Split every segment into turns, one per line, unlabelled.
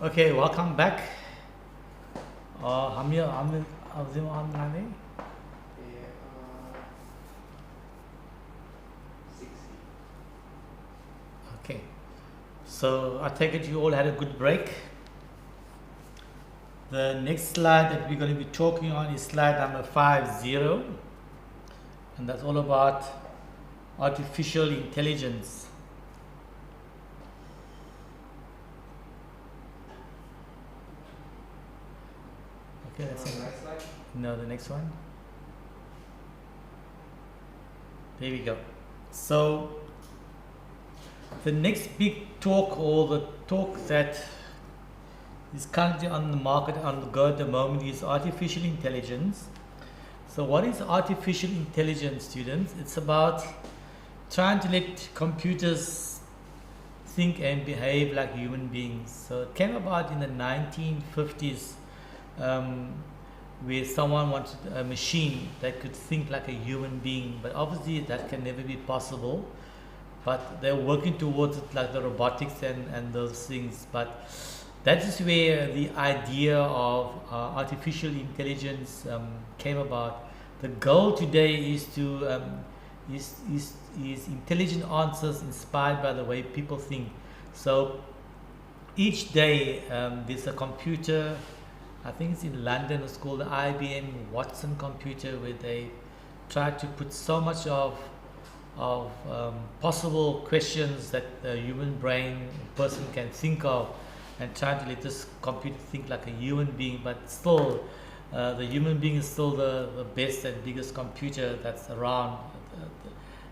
Okay, welcome back. हम अवधि online.
Yeah, 60.
Okay, so I take it you all had a good break. The next slide that we're going to be talking on is slide number 50, and that's all about artificial intelligence. Okay, that's it.
Next slide.
No, the next one. There we go. So the next big talk, or the talk that is currently on the market, on the go at the moment, is artificial intelligence. So what is artificial intelligence, students? It's about trying to let computers think and behave like human beings. So it came about in the 1950s, where someone wanted a machine that could think like a human being, but obviously that can never be possible. But they're working towards it, like the robotics and those things. But that is where the idea of artificial intelligence came about. The goal today is to is intelligent answers inspired by the way people think. So each day there's a computer. I think it's in London. It's called the IBM Watson computer, where they try to put so much of possible questions that the human brain person can think of, and trying to let this computer think like a human being. But still, the human being is still the best and biggest computer that's around.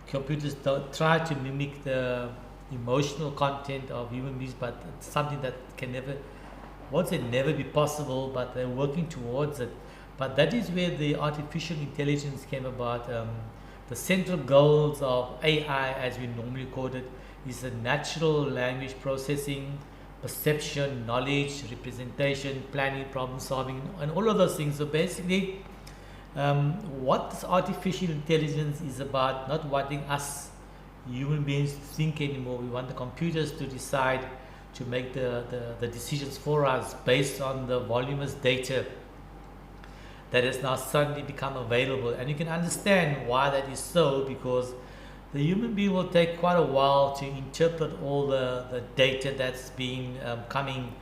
Computers don't try to mimic the emotional content of human beings, but it's something that can never, won't say never be possible, but they're working towards it. But that is where the artificial intelligence came about. The central goals of AI, as we normally call it, is the natural language processing, perception, knowledge, representation, planning, problem solving, and all of those things. So basically, what this artificial intelligence is about, not wanting us human beings to think anymore. We want the computers to decide, to make the decisions for us based on the voluminous data that has now suddenly become available. And you can understand why that is so, because the human being will take quite a while to interpret all the data that's been coming,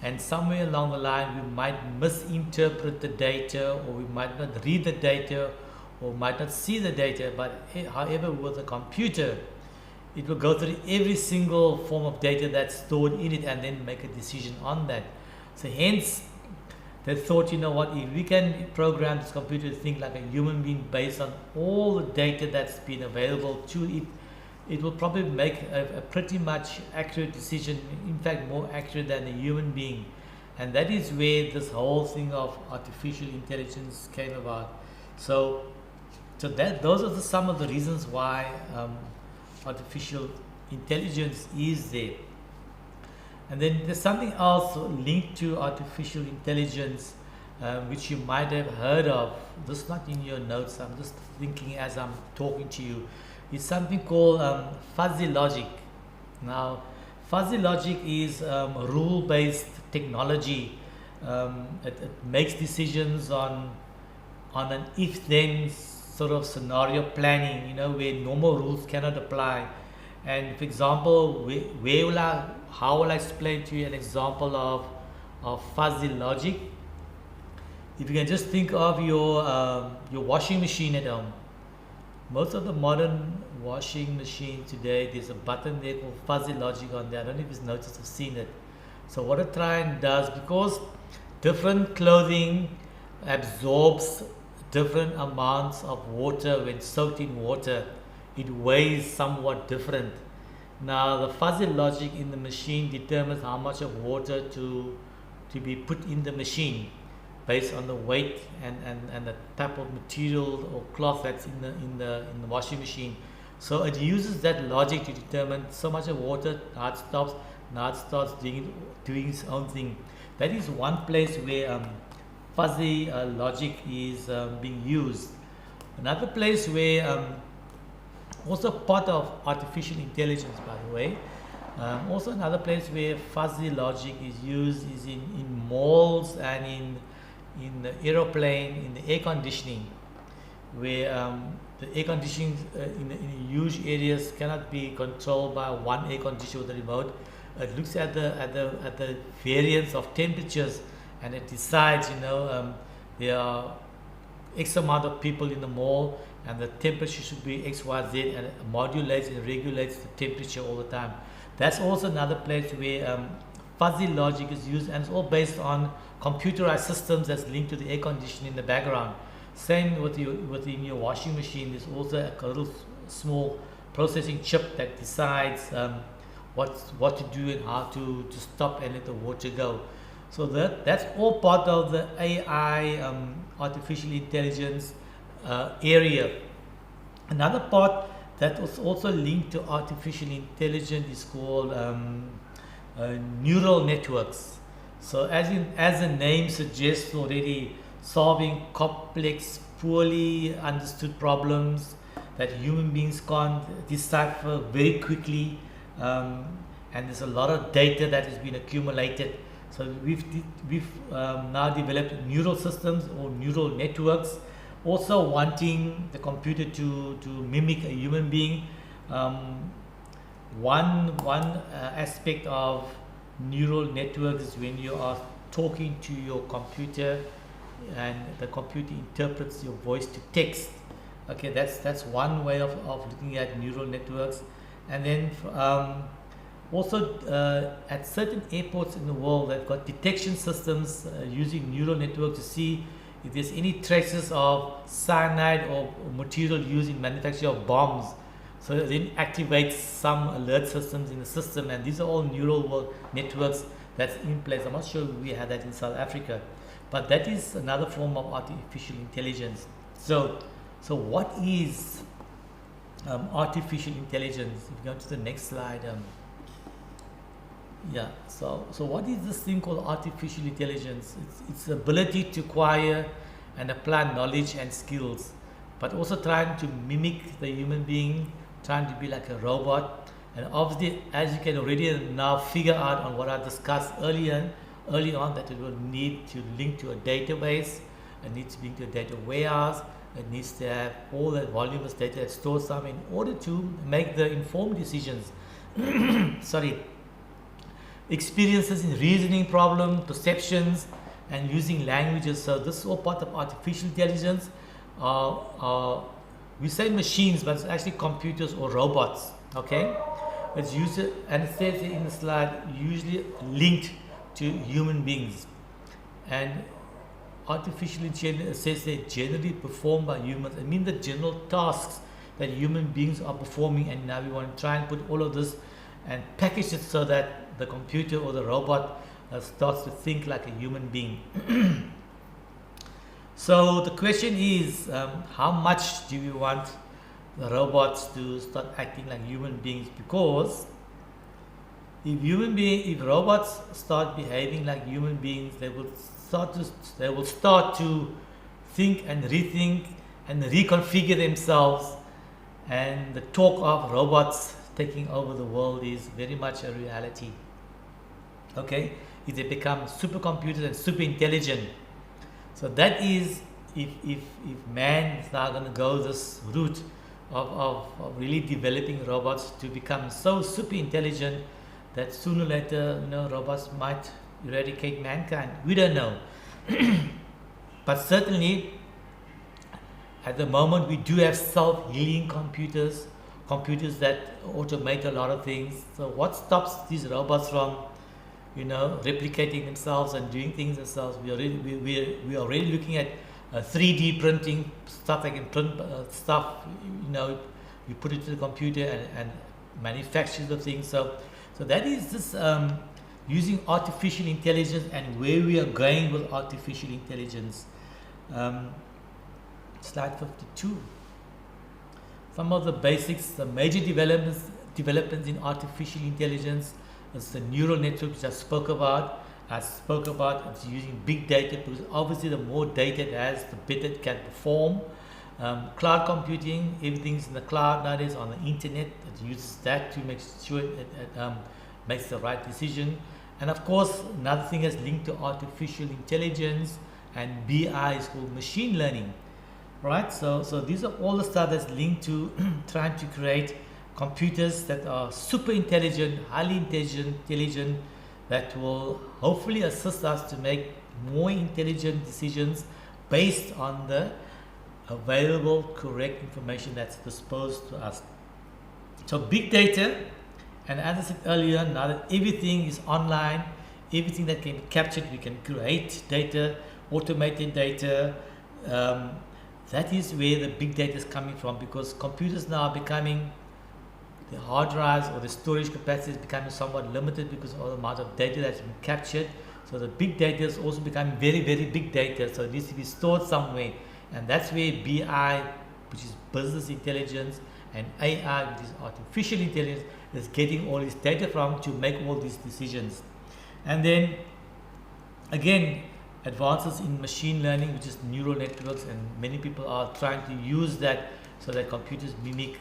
and somewhere along the line we might misinterpret the data, or we might not read the data, or might not see the data. But however, with a computer, it will go through every single form of data that's stored in it and then make a decision on that. So hence they thought, you know what, if we can program this computer to think like a human being based on all the data that's been available to it, it will probably make a pretty much accurate decision, in fact more accurate than a human being. And that is where this whole thing of artificial intelligence came about. So that those are some of the reasons why artificial intelligence is there. And then there's something else linked to artificial intelligence, which you might have heard of. This is not in your notes, I'm just thinking as I'm talking to you. It's something called fuzzy logic. Now, fuzzy logic is rule-based technology. It makes decisions on an if-then sort of scenario planning, where normal rules cannot apply. And for example, how will I explain to you an example of fuzzy logic? If you can just think of your washing machine at home. Most of the modern washing machines today, there's a button there called fuzzy logic on there. I don't know if you've noticed or seen it. So what it tries and does, because different clothing absorbs different amounts of water when soaked in water, it weighs somewhat different. Now the fuzzy logic in the machine determines how much of water to be put in the machine based on the weight and the type of material or cloth that's in the washing machine. So it uses that logic to determine so much of water, now it stops, now it starts doing its own thing. That is one place where fuzzy logic is being used. Another place where also part of artificial intelligence, by the way, Also, another place where fuzzy logic is used is in malls and in the aeroplane, in the air conditioning, where the air conditioning in huge areas cannot be controlled by one air conditioner with a remote. It looks at the variance of temperatures, and it decides, there are X amount of people in the mall, and the temperature should be X, Y, Z, and it modulates and regulates the temperature all the time. That's also another place where fuzzy logic is used, and it's all based on computerized systems that's linked to the air conditioning in the background. Same within your washing machine. There's also a little small processing chip that decides what to do and how to stop and let the water go. So that's all part of the AI, artificial intelligence area. Another part that was also linked to artificial intelligence is called neural networks. So as the name suggests already, solving complex, poorly understood problems that human beings can't decipher very quickly, and there's a lot of data that has been accumulated. So we've now developed neural systems or neural networks, also wanting the computer to mimic a human being. One aspect of neural networks is when you are talking to your computer and the computer interprets your voice to text. Okay, that's one way of looking at neural networks. And then also at certain airports in the world, they've got detection systems using neural networks to see if there's any traces of cyanide or material used in manufacture of bombs. So it then activates some alert systems in the system, and these are all neural networks that's in place. I'm not sure we have that in South Africa, but that is another form of artificial intelligence. So what is artificial intelligence? If you go to the next slide. So what is this thing called artificial intelligence? It's the ability to acquire and apply knowledge and skills, but also trying to mimic the human being, trying to be like a robot. And obviously, as you can already now figure out on what I discussed early on, that it will need to link to a database, it needs to link to a data warehouse, it needs to have all that voluminous data that stores some in order to make the informed decisions. Experiences in reasoning problem, perceptions, and using languages. So this is all part of artificial intelligence. We say machines, but it's actually computers or robots. Okay, it's used, and it says in the slide, usually linked to human beings. And artificial intelligence says they're generally performed by humans. I mean the general tasks that human beings are performing, and now we want to try and put all of this and package it so that the computer or the robot starts to think like a human being. So the question is, how much do we want the robots to start acting like human beings? Because if robots start behaving like human beings, they will start to think and rethink and reconfigure themselves, and the talk of robots taking over the world is very much a reality. Okay, if they become supercomputers and super intelligent. So that is if man is now going to go this route of really developing robots to become so super intelligent that sooner or later, robots might eradicate mankind. We don't know. But certainly at the moment we do have self-healing computers that automate a lot of things. So what stops these robots from replicating themselves and doing things themselves? We are already looking at 3D printing stuff. That can print stuff. You put it to the computer and manufactures the thing. So that is this using artificial intelligence and where we are going with artificial intelligence. Slide 52. Some of the basics, the major developments in artificial intelligence. It's the neural network which I spoke about. It's using big data, because obviously the more data it has, the better it can perform. Cloud computing, everything's in the cloud nowadays, on the internet. It uses that to make sure it makes the right decision. And of course, another thing is linked to artificial intelligence, and BI is called machine learning, right? So these are all the stuff that's linked to trying to create computers that are super intelligent, highly intelligent, that will hopefully assist us to make more intelligent decisions based on the available correct information that's disposed to us. So big data, and as I said earlier, now that everything is online, everything that can be captured, we can create data, automated data. That is where the big data is coming from, because computers now are becoming, the hard drives or the storage capacity is becoming somewhat limited because of the amount of data that's been captured. So the big data is also becoming very, very big data. So it needs to be stored somewhere. And that's where BI, which is business intelligence, and AI, which is artificial intelligence, is getting all this data from to make all these decisions. And then again, advances in machine learning, which is neural networks, and many people are trying to use that so that computers mimic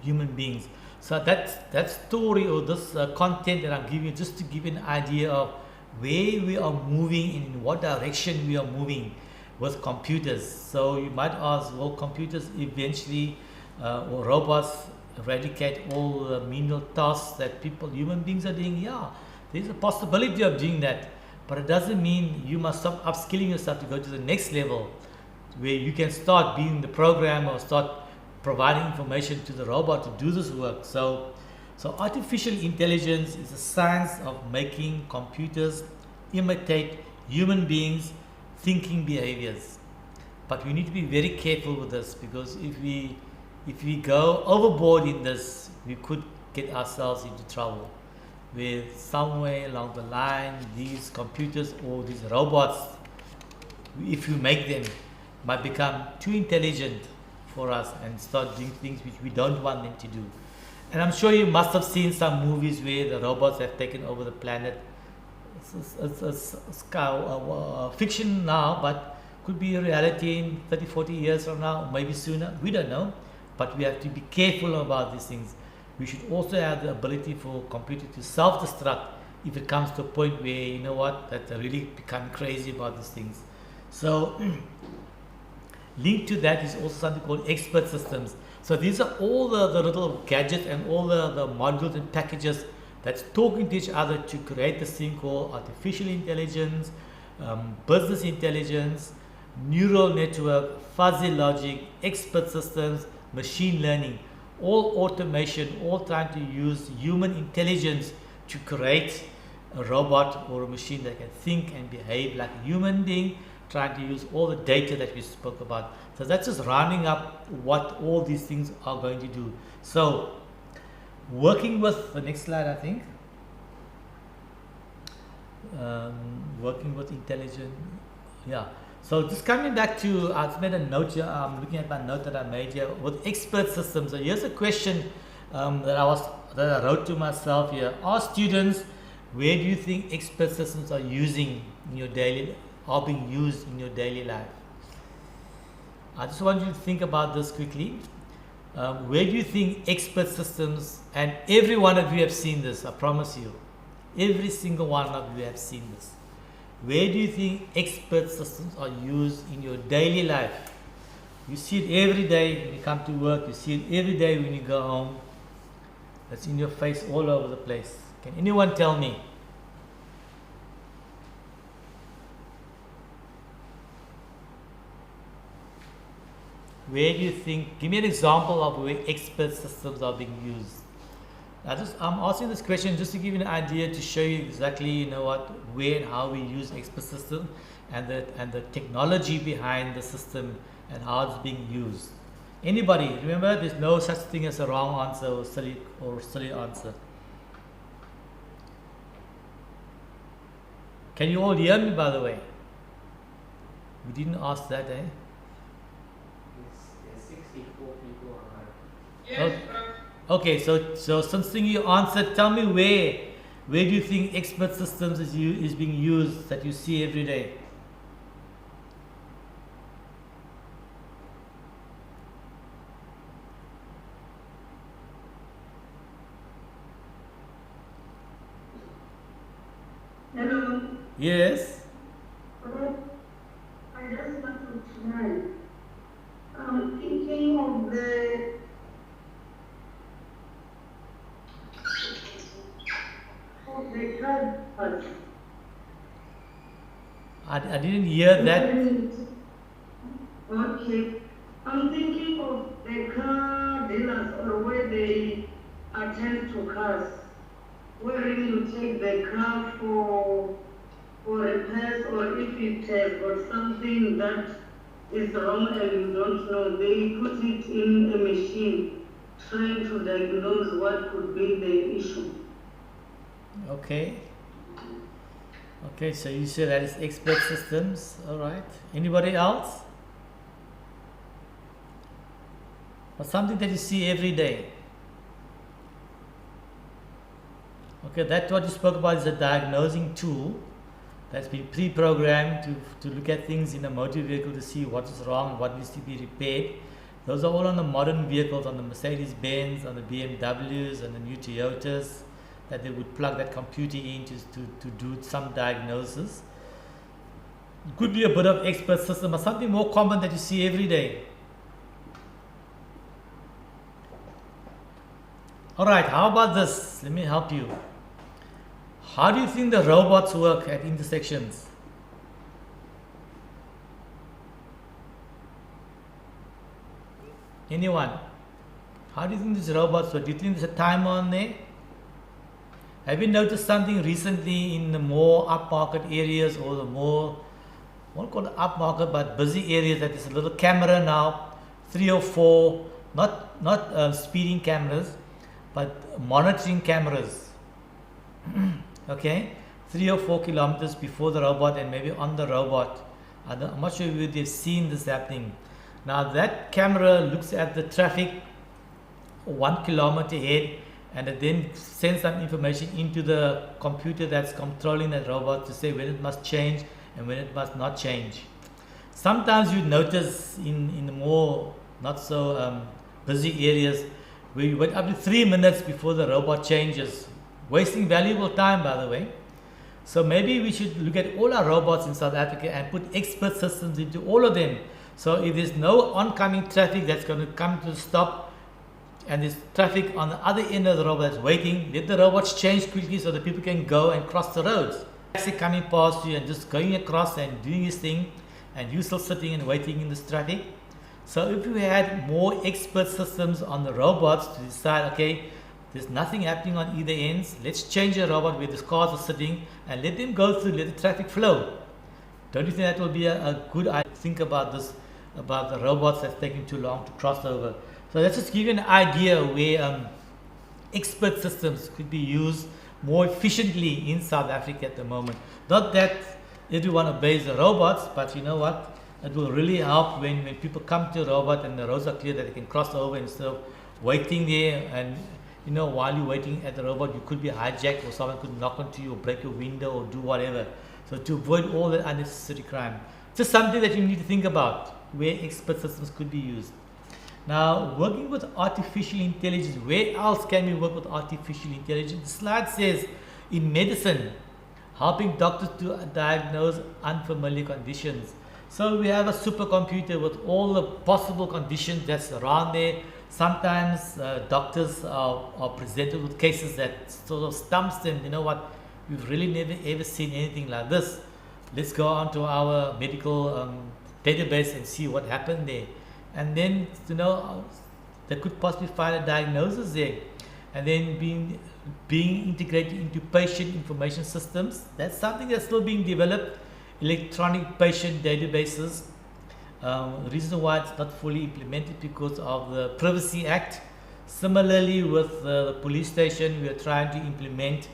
human beings. So that story, or this content that I'm giving you, just to give you an idea of where we are moving and in what direction we are moving with computers. So you might ask, will computers eventually or robots eradicate all the menial tasks that human beings are doing? Yeah, there's a possibility of doing that, but it doesn't mean you must stop upskilling yourself to go to the next level, where you can start being the programmer or start providing information to the robot to do this work. So artificial intelligence is a science of making computers imitate human beings' thinking behaviors. But we need to be very careful with this, because if we go overboard in this, we could get ourselves into trouble, where somewhere along the line these computers or these robots, if you make them, might become too intelligent for us and start doing things which we don't want them to do. And I'm sure you must have seen some movies where the robots have taken over the planet. It's fiction now, but could be a reality in 30, 40 years from now, maybe sooner. We don't know, but we have to be careful about these things. We should also have the ability for computer to self-destruct if it comes to a point where, you know what, that they really become crazy about these things. So linked to that is also something called expert systems. So these are all the little gadgets and all the modules and packages that's talking to each other to create this thing called artificial intelligence, business intelligence, neural network, fuzzy logic, expert systems, machine learning, all automation, all trying to use human intelligence to create a robot or a machine that can think and behave like a human being, trying to use all the data that we spoke about. So that's just rounding up what all these things are going to do. So working with the next slide, I think, working with intelligent, yeah. So just coming back to, I've made a note here, I'm looking at my note that I made here with expert systems. So here's a question that I wrote to myself here. Are students, where do you think expert systems are being used in your daily life? I just want you to think about this quickly. Where do you think expert systems, and every one of you have seen this, I promise you, every single one of you have seen this. Where do you think expert systems are used in your daily life? You see it every day when you come to work, you see it every day when you go home. It's in your face all over the place. Can anyone tell me? Where do you think, give me an example of where expert systems are being used. I'm asking this question just to give you an idea, to show you exactly, where and how we use expert system, and the technology behind the system and how it's being used. Anybody? Remember, there's no such thing as a wrong answer or silly answer. Can you all hear me, by the way? We didn't ask that, eh?
There's 64 people online.
Okay. Okay, so since you answered, tell me where do you think expert systems is being used that you see every day? Yes.
I just want to try. I'm thinking of the cars.
I didn't hear that.
Okay. I'm thinking of the car dealers or where they attend to cars. Wherein you take the car for repairs, or if it has got something that is wrong and you don't know, they put it in a machine trying to diagnose what could be the issue.
Okay. Okay, so you say that is expert systems. All right. Anybody else? Or something that you see every day? Okay, that's what you spoke about is a diagnosing tool that's been pre-programmed to look at things in a motor vehicle to see what is wrong, what needs to be repaired. Those are all on the modern vehicles, on the Mercedes-Benz, on the BMWs, and the new Toyotas, that they would plug that computer in to do some diagnosis. It could be a bit of expert system, but something more common that you see every day. All right, how about this? Let me help you. How do you think the robots work at intersections? Anyone? How do you think these robots work? Do you think there's a timer on there? Have you noticed something recently in the more upmarket areas, or the more, I won't call it upmarket, but busy areas, that there's a little camera now, 3 or 4, not speeding cameras, but monitoring cameras. Okay, 3 or 4 kilometers before the robot and maybe on the robot. I'm not sure if you've seen this happening. Now that camera looks at the traffic 1 kilometer ahead, and it then sends some information into the computer that's controlling that robot to say when it must change and when it must not change. Sometimes you notice in the more not so busy areas where you wait up to 3 minutes before the robot changes, wasting valuable time, by the way. So maybe we should look at all our robots in South Africa and put expert systems into all of them. So if there's no oncoming traffic that's going to come to a stop, and there's traffic on the other end of the robot that's waiting, let the robots change quickly so that people can go and cross the roads. Taxi coming past you and just going across and doing his thing, and you still sitting and waiting in this traffic. So if we had more expert systems on the robots to decide, okay, there's nothing happening on either ends, let's change a robot where the cars are sitting and let them go through, let the traffic flow. Don't you think that will be a good idea? Think about this, about the robots that's taking too long to cross over. So let's just give you an idea where expert systems could be used more efficiently in South Africa at the moment. Not that everyone obeys the robots, but you know what? It will really help when people come to a robot and the roads are clear that they can cross over instead of waiting there. And you know, while you're waiting at the robot, you could be hijacked, or someone could knock onto you or break your window or do whatever. So to avoid all that unnecessary crime, just something that you need to think about where expert systems could be used. Now, working with artificial intelligence, where else can we work with artificial intelligence? The slide says in medicine, helping doctors to diagnose unfamiliar conditions. So we have a supercomputer with all the possible conditions that's around there. Sometimes doctors are presented with cases that sort of stumps them. You know what? We've really never ever seen anything like this. Let's go onto our medical database and see what happened there. And then, you know, they could possibly find a diagnosis there, and then being integrated into patient information systems. That's something that's still being developed. Electronic patient databases. The reason why it's not fully implemented because of the Privacy Act. Similarly, with the police station, we are trying to implement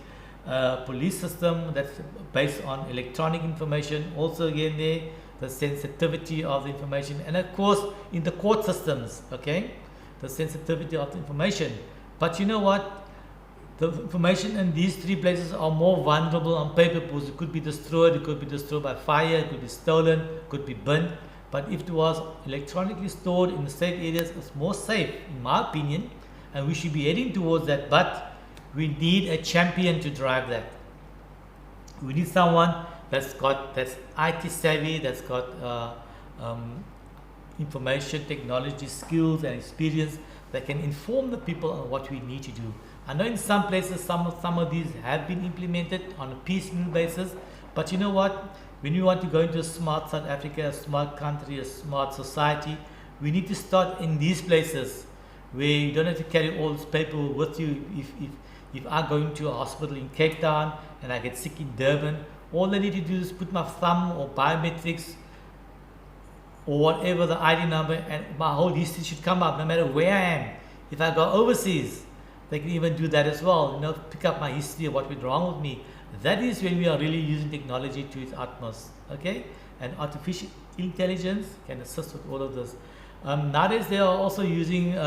a police system that's based on electronic information. Also, again, there, the sensitivity of the information, and of course in the court systems, okay, the sensitivity of the information. But you know what, the information in these 3 places are more vulnerable on paper because it could be destroyed, it could be destroyed by fire, it could be stolen, it could be burnt. But if it was electronically stored in the safe areas, it's more safe in my opinion, and we should be heading towards that. But we need a champion to drive that. We need someone that's IT savvy, that's got um, information technology skills and experience that can inform the people on what we need to do. I know in some places some of these have been implemented on a piecemeal basis, but you know what? When you want to go into a smart South Africa, a smart country, a smart society, we need to start in these places where you don't have to carry all this paper with you. If I'm going to a hospital in Cape Town and I get sick in Durban, all I need to do is put my thumb or biometrics or whatever the ID number, and my whole history should come up no matter where I am. If I go overseas, they can even do that as well, you know, pick up my history of what went wrong with me. That is when we are really using technology to its utmost, okay? And artificial intelligence can assist with all of this. Nowadays they are also using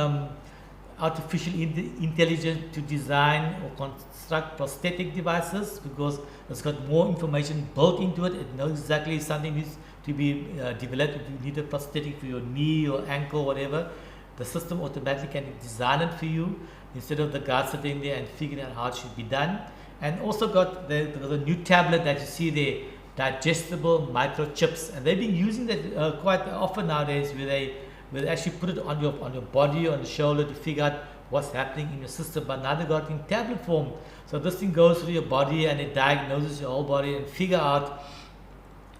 artificial intelligence to design or construct prosthetic devices, because it's got more information built into it. It knows exactly if something needs to be developed. If you need a prosthetic for your knee or ankle, whatever, the system automatically can design it for you instead of the guy sitting there and figuring out how it should be done. And also got the new tablet that you see there, digestible microchips, and they've been using that quite often nowadays, where they actually put it on your body, on the shoulder, to figure out what's happening in your system. But now they got it in tablet form, so this thing goes through your body and it diagnoses your whole body and figure out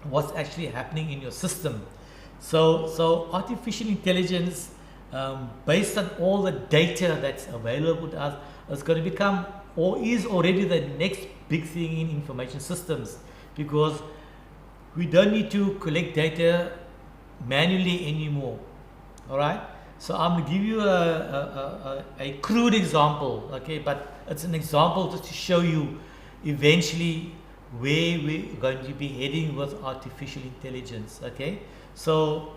what's actually happening in your system. So artificial intelligence, based on all the data that's available to us, is going to become, or is already, the next big thing in information systems, because we don't need to collect data manually anymore. All right, so I'm going to give you a crude example, okay, but it's an example just to show you eventually where we're going to be heading with artificial intelligence. Okay, so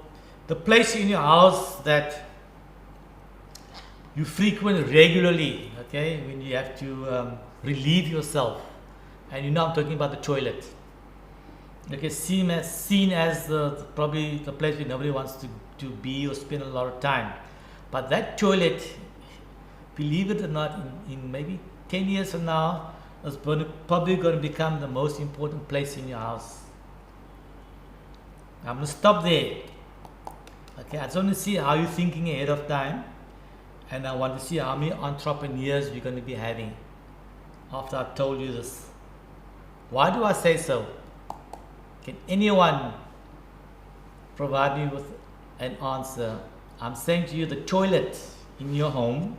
the place in your house that you frequent regularly, okay, when you have to relieve yourself, and you know I'm talking about the toilet. Okay, seen as probably the place where nobody wants to be or spend a lot of time. But that toilet, believe it or not, in maybe 10 years from now, is probably going to become the most important place in your house. I'm going to stop there. Okay, I just want to see how you're thinking ahead of time, and I want to see how many entrepreneurs we're going to be having after I've told you this. Why do I say so? Can anyone provide me with an answer? I'm saying to you, the toilet in your home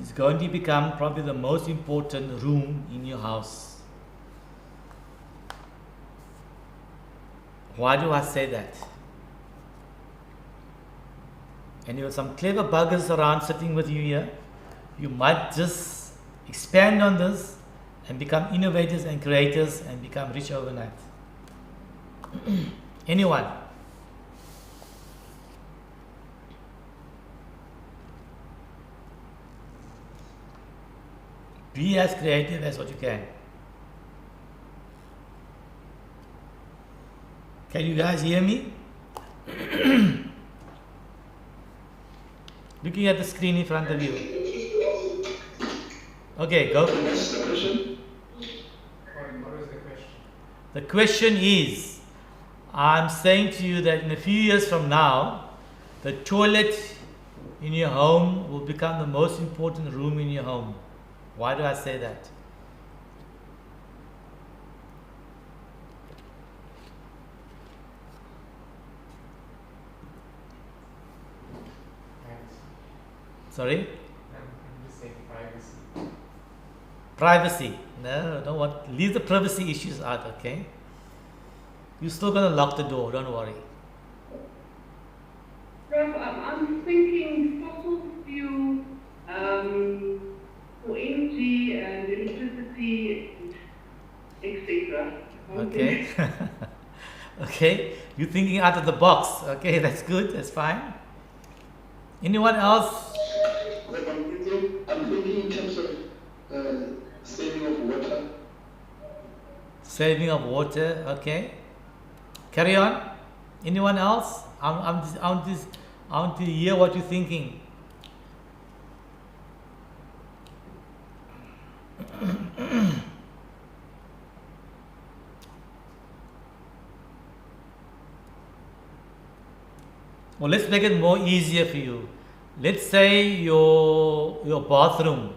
is going to become probably the most important room in your house. Why do I say that? And you have some clever buggers around sitting with you here. You might just expand on this and become innovators and creators and become rich overnight. Anyone? Be as creative as what you can. Can you guys hear me? Looking at the screen in front of you. Okay, go.
What's the question?
What is the question?
The question is, I'm saying to you that in a few years from now, the toilet in your home will become the most important room in your home. Why do I say that? Sorry?
I'm just saying privacy.
Privacy. No, don't want. Leave the privacy issues out, okay? You're still gonna lock the door, don't worry.
Prof, I'm thinking fossil fuel for energy and electricity, etc.
Okay. Okay. You're thinking out of the box. Okay, that's good, that's fine. Anyone else?
Like I'm thinking in terms of saving of water.
Saving of water, okay. Carry on. Anyone else? I want to hear what you're thinking. Or let's make it more easier for you. Let's say your bathroom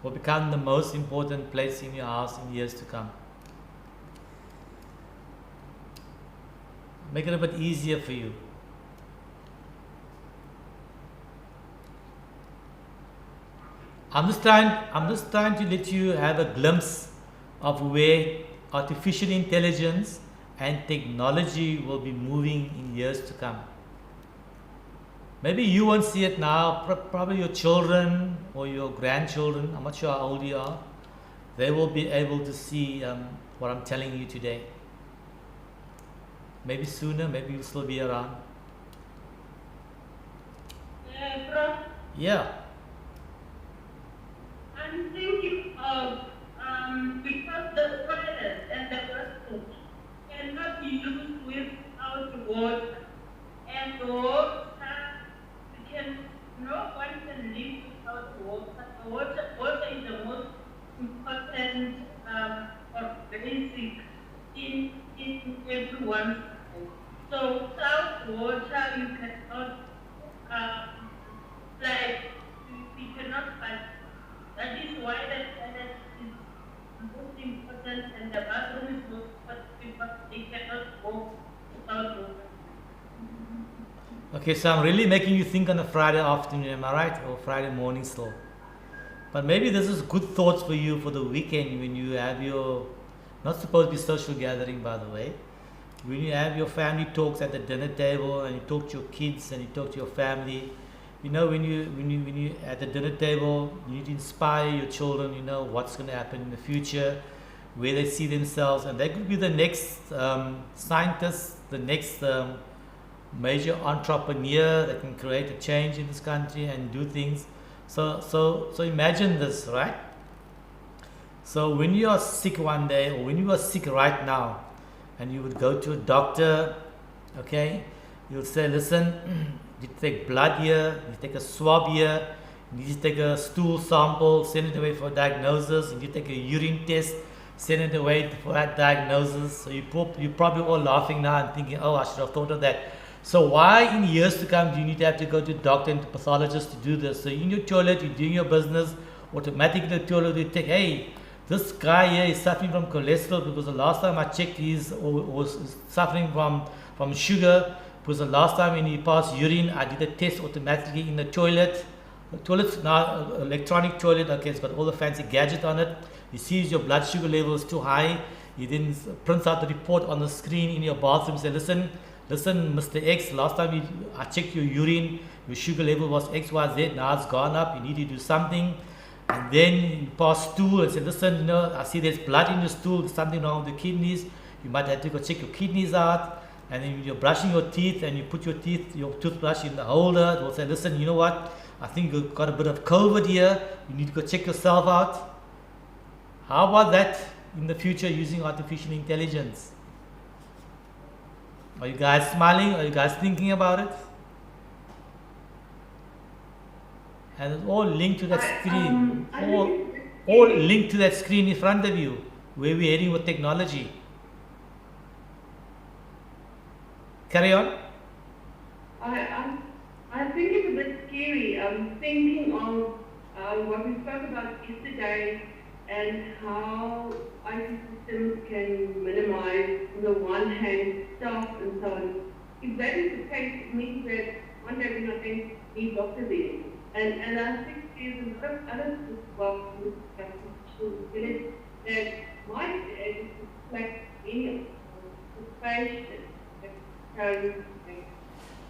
will become the most important place in your house in years to come. Make it a bit easier for you. I'm just trying to let you have a glimpse of where artificial intelligence and technology will be moving in years to come. Maybe you won't see it now, probably your children or your grandchildren, I'm not sure how old you are, they will be able to see what I'm telling you today. Maybe sooner, maybe you'll still be around.
Prof,
Yeah.
I'm thinking of because the toilet and the restroom cannot be used without water, and water no one can live without water. Water is the most important or basic in everyone's life. So without water you cannot we cannot fight. That is why the toilet is most important and the bathroom is most important because they cannot go without water.
Okay, so I'm really making you think on a Friday afternoon, am I right? Or Friday morning still. But maybe this is good thoughts for you for the weekend when you have your, not supposed to be social gathering by the way, when you have your family talks at the dinner table and you talk to your kids and you talk to your family. You know, when you at the dinner table, you need to inspire your children, you know, what's going to happen in the future, where they see themselves, and they could be the next scientist, the next major entrepreneur that can create a change in this country and do things. So imagine this, right? So when you are sick one day, or when you are sick right now, and you would go to a doctor, okay, you'll say, listen, you take blood here, you take a swab here, you need to take a stool sample, send it away for diagnosis, and you take a urine test, send it away for that diagnosis. So you're probably all laughing now and thinking, oh, I should have thought of that. So why in years to come do you need to have to go to a doctor and to pathologist to do this? So in your toilet, you're doing your business, automatically the toilet will take, hey, this guy here is suffering from cholesterol because the last time I checked he's was suffering from sugar because the last time when he passed urine, I did a test automatically in the toilet. The toilet's now electronic toilet, okay, it's got all the fancy gadgets on it. He sees your blood sugar level is too high. He then prints out the report on the screen in your bathroom and says, listen, Mr. X, last time I checked your urine, your sugar level was XYZ, now it's gone up, you need to do something. And then you pass stool and say, listen, you know, I see there's blood in your stool, there's something wrong with the kidneys, you might have to go check your kidneys out. And then you're brushing your teeth and you put your toothbrush in the holder, it will say, listen, you know what, I think you've got a bit of COVID here, you need to go check yourself out. How about that in the future using artificial intelligence? Are you guys smiling? Are you guys thinking about it? And it's all linked to that screen. All linked to that screen in front of you, where we're heading with technology. Carry on.
I think it's a bit scary. I'm thinking of what we spoke about yesterday and how IT systems can minimize, on the one hand, staff and so on. If that is the case, it means that one day we're not going to need doctors anymore. And I think there's a lot of other things that might be able to reflect any of the patient.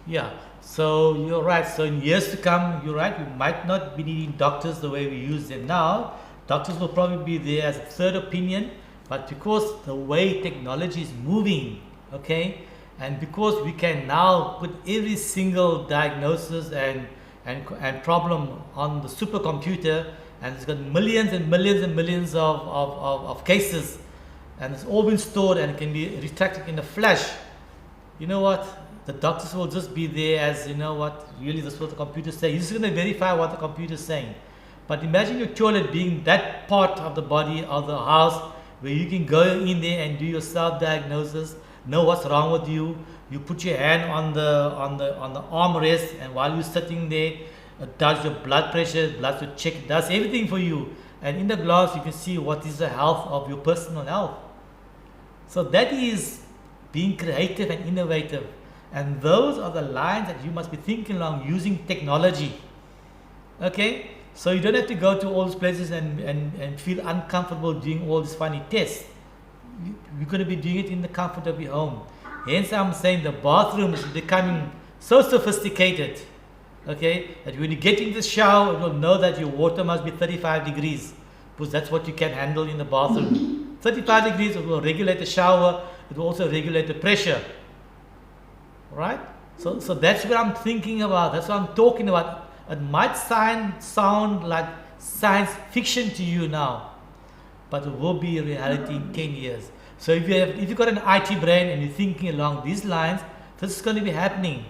Yeah, so you're right. So in years to come, you're right, we might not be needing doctors the way we use them now. Doctors will probably be there as a third opinion, but because the way technology is moving, okay, and because we can now put every single diagnosis and problem on the supercomputer, and it's got millions and millions and millions of cases, and it's all been stored and it can be retracted in a flash. You know what? The doctors will just be there as, you know what, really this is what the computer saying. You're just going to verify what the computer is saying. But imagine your toilet being that part of the body of the house where you can go in there and do your self-diagnosis, know what's wrong with you. You put your hand on the armrest, and while you're sitting there, it does your blood pressure, blood to check, it does everything for you. And in the glass, you can see what is the health of your personal health. So that is being creative and innovative. And those are the lines that you must be thinking along using technology. Okay? So you don't have to go to all these places and feel uncomfortable doing all these funny tests. You're going to be doing it in the comfort of your home. Hence I'm saying the bathroom is becoming so sophisticated, okay, that when you get in the shower, you'll know that your water must be 35 degrees, because that's what you can handle in the bathroom. 35 degrees, it will regulate the shower, it will also regulate the pressure. Right? So that's what I'm thinking about, that's what I'm talking about. It might sound like science fiction to you now, but it will be a reality in 10 years. So if you've got an IT brain and you're thinking along these lines, this is going to be happening.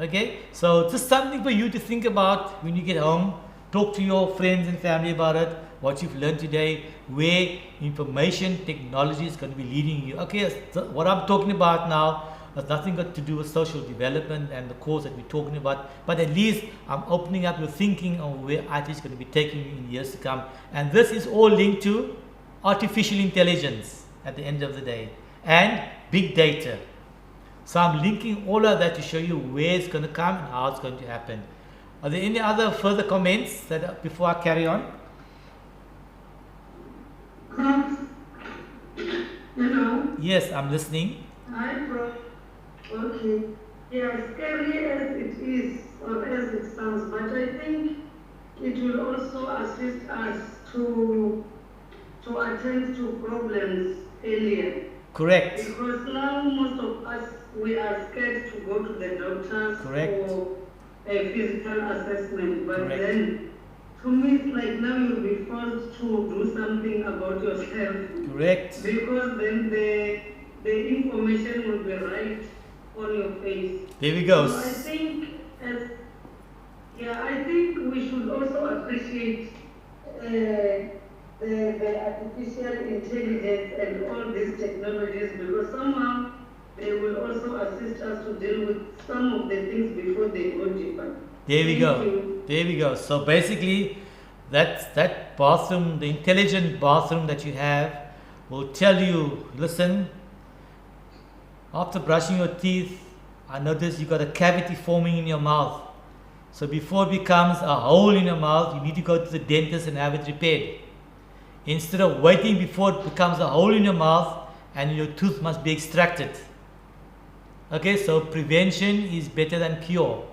Okay? So just something for you to think about when you get home. Talk to your friends and family about it, what you've learned today, where information technology is going to be leading you. Okay, so what I'm talking about now has nothing got to do with social development and the cause that we're talking about, but at least I'm opening up your thinking on where IT is going to be taking you in years to come. And this is all linked to artificial intelligence at the end of the day, and big data. So I'm linking all of that to show you where it's going to come and how it's going to happen. Are there any other further comments that before I carry on?
Hello.
Yes, I'm listening.
Hi, Prof. Okay. Yeah, scary as it is, or as it sounds, but I think it will also assist us to attend to problems earlier.
Correct.
Because now most of us, we are scared to go to the doctors
Correct.
for a physical assessment. But
Correct.
then, to me, it's like now you'll be forced to do something about yourself.
Correct.
Because then the information will be right on your face.
There we go.
So I think I think we should also appreciate the artificial intelligence and all these technologies, because somehow they will also assist us to deal with some of the things before they go deeper.
There we
Thank
go.
you.
There we go. So basically, that bathroom, the intelligent bathroom that you have, will tell you, listen, after brushing your teeth, I notice you got a cavity forming in your mouth. So before it becomes a hole in your mouth, you need to go to the dentist and have it repaired. Instead of waiting before it becomes a hole in your mouth and your tooth must be extracted. Okay, so prevention is better than cure.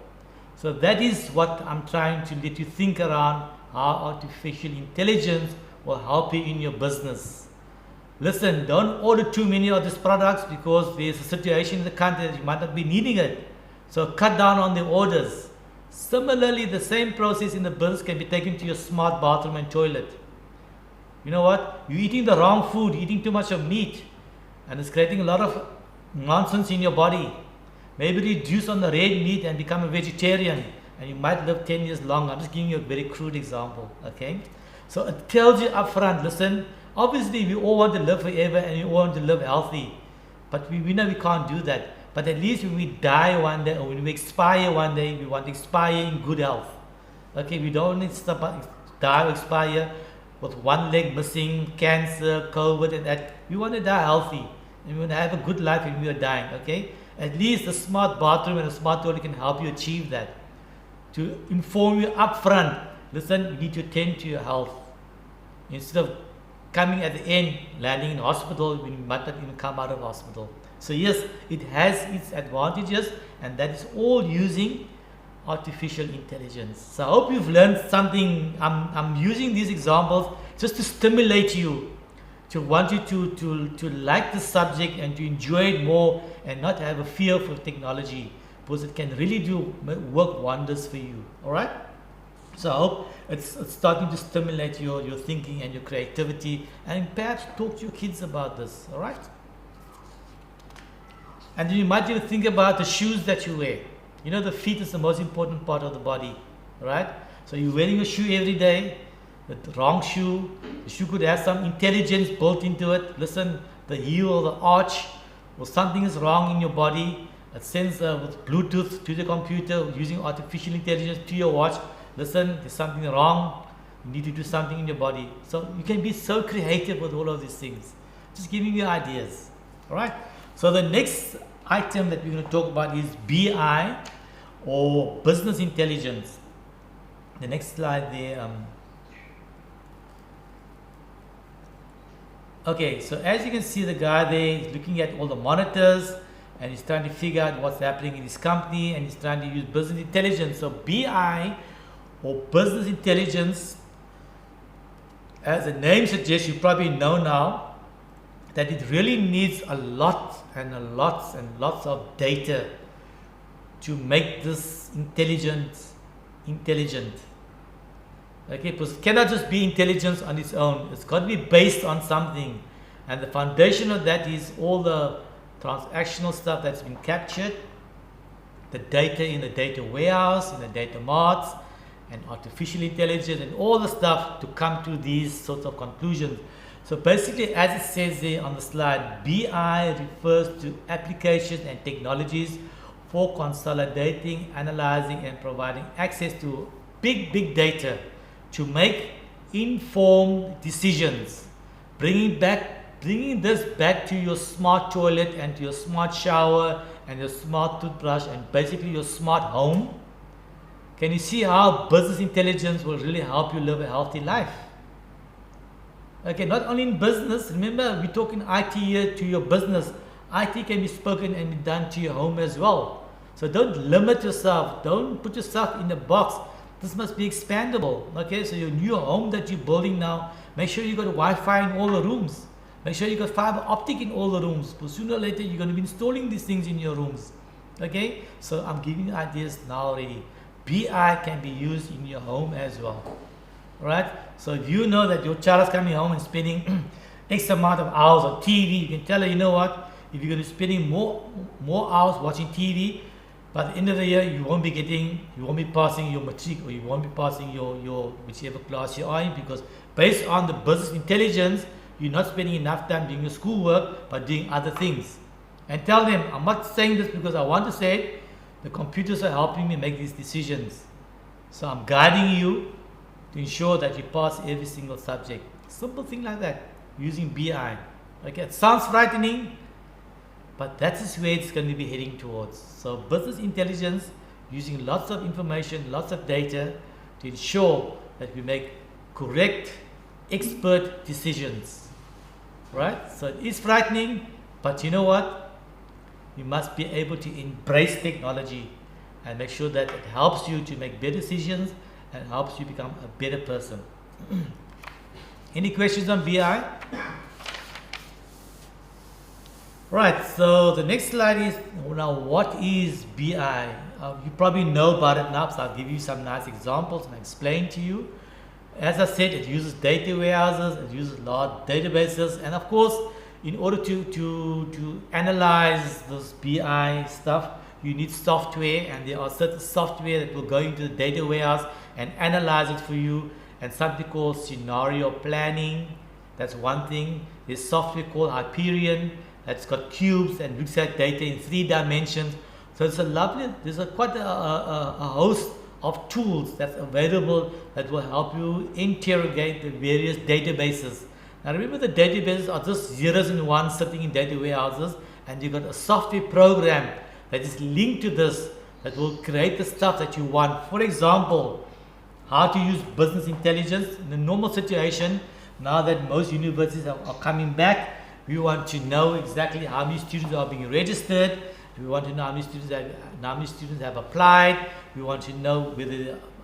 So that is what I'm trying to let you think around, how artificial intelligence will help you in your business. Listen, don't order too many of these products, because there's a situation in the country that you might not be needing it. So cut down on the orders. Similarly, the same process in the business can be taken to your smart bathroom and toilet. You know what? You're eating the wrong food, eating too much of meat, and it's creating a lot of nonsense in your body. Maybe reduce on the red meat and become a vegetarian, and you might live 10 years longer. I'm just giving you a very crude example, okay? So it tells you up front, listen, obviously we all want to live forever and we all want to live healthy, but we know we can't do that. But at least when we die one day, or when we expire one day, we want to expire in good health. Okay, we don't need to die or expire with one leg missing, cancer, COVID, and that. We want to die healthy, and we want to have a good life when we are dying, okay? At least a smart bathroom and a smart toilet can help you achieve that. To inform you up front, listen, you need to attend to your health. Instead of coming at the end, landing in hospital when you might not even come out of hospital. So yes, it has its advantages, and that is all using artificial intelligence. So I hope you've learned something. I'm using these examples just to stimulate you, to want you to like the subject and to enjoy it more, and not have a fear for technology, because it can really work wonders for you. All right. So I hope it's starting to stimulate your thinking and your creativity, and perhaps talk to your kids about this. All right. And then you might even think about the shoes that you wear. You know, the feet is the most important part of the body, right? So you're wearing a shoe every day, the wrong shoe. The shoe could have some intelligence built into it. Listen, the heel or the arch or something is wrong in your body, it sends with Bluetooth to the computer using artificial intelligence to your watch. Listen, there's something wrong. You need to do something in your body. So you can be so creative with all of these things. Just giving you ideas. All right. So the next item that we're going to talk about is BI or business intelligence. The next slide there. Okay, so as you can see, the guy there is looking at all the monitors and he's trying to figure out what's happening in his company, and he's trying to use business intelligence. So BI or business intelligence, as the name suggests, you probably know now that it really needs a lot and lots of data to make this intelligent. Okay, because it cannot just be intelligence on its own. It's got to be based on something, and the foundation of that is all the transactional stuff that's been captured, the data in the data warehouse, in the data marts, and artificial intelligence, and all the stuff to come to these sorts of conclusions. So basically, as it says there on the slide, BI refers to applications and technologies for consolidating, analyzing, and providing access to big data to make informed decisions, bringing this back to your smart toilet and to your smart shower and your smart toothbrush and basically your smart home. Can you see how business intelligence will really help you live a healthy life? Okay, not only in business. Remember, we're talking IT here to your business. IT can be spoken and be done to your home as well. So don't limit yourself. Don't put yourself in the box. This must be expandable. Okay, so your new home that you're building now, make sure you got Wi-Fi in all the rooms. Make sure you got fiber optic in all the rooms. Because sooner or later you're going to be installing these things in your rooms. Okay, so I'm giving you ideas now already. BI can be used in your home as well. Alright, so if you know that your child is coming home and spending X amount of hours on TV, you can tell her, you know what, if you're going to be spending more hours watching TV, by the end of the year you won't be passing your matric, or you won't be passing your whichever class you are in, because based on the business intelligence, you're not spending enough time doing your schoolwork but doing other things. And tell them, I'm not saying this because I want to say it, the computers are helping me make these decisions. So I'm guiding you to ensure that you pass every single subject. Simple thing like that, using BI. Okay, it sounds frightening, but that is where it's going to be heading towards. So business intelligence, using lots of information, lots of data to ensure that we make correct, expert decisions. Right? So it is frightening, but you know what? You must be able to embrace technology and make sure that it helps you to make better decisions and helps you become a better person. Any questions on BI? Right, so the next slide is, now what is BI? You probably know about it now, so I'll give you some nice examples and explain to you. As I said, it uses data warehouses, it uses large databases, and of course, in order to analyze this BI stuff, you need software, and there are certain software that will go into the data warehouse and analyze it for you, and something called scenario planning. That's one thing. There's software called Hyperion that's got cubes and looks at data in 3 dimensions. So it's a lovely, there's quite a host of tools that's available that will help you interrogate the various databases. Now remember, the databases are just zeros and ones sitting in data warehouses, and you've got a software program that is linked to this that will create the stuff that you want. For example, how to use business intelligence in a normal situation. Now that most universities are coming back, we want to know exactly how many students are being registered. We want to know how many students have applied. We want to know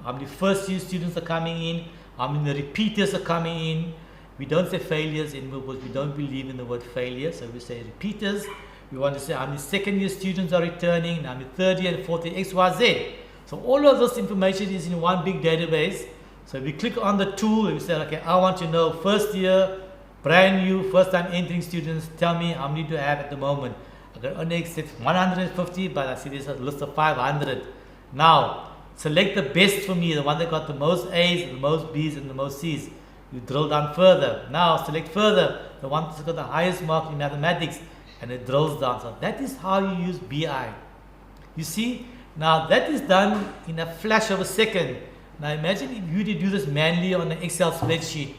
how many first year students are coming in, how many repeaters are coming in. We don't say failures anymore because we don't believe in the word failure, so we say repeaters. We want to say how many second year students are returning, how many third year and fourth year, XYZ. So all of this information is in one big database. So we click on the tool and we say, okay, I want to know first year, brand new, first time entering students, tell me how many do I have at the moment. I can only accept 150, but I see there's a list of 500. Now, select the best for me, the one that got the most A's, the most B's, and the most C's. You drill down further. Now, select further, the one that's got the highest mark in mathematics. and it drills down. So that is how you use BI. You see, now that is done in a flash of a second. Now imagine if you did do this manually on an Excel spreadsheet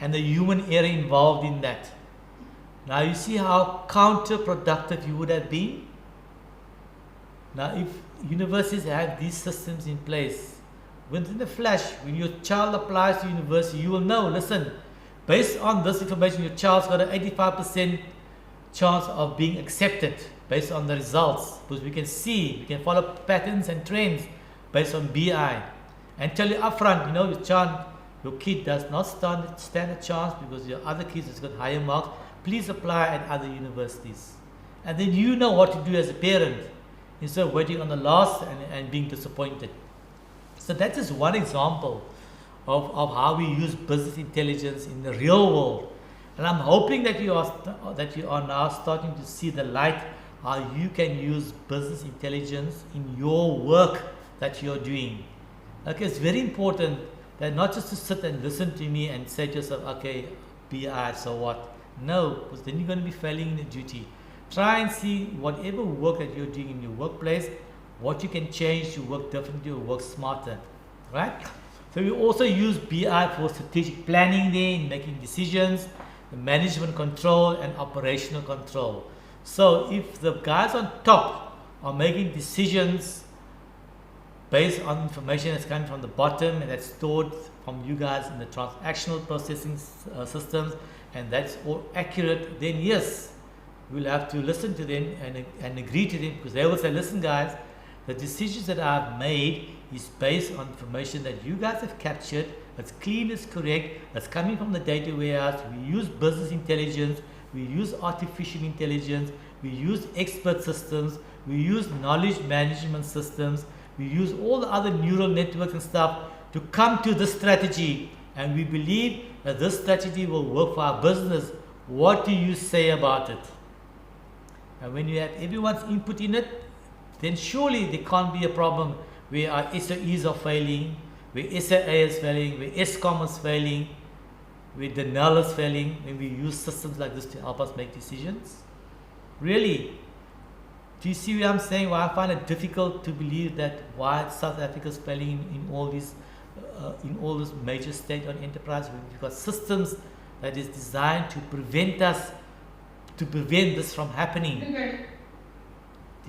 and the human error involved in that. Now you see how counterproductive you would have been. Now if universities have these systems in place, within a flash, when your child applies to university, you will know, listen, based on this information, your child's got an 85% chance of being accepted based on the results, because we can see, we can follow patterns and trends based on BI, and tell you upfront, you know, your kid does not stand a chance because your other kids has got higher marks. Please apply at other universities, and then you know what to do as a parent instead of waiting on the last and being disappointed. So that is one example of how we use business intelligence in the real world, and I'm hoping that you are now starting to see the light how you can use business intelligence in your work that you're doing. Okay, it's very important that not just to sit and listen to me and say to yourself, okay, BI, so what? No, because then you're going to be failing in your duty. Try and see whatever work that you're doing in your workplace, what you can change to work differently or work smarter, right? So we also use BI for strategic planning there, in making decisions, the management control and operational control. So if the guys on top are making decisions based on information that's coming from the bottom and that's stored from you guys in the transactional processing systems, and that's all accurate, then yes, we'll have to listen to them and agree to them, because they will say, listen guys, the decisions that I've made is based on information that you guys have captured, that's clean, it's correct, that's coming from the data warehouse. We use business intelligence, we use artificial intelligence, we use expert systems, we use knowledge management systems, we use all the other neural networks and stuff to come to this strategy, and we believe that this strategy will work for our business. What do you say about it? And when you have everyone's input in it, then surely there can't be a problem where our SOEs are failing, where SAA is failing, where ESCOM is failing, where Denel is failing, when we use systems like this to help us make decisions. Really, do you see what I'm saying? Why I find it difficult to believe that why South Africa is failing in all these major state-owned enterprises. We've got systems that is designed to prevent this from happening.
Okay.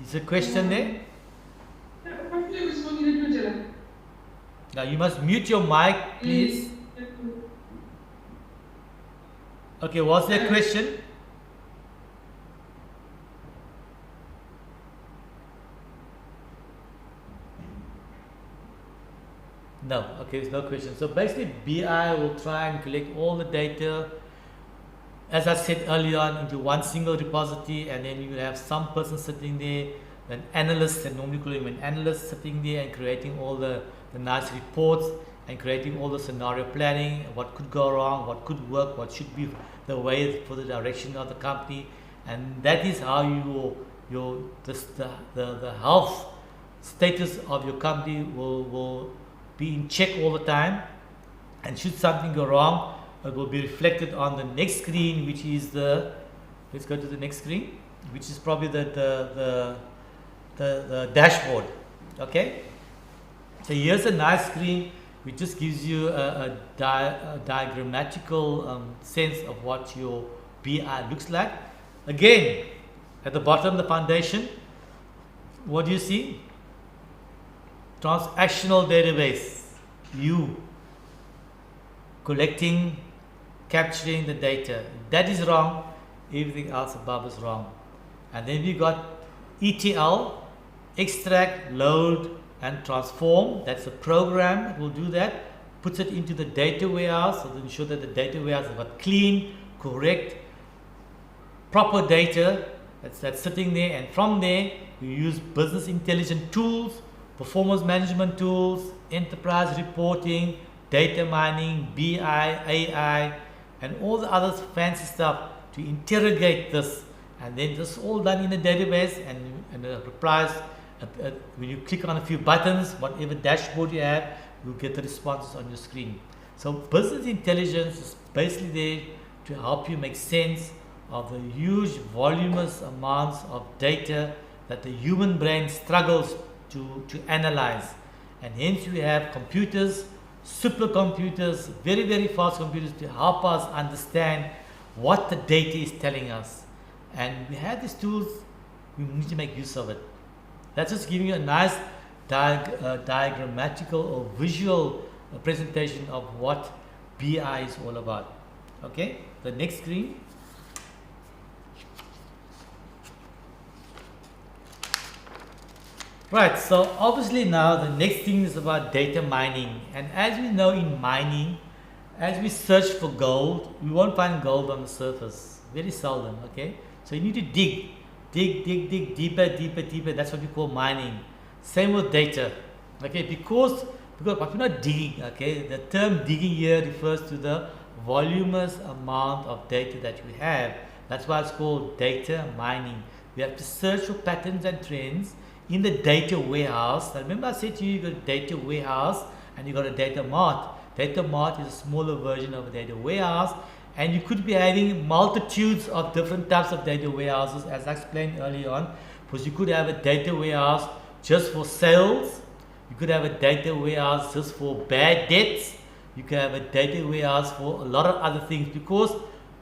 Is a question there? Now you must mute your mic, please. Okay, what's the question? No, okay, there's no question. So basically BI will try and collect all the data, as I said earlier on, into one single repository, and then you will have some person sitting there, an analyst, and normally call him an analyst, sitting there and creating all the nice reports and creating all the scenario planning, what could go wrong, what could work, what should be the way for the direction of the company. And that is how the health status of your company will be in check all the time, and should something go wrong, it will be reflected on the next screen, which is let's go to the next screen, which is probably the dashboard. Okay, so here's a nice screen which just gives you a diagrammatical sense of what your BI looks like. Again, at the bottom, the foundation, what do you see? Transactional database, you collecting, capturing the data. That is wrong, everything else above is wrong. And then we got ETL, extract, load and transform. That's a program that will do that, puts it into the data warehouse, so to ensure that the data warehouse has got clean, correct, proper data that's sitting there. And from there we use business intelligence tools, performance management tools, enterprise reporting, data mining, BI, AI, and all the other fancy stuff to interrogate this. And then this is all done in a database, and it replies. When you click on a few buttons, whatever dashboard you have, you'll get the responses on your screen. So business intelligence is basically there to help you make sense of the huge voluminous amounts of data that the human brain struggles to analyze. And hence we have computers, supercomputers, very, very fast computers to help us understand what the data is telling us. And we have these tools, we need to make use of it. That's just giving you a nice diagrammatical or visual presentation of what BI is all about. Okay, the next screen. Right, so obviously now the next thing is about data mining. And as we know in mining, as we search for gold, we won't find gold on the surface, very seldom, okay? So you need to dig deeper. That's what we call mining. Same with data, okay? Because but we're not digging, okay? The term digging here refers to the voluminous amount of data that we have. That's why it's called data mining. We have to search for patterns and trends in the data warehouse. Now remember I said to you, you got a data warehouse and you got a data mart. Data mart is a smaller version of a data warehouse, and you could be having multitudes of different types of data warehouses, as I explained earlier on, because you could have a data warehouse just for sales, you could have a data warehouse just for bad debts, you could have a data warehouse for a lot of other things, because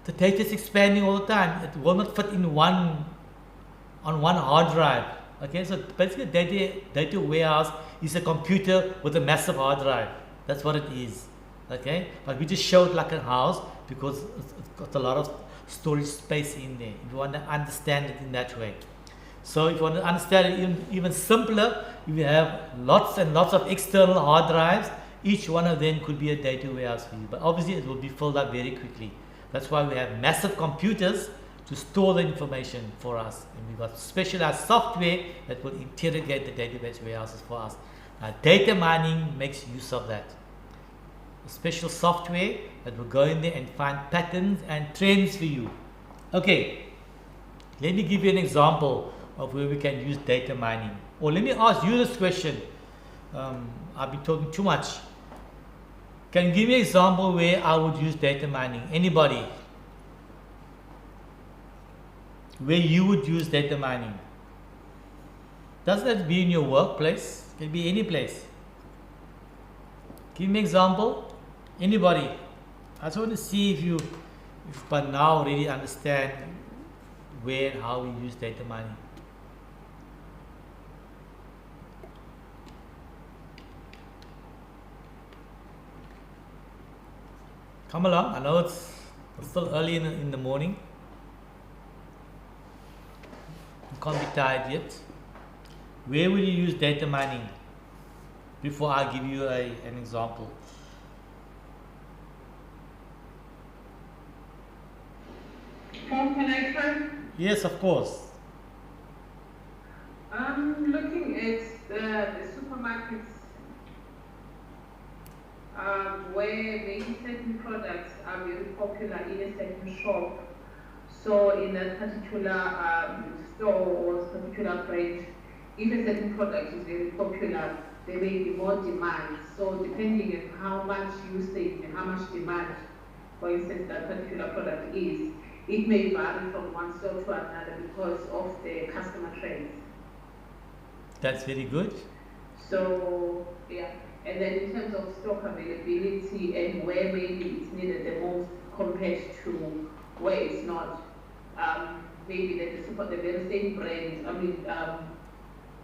the data is expanding all the time. It will not fit in on one hard drive. Okay, so basically data warehouse is a computer with a massive hard drive. That's what it is. Okay, but we just show it like a house because it's got a lot of storage space in there. If you want to understand it in that way. So if you want to understand it even simpler, you have lots and lots of external hard drives. Each one of them could be a data warehouse for you, but obviously it will be filled up very quickly. That's why we have massive computers to store the information for us, and we've got specialized software that will interrogate the database warehouses for us. Now, data mining makes use of that. A special software that will go in there and find patterns and trends for you. Okay, let me give you an example of where we can use data mining. Or let me ask you this question. I've been talking too much. Can you give me an example where I would use data mining? Anybody? Where you would use data mining? Doesn't have to be in your workplace, it can be any place. Give me an example. Anybody? I just want to see if by now already understand where and how we use data mining. Come along. I know it's still early in the morning. You can't be tired yet. Where will you use data mining? Before I give you an example.
Can I try?
Yes, of course.
I'm looking at the supermarkets where maybe certain products are very popular in a certain shop. So in a particular store or particular brand, if a certain product is very popular, there may be more demand. So depending on how much usage and how much demand, for instance, that particular product is, it may vary from one store to another because of the customer trends.
That's very good.
So, yeah. And then in terms of stock availability and where maybe it's needed the most compared to where it's not, maybe the very same brand,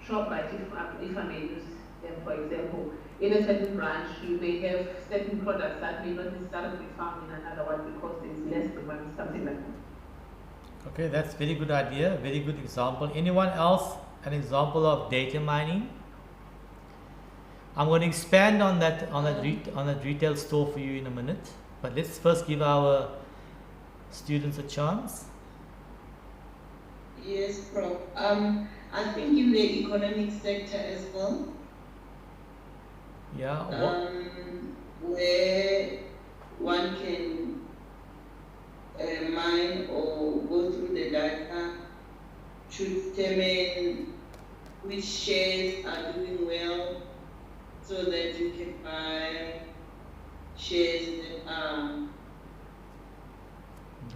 ShopRite, if I may use them for example, in a certain branch, you may have certain products that may not necessarily be found in another one because there's less demand, something like that.
Okay, that's very good idea, very good example. Anyone else an example of data mining? I'm going to expand on that retail store for you in a minute, but let's first give our students a chance.
Yes, Prof. I think in the economic sector as well.
Yeah.
Where one can mine or go through the data to determine which shares are doing well, so that you can buy shares that are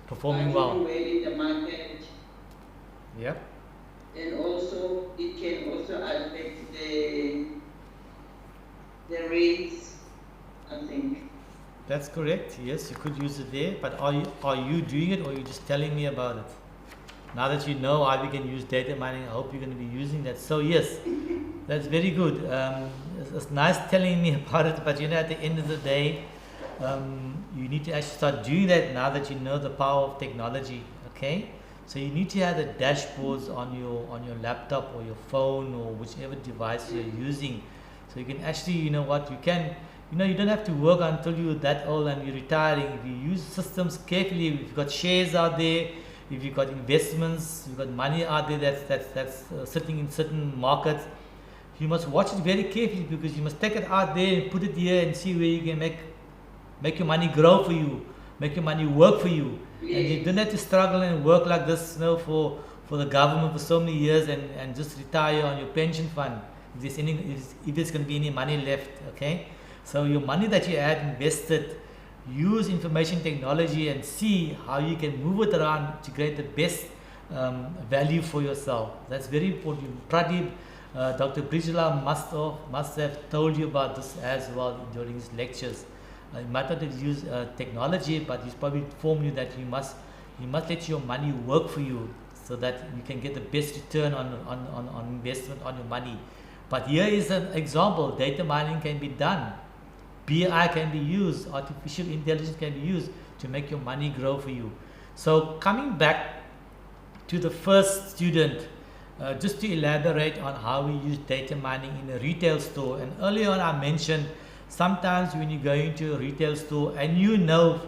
performing
are
well.
doing well in the market,
Yeah.
and also it can also affect the rates, I think.
That's correct. Yes, you could use it there. But are you doing it, or are you just telling me about it? Now that you know how we can use data mining, I hope you're going to be using that. So yes, that's very good. It's nice telling me about it, but at the end of the day, you need to actually start doing that now that you know the power of technology. Okay, so you need to have the dashboards on your laptop or your phone or whichever device you're using, so you can actually, you don't have to work until you're that old and you're retiring. If you use systems carefully, if you've got shares out there, if you've got investments, you've got money out there that's sitting in certain markets, you must watch it very carefully, because you must take it out there and put it here and see where you can make your money grow for you, make your money work for you. And you don't have to struggle and work like this, for the government for so many years and just retire on your pension fund if there's going to be any money left. Okay, so your money that you had invested, use information technology and see how you can move it around to create the best value for yourself. That's very important. Pradeep, Dr. Brijala must have told you about this as well during his lectures. You might not have used technology, but he's probably informed you that you must let your money work for you, so that you can get the best return on investment on your money. But here is an example. Data mining can be done. BI can be used, artificial intelligence can be used to make your money grow for you. So coming back to the first student, just to elaborate on how we use data mining in a retail store. And earlier on I mentioned, sometimes when you go into a retail store and the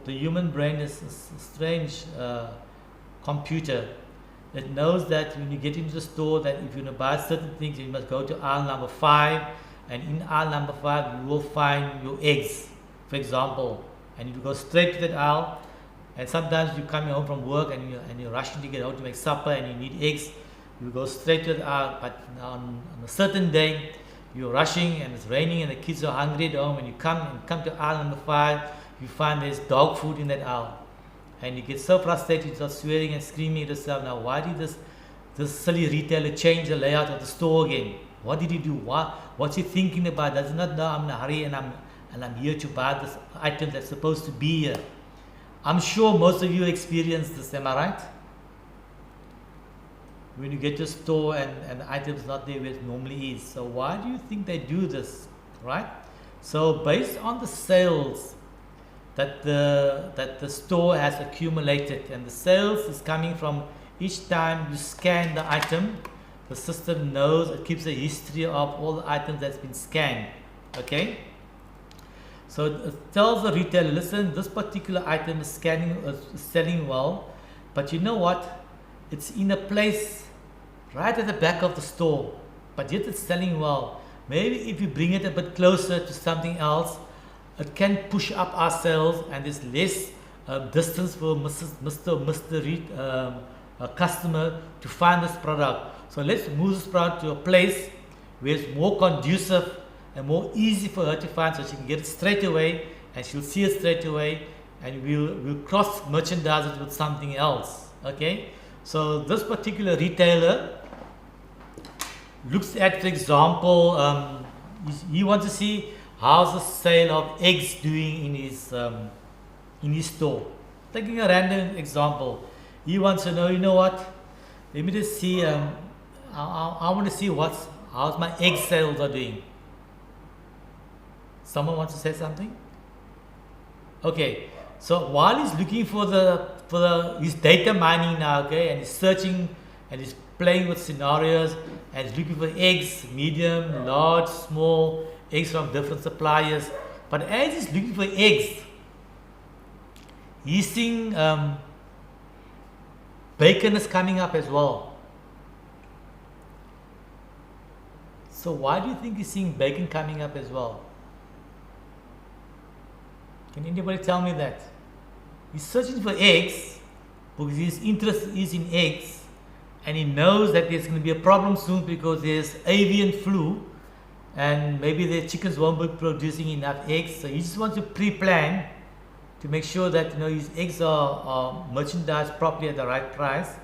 human brain is a strange computer. It knows that when you get into the store, that if you want to buy certain things, you must go to aisle number 5. And in aisle number 5 you will find your eggs, for example, and you go straight to that aisle. And sometimes you're coming home from work and you're rushing to get home to make supper and you need eggs. You go straight to the aisle. But on a certain day you're rushing and it's raining and the kids are hungry at home, and you come to aisle number 5, you find there's dog food in that aisle, and you get so frustrated, you start swearing and screaming at yourself. Now, why did this silly retailer change the layout of the store again? What did he do? What's he thinking about? Does he not know I'm in a hurry and I'm here to buy this item that's supposed to be here? I'm sure most of you experience this, am I right? When you get to a store and the item's not there where it normally is. So why do you think they do this, right? So based on the sales that the store has accumulated, and the sales is coming from each time you scan the item, the system knows, it keeps a history of all the items that's been scanned. Okay, so it tells the retailer, listen, this particular item is selling well, but you know what, it's in a place right at the back of the store, but yet it's selling well. Maybe if you bring it a bit closer to something else, it can push up our sales, and there's less distance for a customer to find this product. So let's move this product to a place where it's more conducive and more easy for her to find, so she can get it straight away and she'll see it straight away, and we'll cross merchandise it with something else. Okay, so this particular retailer looks at, for example, he wants to see how's the sale of eggs doing in his store. Taking a random example, he wants to know, you know what, let me just see, I want to see how's my egg sales are doing. Someone wants to say something? Okay, so while he's looking for his data mining now, okay, and he's searching and he's playing with scenarios and he's looking for eggs, medium, large, small, eggs from different suppliers. But as he's looking for eggs, he's seeing bacon is coming up as well. So why do you think he's seeing bacon coming up as well? Can anybody tell me that? He's searching for eggs because his interest is in eggs, and he knows that there's going to be a problem soon because there's avian flu and maybe the chickens won't be producing enough eggs. So he just wants to pre-plan to make sure that his eggs are merchandised properly at the right price.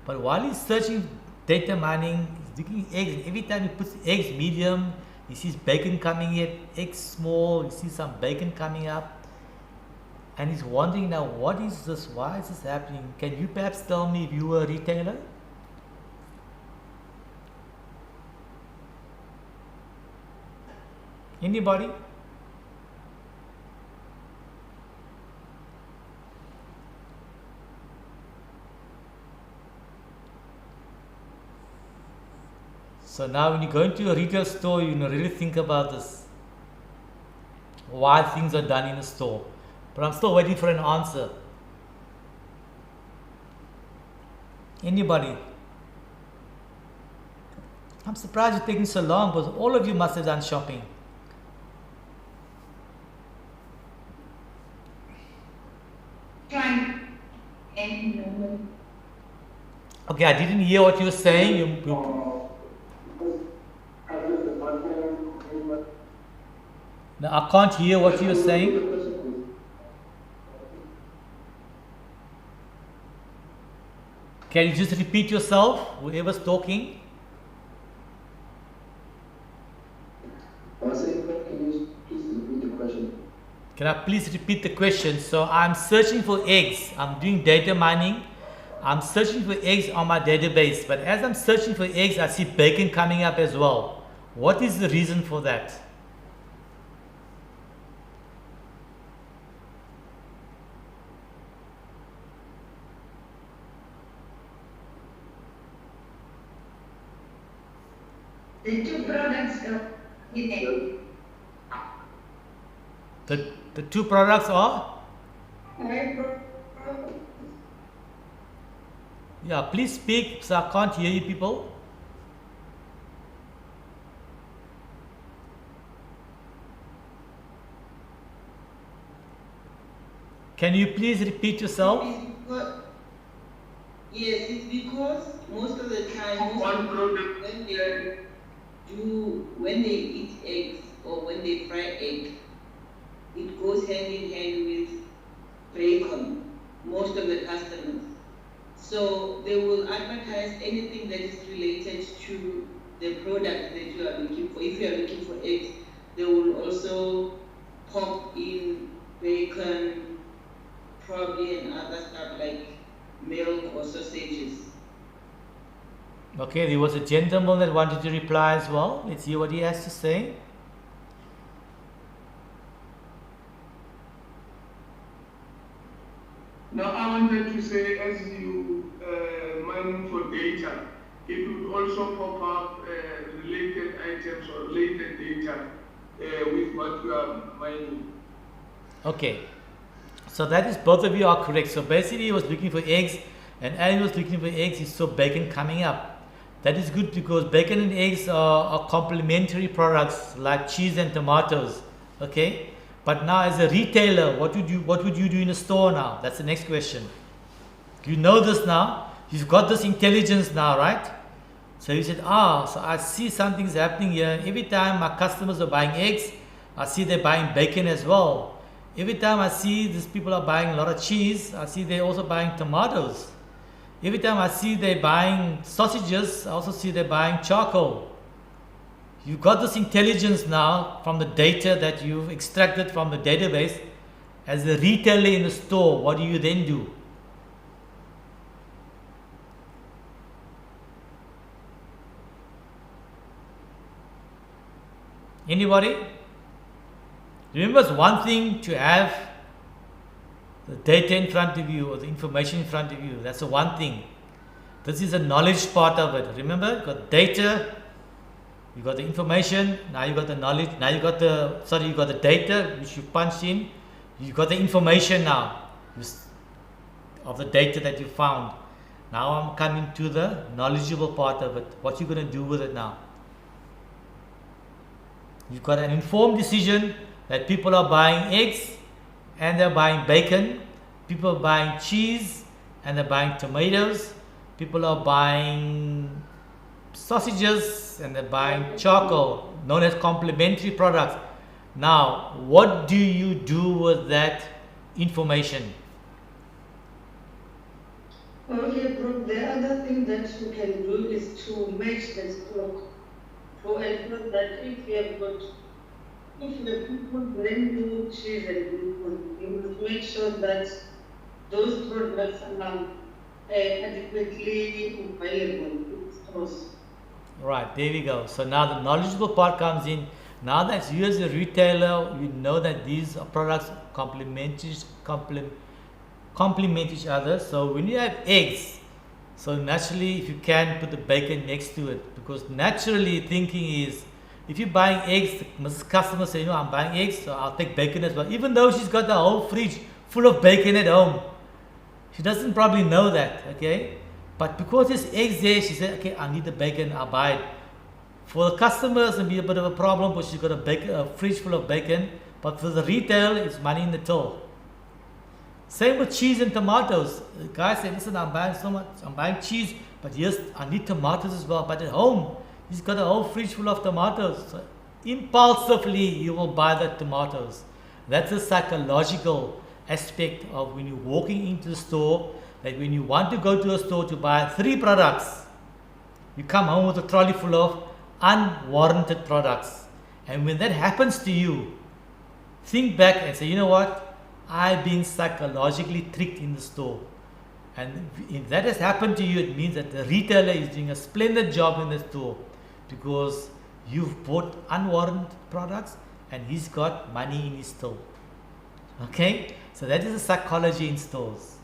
But while he's searching data mining, he's looking at eggs, and every time he puts eggs medium, he sees bacon coming in, eggs small, he sees some bacon coming up. And he's wondering now, what is this? Why is this happening? Can you perhaps tell me if you were a retailer? Anybody? So now when you go into a retail store, really think about this. Why things are done in a store. But I'm still waiting for an answer. Anybody? I'm surprised it's taking so long, because all of you must have done shopping. Okay, I didn't hear what you were saying. No, I can't hear what you were saying. Can you just repeat yourself, whoever's talking? Can I please repeat the question? So I'm searching for eggs. I'm doing data mining. I'm searching for eggs on my database. But as I'm searching for eggs, I see bacon coming up as well. What is the reason for that?
The two products
The two products are? Yeah, please speak, so I can't hear you people. Can you please repeat yourself?
Yes, it's because most of the time, when they eat eggs or when they fry eggs, it goes hand in hand with bacon, most of the customers. So they will advertise anything that is related to the product that you are looking for. If you are looking for eggs, they will also pop in bacon, probably, and other stuff like milk or sausages.
Okay, there was a gentleman that wanted to reply as well. Let's hear what he has to say.
Now, I wanted to say, as you mine for data, it would also pop up related items or related data with what you are mining.
Okay, so that is, both of you are correct. So basically he was looking for eggs, and as he was looking for eggs, he saw bacon coming up. That is good, because bacon and eggs are complementary products like cheese and tomatoes. Okay, but now as a retailer, what would you do in a store now? That's the next question. You know this now. You've got this intelligence now, right? So you said, so I see something's happening here. Every time my customers are buying eggs, I see they're buying bacon as well. Every time I see these people are buying a lot of cheese, I see they're also buying tomatoes. Every time I see they're buying sausages, I also see they're buying charcoal. You've got this intelligence now from the data that you've extracted from the database. As a retailer in the store, what do you then do? Anybody? Remember, it's one thing to have the data in front of you or the information in front of you. That's the one thing. This is a knowledge part of it. Remember, you've got data, you've got the information, now you've got the knowledge, now you've got the data which you punch in, you've got the information now of the data that you found. Now I'm coming to the knowledgeable part of it. What you're going to do with it now? You've got an informed decision that people are buying eggs and they're buying bacon, people are buying cheese and they're buying tomatoes, people are buying sausages and they're buying charcoal, known as complementary products. Now, what do you do with that information.
Okay, Brooke, the other thing that you can do is to match the stock to ensure that if the people bring you cheese and bacon, you must make sure that those products are adequately available in stores.
Right, there we go. So now the knowledgeable part comes in. Now that you as a retailer, you know that these products complement each other. So when you have eggs, so naturally if you can put the bacon next to it, because naturally thinking is, if you're buying eggs, the customer say, I'm buying eggs, so I'll take bacon as well. Even though she's got the whole fridge full of bacon at home, she doesn't probably know that, okay? But because there's eggs there, she said, okay, I need the bacon, I'll buy it. For the customers, it'll be a bit of a problem, because she's got a fridge full of bacon. But for the retail, it's money in the till. Same with cheese and tomatoes. The guy said, listen, I'm buying so much, I'm buying cheese, but yes, I need tomatoes as well. But at home, he's got a whole fridge full of tomatoes. So impulsively, you will buy the tomatoes. That's a psychological aspect of when you're walking into the store, that when you want to go to a store to buy 3 products, you come home with a trolley full of unwarranted products. And when that happens to you, think back and say, you know what, I've been psychologically tricked in the store. And if that has happened to you, it means that the retailer is doing a splendid job in the store, because you've bought unwarranted products and he's got money in his store. Okay, so that is the psychology in stores.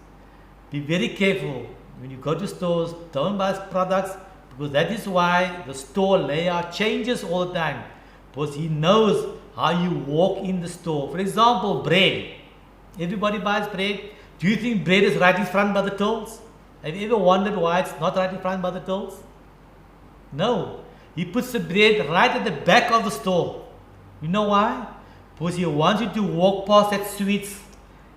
Be very careful when you go to stores. Don't buy products, because that is why the store layout changes all the time, because he knows how you walk in the store. For example, bread. Everybody buys bread. Do you think bread is right in front by the tills? Have you ever wondered why it's not right in front by the tills? No. He puts the bread right at the back of the store. You know why? Because he wants you to walk past that sweets.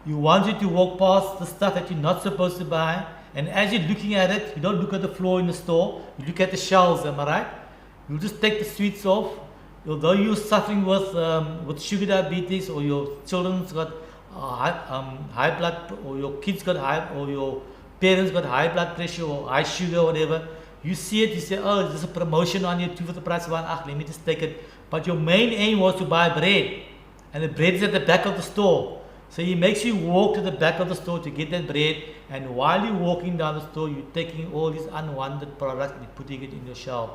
He wants you to walk past the stuff that you're not supposed to buy. And as you're looking at it, you don't look at the floor in the store. You look at the shelves, am I right? You just take the sweets off. Although you're suffering with sugar diabetes, or your children's got high blood, or your kids got high, or your parents got high blood pressure or high sugar or whatever, you see it, you say, oh, there's a promotion on here, 2 for the price of 1, let me just take it. But your main aim was to buy bread, and the bread is at the back of the store. So he makes you walk to the back of the store to get that bread, and while you're walking down the store, you're taking all these unwanted products and putting it in your shelf.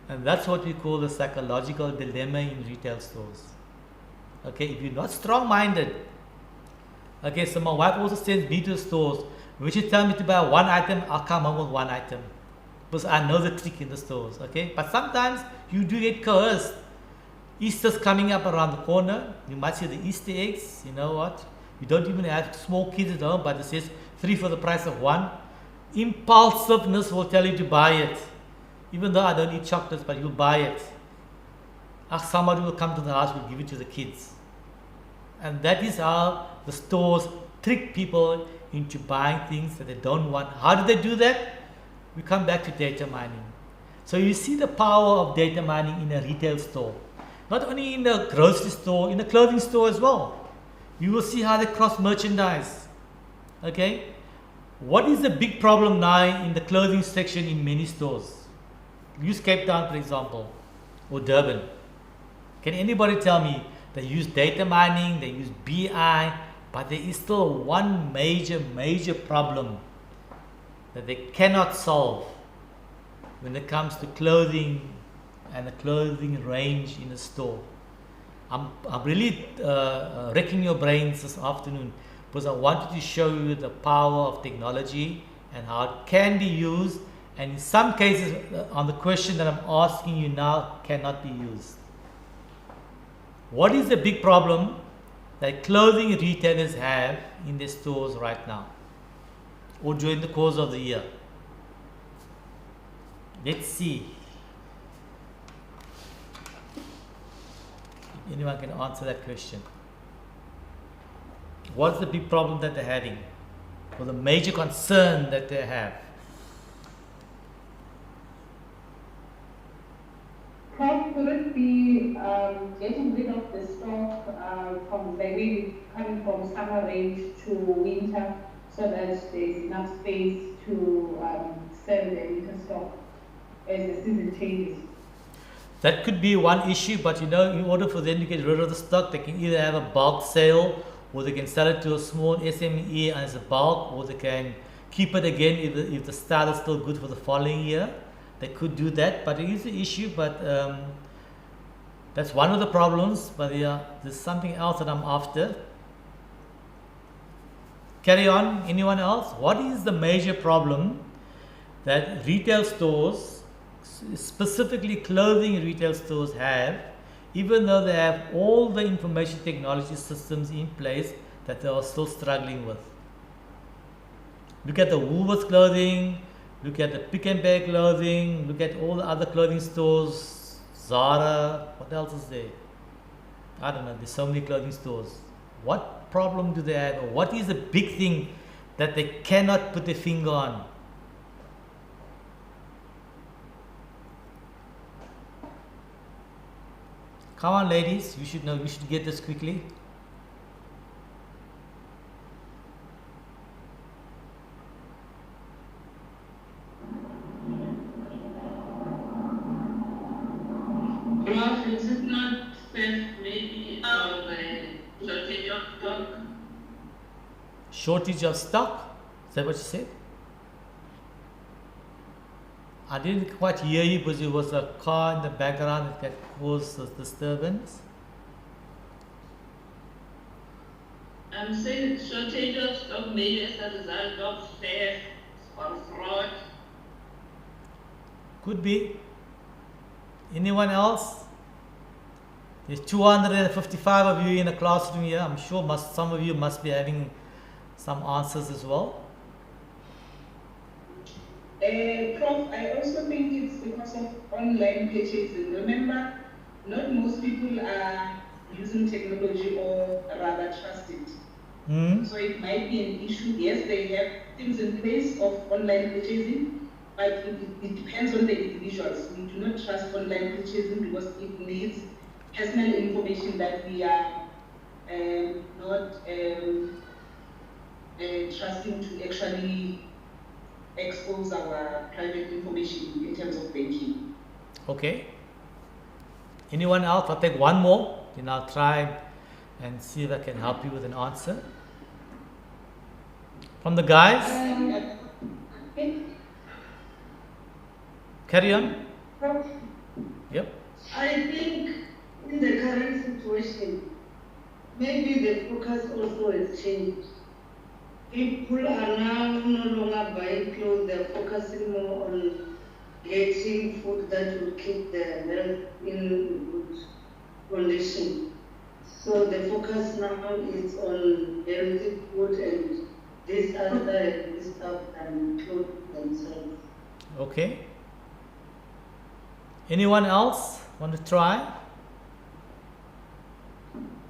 And that's what we call the psychological dilemma in retail stores. Okay, if you're not strong-minded, okay, so my wife also sends me to the stores. When she tells me to buy 1 item, I'll come home with 1 item, because I know the trick in the stores. Okay, but sometimes you do get coerced. Easter's coming up around the corner. You might see the Easter eggs. You know what? You don't even have small kids at home, but it says 3 for the price of 1. Impulsiveness will tell you to buy it. Even though I don't eat chocolates, but you'll buy it. Somebody will come to the house, will give it to the kids. And that is how the stores trick people into buying things that they don't want. How do they do that? We come back to data mining. So you see the power of data mining in a retail store. Not only in the grocery store, in the clothing store as well. You will see how they cross merchandise. Okay? What is the big problem now in the clothing section in many stores? Use Cape Town, for example, or Durban. Can anybody tell me they use data mining, they use BI, but there is still one major problem that they cannot solve when it comes to clothing and the clothing range in a store. I'm really wrecking your brains this afternoon, because I wanted to show you the power of technology and how it can be used, and in some cases on the question that I'm asking you now cannot be used. What is the big problem that clothing retailers have in their stores right now, or during the course of the year? Let's see if anyone can answer that question. What's the big problem that they're having, or the major concern that they have?
Could it be
getting rid of the stock from maybe coming from summer range to winter, so that there's enough space to sell the winter stock as the season changes.
That could be one issue, but in order for them to get rid of the stock, they can either have a bulk sale, or they can sell it to a small SME as a bulk, or they can keep it again if the style is still good for the following year. They could do that, but it is an issue. But that's one of the problems. But there's something else that I'm after. Carry on. Anyone else? What is the major problem that retail stores, specifically clothing retail stores, have, even though they have all the information technology systems in place, that they are still struggling with? Look at the Woolworths clothing, look at the Pick and Pay clothing, look at all the other clothing stores, Zara, what else is there? I don't know, there's so many clothing stores. What problem do they have, or what is the big thing that they cannot put their finger on? Come on, ladies, you should know, we should get this quickly.
Prof, is it not safe maybe shortage of stock?
Shortage of stock? Is that what you said? I didn't quite hear you because there was a car in the background that caused a disturbance.
I'm saying shortage of stock maybe as a result of theft or fraud.
Could be. Anyone else? There's 255 of you in a classroom here. I'm sure some of you must be having some answers as well.
Prof, I also think it's because of online purchasing. Remember, not most people are using technology, or rather trust it. So it might be an issue. Yes, they have things in place of online purchasing, but it depends on the individuals. We do not trust online purchasing because it needs personal information that we are not trusting to actually expose our private information in terms of banking.
Okay. Anyone else? I'll take one more, then I'll try and see if I can help you with an answer. From the guys? Carry on. Yep.
I think in the current situation, maybe the focus also has changed. People are now no longer buying clothes, they're focusing more on getting food that will keep their health in good condition. So the focus now is on healthy food and this other stuff and clothes themselves.
Okay. Anyone else want to try?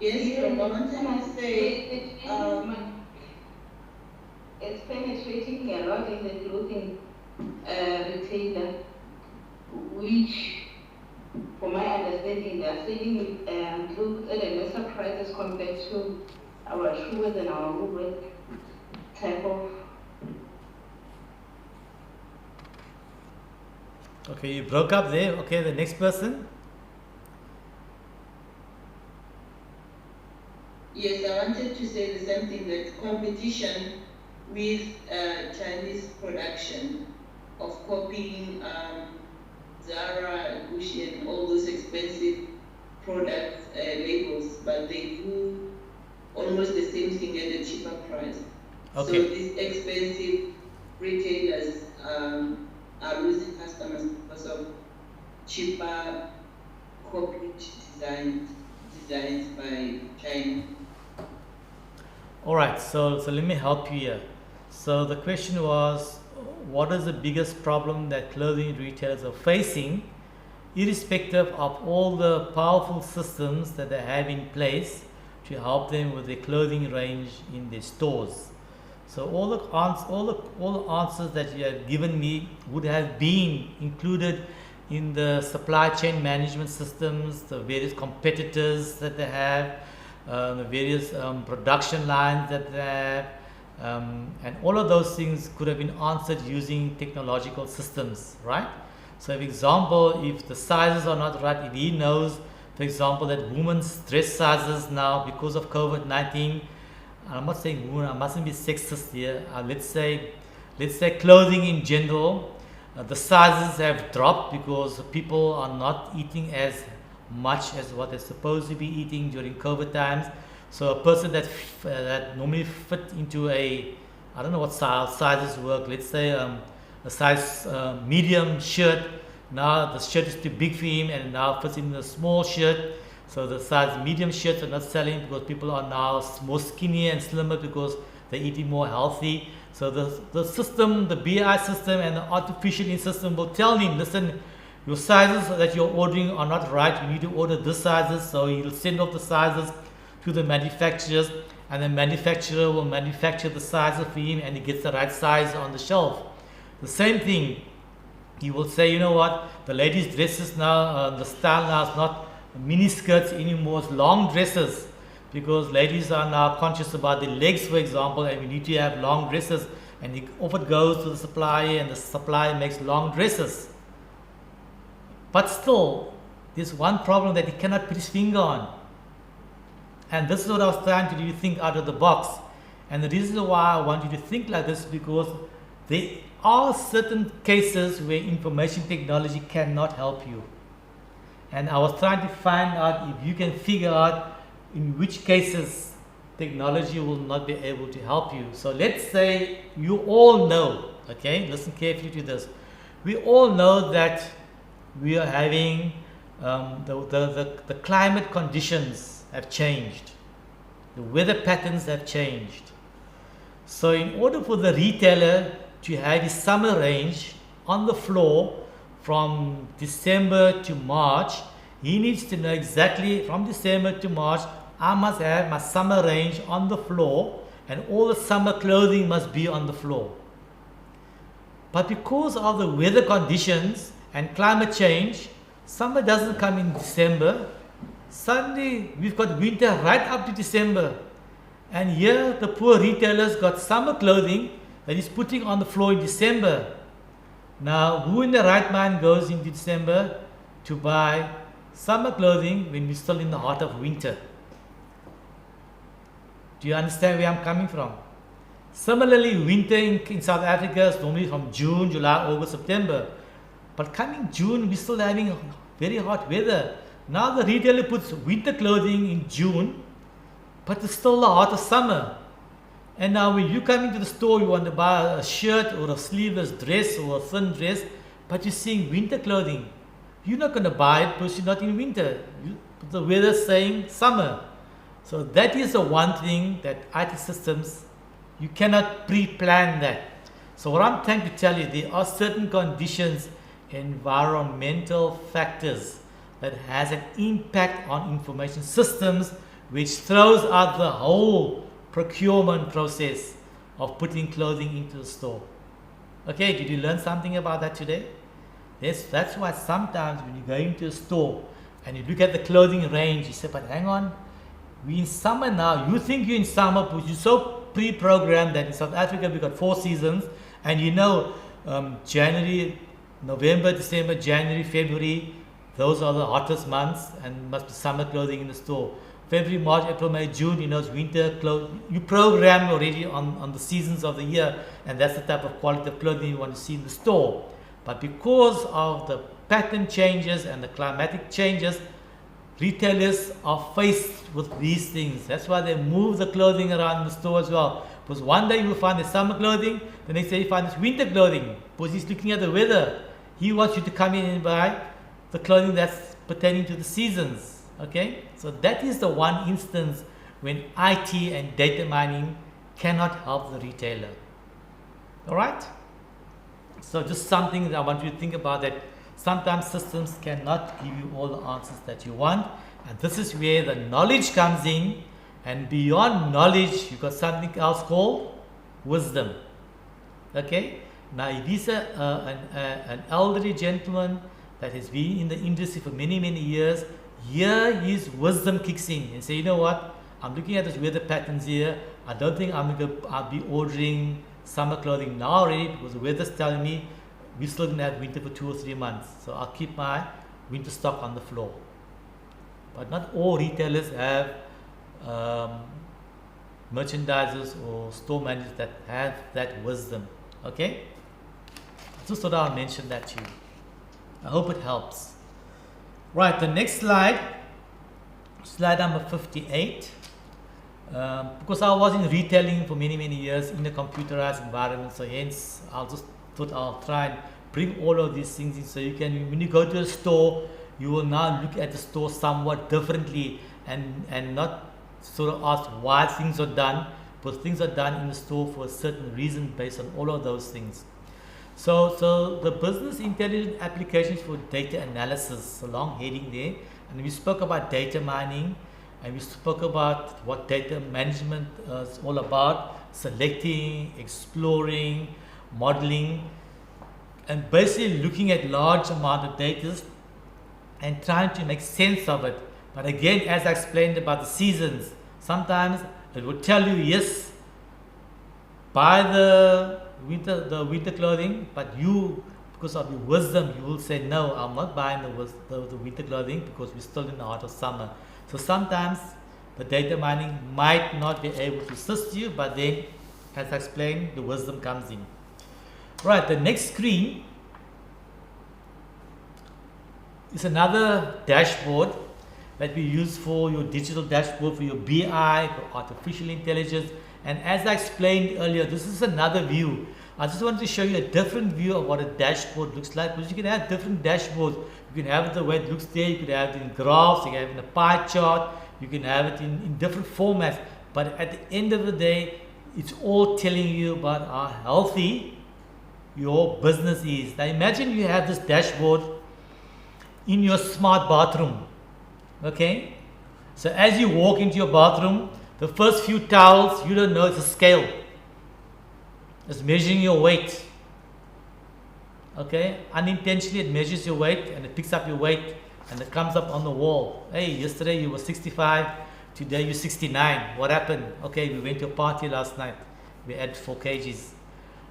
Yes, I want to say
it's penetrating a lot in the clothing retailer, which, for my understanding, they are selling clothes at a lesser price as compared to our shoes and our Woolworth type of.
Okay, you broke up there. Okay, the next person.
Yes, I wanted to say the same thing, that competition with Chinese production of copying Zara, Gucci, and all those expensive products, labels, but they do almost the same thing at a cheaper price.
Okay.
So these expensive retailers are losing customers because of cheaper copied designs by China.
All right, so let me help you here. So the question was, what is the biggest problem that clothing retailers are facing, irrespective of all the powerful systems that they have in place to help them with their clothing range in their stores? So all the answers that you have given me would have been included in the supply chain management systems, the various competitors that they have, the various production lines that they have, and all of those things could have been answered using technological systems, right? So, for example, if the sizes are not right, if he knows, for example, that women's dress sizes now, because of COVID-19, I'm not saying women, I mustn't be sexist here. Let's say clothing in general, the sizes have dropped because people are not eating as much as what they're supposed to be eating during COVID times. So a person that normally fit into I don't know what sizes work. Let's say a size medium shirt. Now the shirt is too big for him, and now fits in a small shirt. So the size medium shirts are not selling because people are now more skinnier and slimmer because they're eating more healthy. So the system, the BI system and the artificial intelligence system will tell him, listen, your sizes that you're ordering are not right. You need to order this sizes. So he'll send off the sizes to the manufacturers, and the manufacturer will manufacture the sizes for him, and he gets the right size on the shelf. The same thing, he will say, you know what, the ladies' dresses now, the style now is not mini skirts anymore, it's long dresses, because ladies are now conscious about their legs, for example, and we need to have long dresses, and he often goes to the supplier, and the supplier makes long dresses. But still, there's one problem that he cannot put his finger on. And this is what I was trying to do, you think out of the box. And the reason why I want you to think like this is because there are certain cases where information technology cannot help you. And I was trying to find out if you can figure out in which cases technology will not be able to help you. So let's say you all know, okay, listen carefully to this. We all know that we are having the climate conditions have changed. The weather patterns have changed. So in order for the retailer to have his summer range on the floor from December to March, he needs to know exactly from December to March, I must have my summer range on the floor, and all the summer clothing must be on the floor. But because of the weather conditions and climate change, summer doesn't come in December. Suddenly we've got winter right up to December, and here the poor retailers got summer clothing that is putting on the floor in December. Now, who in the right mind goes into December to buy summer clothing when we're still in the heart of winter? Do you understand where I'm coming from? Similarly, winter in South Africa is normally from June, July, August, September. But coming June, we're still having very hot weather. Now the retailer puts winter clothing in June, but it's still the heart of summer. And now when you come into the store, you want to buy a shirt or a sleeveless dress or a thin dress, but you're seeing winter clothing. You're not going to buy it because you're not in winter. The weather's saying summer. So that is the one thing that IT systems, you cannot pre-plan that. So what I'm trying to tell you, there are certain conditions, environmental factors that has an impact on information systems, which throws out the whole procurement process of putting clothing into the store. Okay, did you learn something about that today? Yes, that's why sometimes when you go into a store and you look at the clothing range, you say, but hang on, we're in summer now. You think you're in summer, but you're so pre-programmed that in South Africa we've got 4 seasons, and you know January, November, December, January, February, those are the hottest months and must be summer clothing in the store. February, March, April, May, June, you know, it's winter clothes. You program already on the seasons of the year, and that's the type of quality of clothing you want to see in the store. But because of the pattern changes and the climatic changes, retailers are faced with these things. That's why they move the clothing around the store as well. Because one day you will find the summer clothing, the next day you find this winter clothing. Because he's looking at the weather. He wants you to come in and buy the clothing that's pertaining to the seasons. Okay, so that is the one instance when IT and data mining cannot help the retailer. All right, so just something that I want you to think about, that sometimes systems cannot give you all the answers that you want, and this is where the knowledge comes in. And beyond knowledge, you've got something else called wisdom. Okay, now if he's an elderly gentleman that has been in the industry for many, many years, here his wisdom kicks in and say, you know what, I'm looking at this weather patterns here. I don't think I'll be ordering summer clothing now already because the weather's telling me we're still going to have winter for 2 or 3 months. So I'll keep my winter stock on the floor. But not all retailers have merchandisers or store managers that have that wisdom. Okay? Just thought I'll mention that to you. I hope it helps. Right, the next slide, slide number 58. Because I was in retailing for many, many years in a computerized environment, so hence I'll try and bring all of these things in, so you can, when you go to a store, you will now look at the store somewhat differently and not sort of ask why things are done, but things are done in the store for a certain reason based on all of those things. So the business intelligence applications for data analysis, a long heading there, and we spoke about data mining, and we spoke about what data management is all about, selecting, exploring, modeling, and basically looking at large amount of data and trying to make sense of it. But again, as I explained about the seasons, sometimes it will tell you, yes, buy the winter clothing, but you, because of your wisdom, you will say, no, I'm not buying the winter clothing because we're still in the heart of summer. So sometimes the data mining might not be able to assist you, but then, as I explained, the wisdom comes in. Right, the next screen is another dashboard that we use for your digital dashboard, for your BI, for artificial intelligence. And as I explained earlier, this is another view. I just wanted to show you a different view of what a dashboard looks like, because you can have different dashboards. You can have it the way it looks there, you can have it in graphs, you can have it in a pie chart, you can have it in different formats. But at the end of the day, it's all telling you about how healthy your business is. Now imagine you have this dashboard in your smart bathroom. Okay? So as you walk into your bathroom, the first few towels, you don't know it's a scale. It's measuring your weight. Okay? Unintentionally it measures your weight and it picks up your weight and it comes up on the wall. Hey, yesterday you were 65, today you're 69. What happened? Okay, we went to a party last night. We had 4 kgs.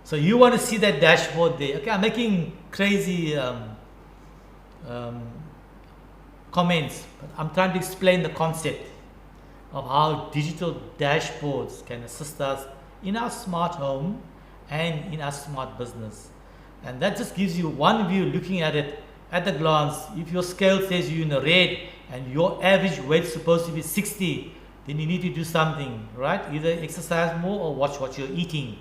So you want to see that dashboard there. Okay, I'm making crazy comments, but I'm trying to explain the concept of how digital dashboards can assist us in our smart home and in our smart business. And that just gives you one view looking at it at a glance. If your scale says you're in the red and your average weight is supposed to be 60, then you need to do something, right? Either exercise more or watch what you're eating.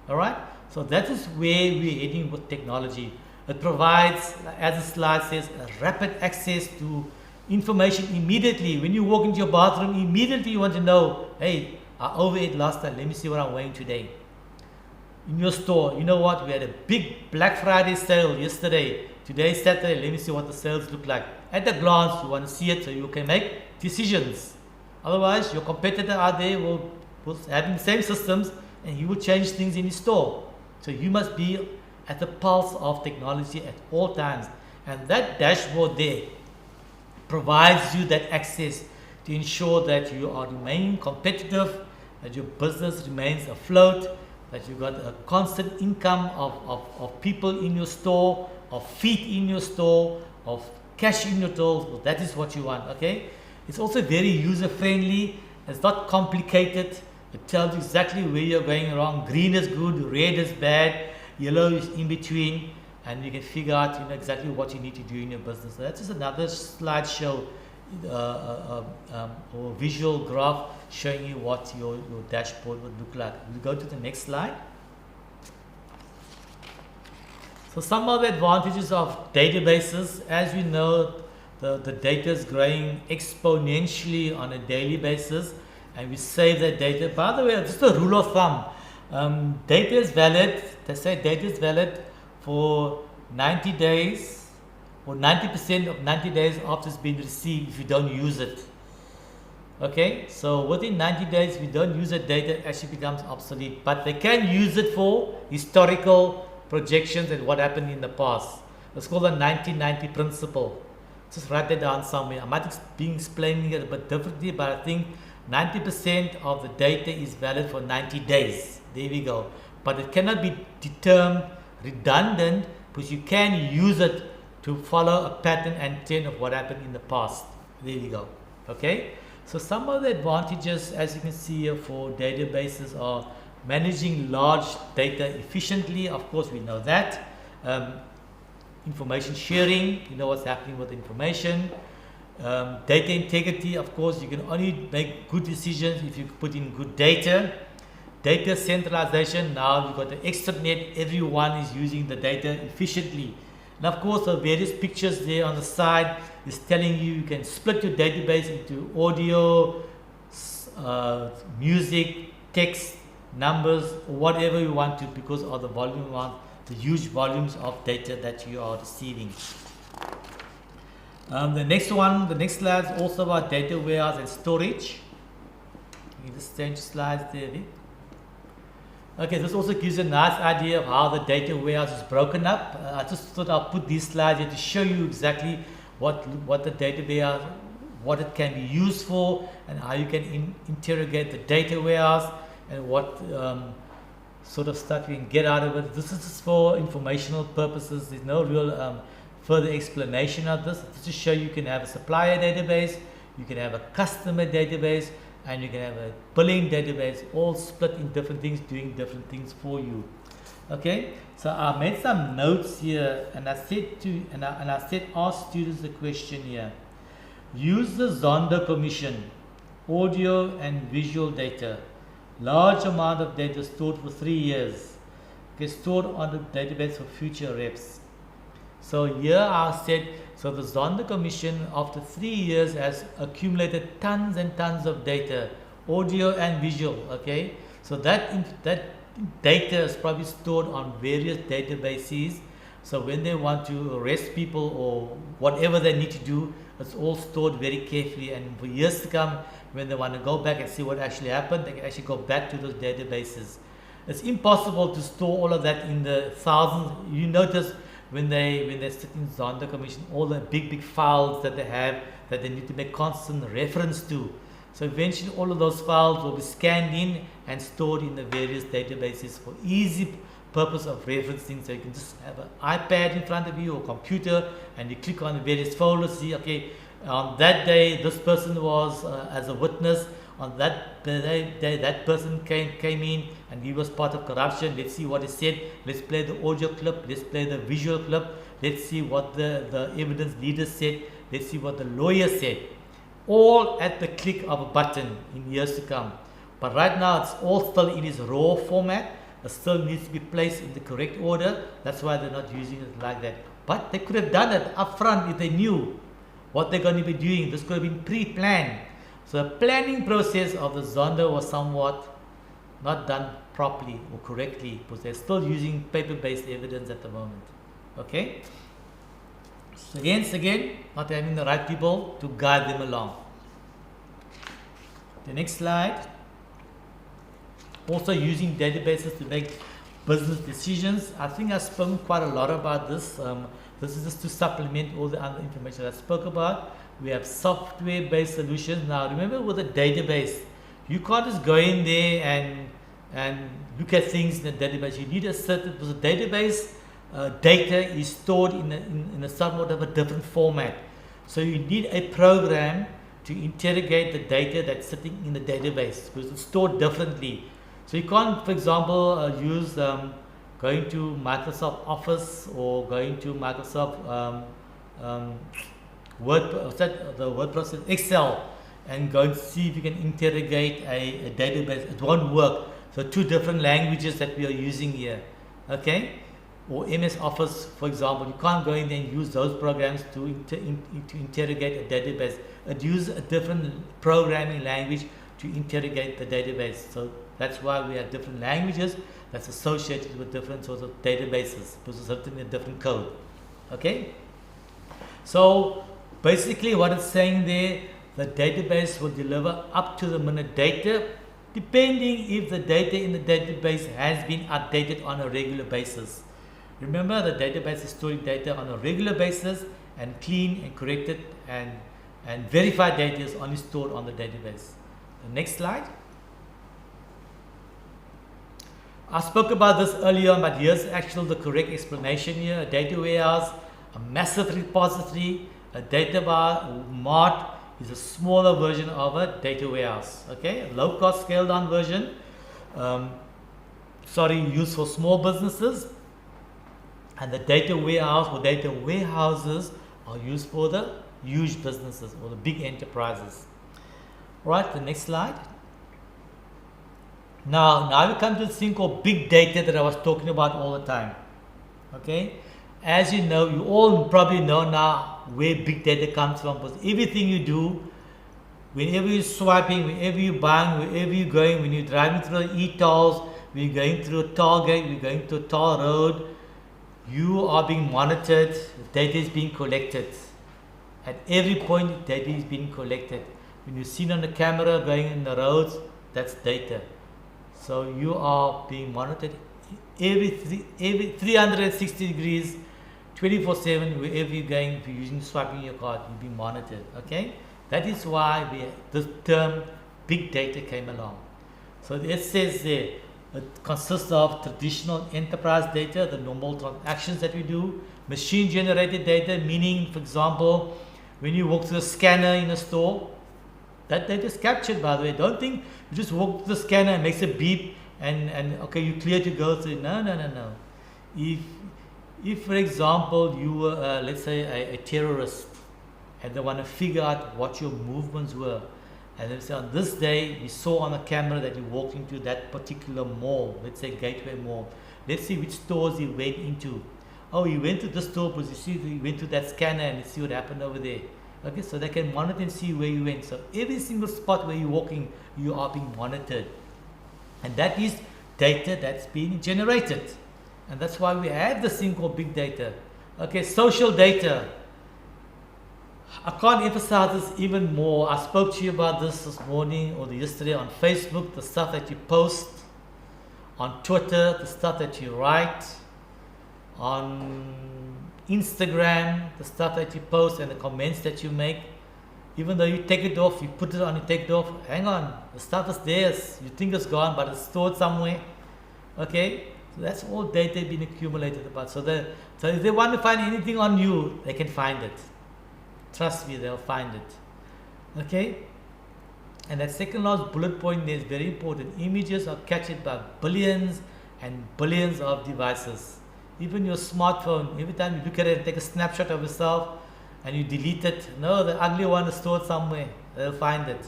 All right? So that is where we're heading with technology. It provides, as the slide says, a rapid access to information immediately. When you walk into your bathroom, immediately you want to know, hey, I overate last time, let me see what I'm weighing today. In your store, you know what, we had a big Black Friday sale yesterday. Today is Saturday, let me see what the sales look like. At a glance, you want to see it so you can make decisions. Otherwise, your competitor out there will have the same systems and he will change things in his store. So you must be at the pulse of technology at all times. And that dashboard there provides you that access to ensure that you are remaining competitive, that your business remains afloat, that you've got a constant income of people in your store, of feet in your store, of cash in your store. Well, that is what you want, okay? It's also very user-friendly. It's not complicated. It tells you exactly where you're going wrong. Green is good, red is bad, yellow is in between, and you can figure out exactly what you need to do in your business. So that's just another slideshow or visual graph showing you what your dashboard would look like. We'll go to the next slide. So some of the advantages of databases, as we know, the data is growing exponentially on a daily basis, and we save that data. By the way, just a rule of thumb, data is valid, they say data is valid for 90 days or 90% of 90 days after it's been received if you don't use it. Okay, so within 90 days, if you don't use that data, it actually becomes obsolete. But they can use it for historical projections and what happened in the past. It's called the 1990 principle. Just write that down somewhere. I might be explaining it a bit differently, but I think 90% of the data is valid for 90 days. There we go. But it cannot be determined redundant, because you can use it to follow a pattern and trend of what happened in the past. There we go. Okay. So some of the advantages, as you can see here, for databases are managing large data efficiently. Of course, we know that. Information sharing, you know what's happening with information. Data integrity, of course, you can only make good decisions if you put in good data. Data centralization, now you've got the extranet, everyone is using the data efficiently. And of course, the various pictures there on the side is telling you can split your database into audio, music, text, numbers, or whatever you want to, because of the volume of the huge volumes of data that you are receiving. The next slide is also about data warehouse and storage. You just change slides there. Okay, this also gives you a nice idea of how the data warehouse is broken up. I just thought I'll put these slides here to show you exactly what the data warehouse, what it can be used for, and how you can interrogate the data warehouse, and what sort of stuff you can get out of it. This is just for informational purposes. There's no real further explanation of this. Just to show you can have a supplier database, you can have a customer database, and you can have a billing database, all split in different things, doing different things for you. Okay, so I made some notes here, and I said ask students the question here. Use the Zonda Commission, audio and visual data, large amount of data stored for 3 years, okay, stored on the database for future reps. So here I said, so the Zonda Commission after 3 years has accumulated tons and tons of data, audio and visual. Okay, so that data is probably stored on various databases. So when they want to arrest people or whatever they need to do, it's all stored very carefully, and for years to come, when they want to go back and see what actually happened, they can actually go back to those databases. It's impossible to store all of that in the thousands. You notice when they sit in Zonda Commission, all the big files that they have that they need to make constant reference to. So eventually all of those files will be scanned in and stored in the various databases for easy purpose of referencing. So you can just have an iPad in front of you or computer, and you click on the various folders, see, okay, on that day this person was as a witness, on that day that person came in and he was part of corruption. Let's see what he said. Let's play the audio clip, let's play the visual clip, let's see what the evidence leader said, let's see what the lawyer said, all at the click of a button in years to come. But right now it's all still in its raw format. It still needs to be placed in the correct order. That's why they're not using it like that. But they could have done it up front if they knew what they're going to be doing. This could have been pre-planned. So the planning process of the Zonda was somewhat not done properly or correctly, because they're still using paper-based evidence at the moment. Okay? So again, not having the right people to guide them along. The next slide. Also using databases to make business decisions. I think I've spoken quite a lot about this. This is just to supplement all the other information I spoke about. We have software-based solutions. Now remember, with a database, you can't just go in there and look at things in the database. You need a certain, because the database data is stored in a somewhat of a different format. So you need a program to interrogate the data that's sitting in the database, because it's stored differently. So you can't, for example, use going to Microsoft Office or going to Microsoft word process, Excel, and go and see if you can interrogate a database. It won't work. So two different languages that we are using here. Okay? Or MS Office, for example, you can't go in there and use those programs to interrogate a database. It uses a different programming language to interrogate the database. So that's why we have different languages that's associated with different sorts of databases, because it's written in a different code. Okay? So basically what it's saying there, the database will deliver up to the minute data, depending if the data in the database has been updated on a regular basis. Remember, the database is storing data on a regular basis, and clean and corrected and verified data is only stored on the database. The next slide. I spoke about this earlier on, but here's actually the correct explanation here. A data warehouse, a massive repository, a data mart is a smaller version of a data warehouse. Okay, a low cost scaled down version. Used for small businesses, and the data warehouse or data warehouses are used for the huge businesses or the big enterprises. Right, the next slide. Now we come to this thing called big data that I was talking about all the time. Okay, as you know, you all probably know now where big data comes from, because everything you do, whenever you're swiping, whenever you're buying, wherever you're going, when you're driving through the e-tolls, when you're going through a toll gate, we're going to a toll road, you are being monitored, data is being collected. At every point, data is being collected. When you're seen on the camera going in the roads, that's data. So you are being monitored every 360 degrees, 24/7, wherever you're going. If you're using swiping your card, you're being monitored. Okay, that is why this term big data came along. So it says there, it consists of traditional enterprise data, the normal transactions that we do, machine generated data, meaning, for example, when you walk through a scanner in a store, that data is captured, by the way. Don't think you just walk through the scanner and makes a beep and okay, you're clear to go through. No. If for example, you were, let's say, a terrorist, and they want to figure out what your movements were, and they say, on this day, we saw on a camera that you walked into that particular mall, let's say Gateway Mall. Let's see which stores he went into. Oh, he went to this store because you see he went to that scanner and you see what happened over there. Okay, so they can monitor and see where you went. So every single spot where you're walking, you are being monitored. And that is data that's being generated. And that's why we have this thing called big data. Okay, social data. I can't emphasize this even more. I spoke to you about this morning or yesterday on Facebook, the stuff that you post, on Twitter, the stuff that you write, on Instagram, the stuff that you post and the comments that you make. Even though you take it off, you put it on, you take it off, hang on, the stuff is there. You think it's gone, but it's stored somewhere. Okay, so that's all data being accumulated about. So if they want to find anything on you, they can find it. Trust me, they'll find it. Okay, and that second last bullet point there is very important. Images are captured by billions and billions of devices. Even your smartphone, every time you look at it and take a snapshot of yourself and you delete it, no, the ugly one is stored somewhere, they'll find it.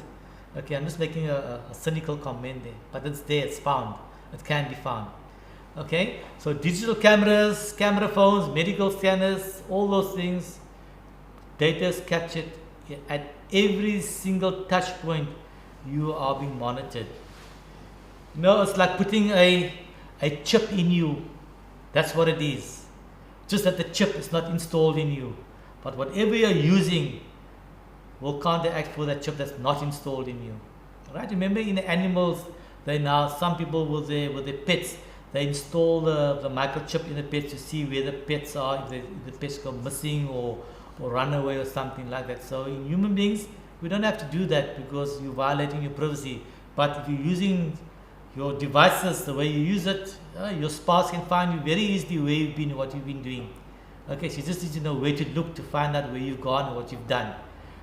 Okay, I'm just making a cynical comment there, but it's there, it's found, it can be found. Okay, so digital cameras, camera phones, medical scanners, all those things, data is captured at every single touch point. You are being monitored. You know, it's like putting a chip in you. That's what it is. Just that the chip is not installed in you. But whatever you're using will counteract for that chip that's not installed in you. Right? Remember, in the animals, some people with their pets, they install the microchip in the pets to see where the pets are, if the pets go missing or run away or something like that. So in human beings, we don't have to do that because you're violating your privacy. But if you're using your devices, the way you use it, your spouse can find you very easily where you've been, what you've been doing. Okay, so you just need to know where to look to find out where you've gone and what you've done.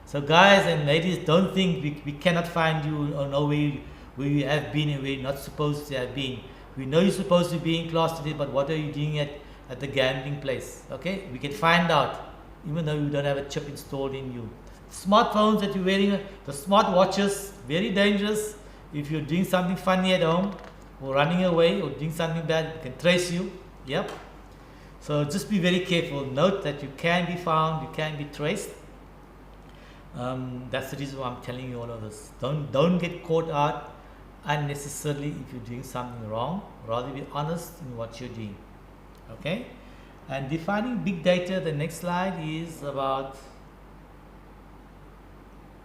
So guys and ladies, don't think we cannot find you or know where you have been and where you're not supposed to have been. We know you're supposed to be in class today, but what are you doing at the gambling place? Okay, we can find out, even though you don't have a chip installed in you. Smartphones that you're wearing, the smart watches, very dangerous. If you're doing something funny at home or running away or doing something bad, it can trace you. Yep. So just be very careful. Note that you can be found, you can be traced. That's the reason why I'm telling you all of this. Don't get caught out unnecessarily if you're doing something wrong. Rather be honest in what you're doing. Okay? And defining big data, the next slide is about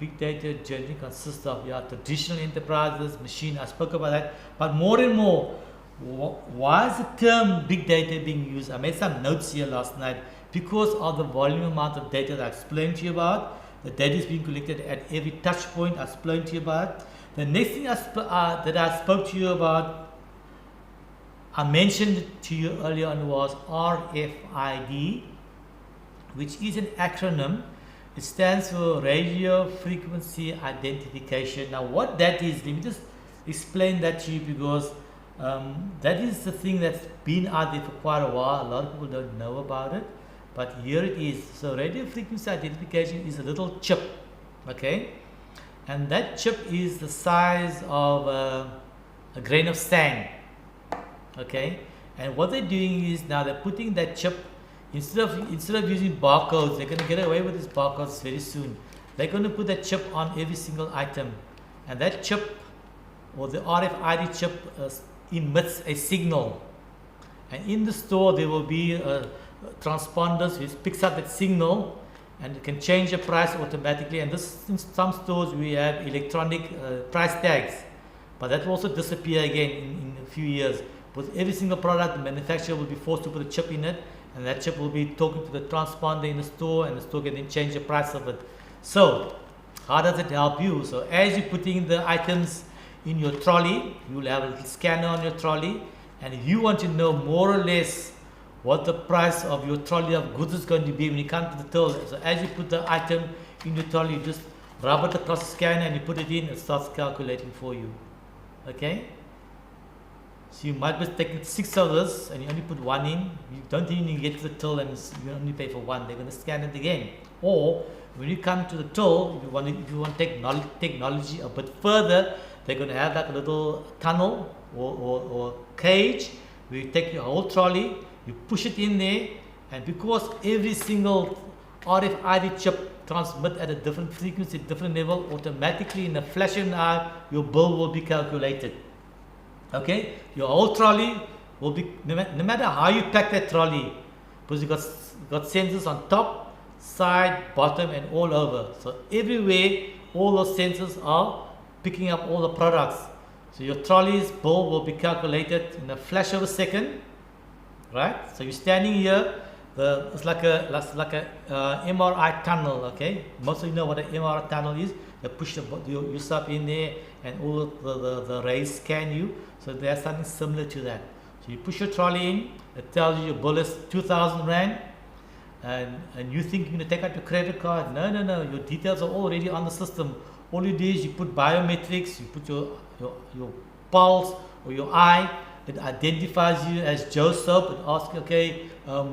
big data generally consists of traditional enterprises, machine, I spoke about that, but more and more Why is the term big data being used? I made some notes here last night because of the volume amount of data that I explained to you about. The data is being collected at every touch point. I explained to you about. The next thing that I spoke to you about, I mentioned to you earlier on, was RFID, which is an acronym. It stands for Radio Frequency Identification. Now, what that is, let me just explain that to you, because that is the thing that's been out there for quite a while. A lot of people don't know about it, but here it is. So radio frequency identification is a little chip, okay, and that chip is the size of a grain of sand, okay. And what they're doing is now they're putting that chip, instead of using barcodes, they're going to get away with these barcodes very soon. They're going to put that chip on every single item, and that chip, or the RFID chip, emits a signal, and in the store there will be transponders which picks up that signal, and it can change the price automatically. And this, in some stores we have electronic price tags, but that will also disappear again in a few years. With every single product, the manufacturer will be forced to put a chip in it, and that chip will be talking to the transponder in the store, and the store can then change the price of it. So how does it help you? So as you're putting the items in your trolley, you will have a little scanner on your trolley, and if you want to know more or less what the price of your trolley of goods is going to be when you come to the till, so as you put the item in your trolley, you just rub it across the scanner and you put it in, it starts calculating for you, okay. So you might be taking 6 of this and you only put 1 in, you don't even get to the till and you only pay for 1, they're going to scan it again. Or when you come to the till, if you want to take technology a bit further, they're going to have like a little tunnel or cage where you take your whole trolley, you push it in there, and because every single RFID chip transmits at a different frequency, different level, automatically in a flash of an eye, your bill will be calculated. Okay, your whole trolley will be, no matter how you pack that trolley, because you got sensors on top, side, bottom, and all over. So everywhere, all those sensors are picking up all the products. So your trolley's bill will be calculated in a flash of a second, right? So you're standing here. It's like a MRI tunnel. Okay, most of you know what an MRI tunnel is. They push your stuff in there, and all the rays scan you. So there's something similar to that. So you push your trolley in. It tells you your bill is 2,000 rand, and you think you're going to take out your credit card. No. Your details are already on the system. All you do is you put biometrics. You put your pulse or your eye. It identifies you as Joseph. It asks you, okay,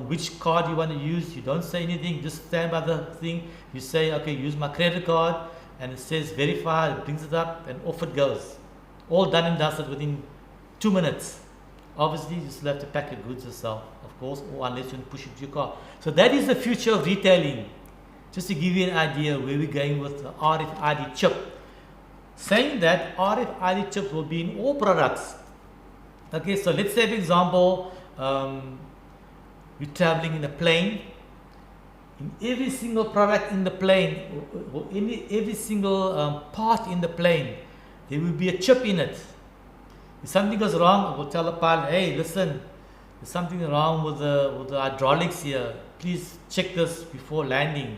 which card you want to use. You don't say anything. Just stand by the thing. You say, okay, use my credit card, and it says verify. It brings it up, and off it goes. All done and dusted within 2 minutes. Obviously, you still have to pack your goods yourself, of course, or unless you push it to your car. So that is the future of retailing. Just to give you an idea where we're going with the RFID chip. Saying that RFID chip will be in all products. Okay, so let's say, for example, you're traveling in a plane. In every single product in the plane, or every single part in the plane, there will be a chip in it. If something goes wrong, I will tell the pilot, hey, listen, there's something wrong with the hydraulics here. Please check this before landing.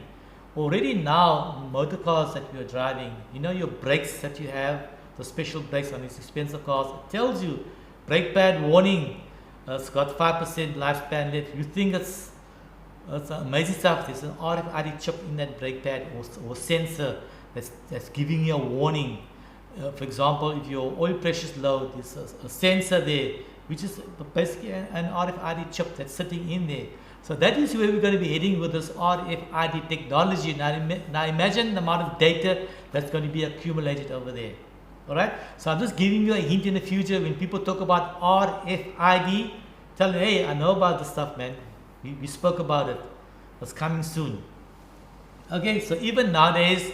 Already now, motor cars that we are driving, you know your brakes that you have, the special brakes on these expensive cars, it tells you, brake pad warning, it's got 5% lifespan left. You think it's amazing stuff. There's an RFID chip in that brake pad or sensor that's giving you a warning. For example, if your oil pressure is low, there's a sensor there, which is basically an RFID chip that's sitting in there. So that is where we're going to be heading with this RFID technology. Now imagine the amount of data that's going to be accumulated over there. Alright, so I'm just giving you a hint in the future. When people talk about RFID, tell them, hey, I know about this stuff, man. We spoke about it. It's coming soon. Okay, so even nowadays,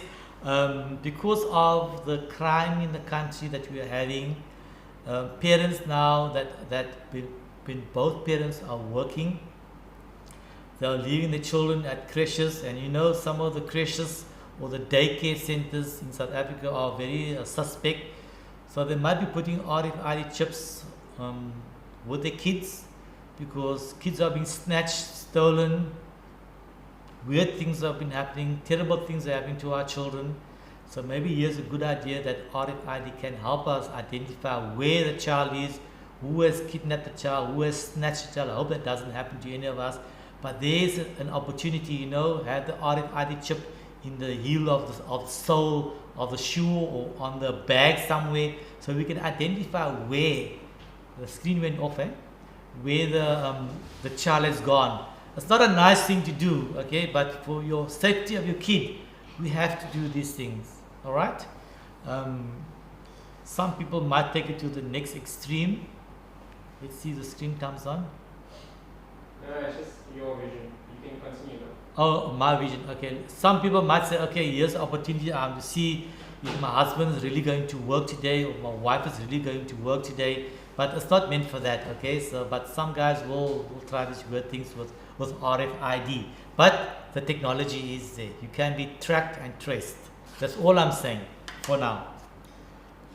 because of the crime in the country that we are having, parents now that when both parents are working, they are leaving the children at creches, and you know some of the creches or the daycare centers in South Africa are very suspect. So they might be putting RFID chips with their kids, because kids are being snatched, stolen, weird things have been happening, terrible things are happening to our children. So maybe here's a good idea that RFID can help us identify where the child is, who has kidnapped the child, who has snatched the child. I hope that doesn't happen to any of us. But there's an opportunity, you know, have the RFID chip in the heel of the sole of the shoe or on the bag somewhere, so we can identify where the screen went off, where the child has gone. It's not a nice thing to do, okay, but for your safety of your kid, we have to do these things. All right. Some people might take it to the next extreme. Let's see, the screen comes on.
No, it's just your vision. You can continue though.
Oh, my vision. Okay. Some people might say, okay, here's an opportunity to see if my husband is really going to work today or my wife is really going to work today. But it's not meant for that. Okay. So, but some guys will try these weird things with RFID. But the technology is there. You can be tracked and traced. That's all I'm saying for now.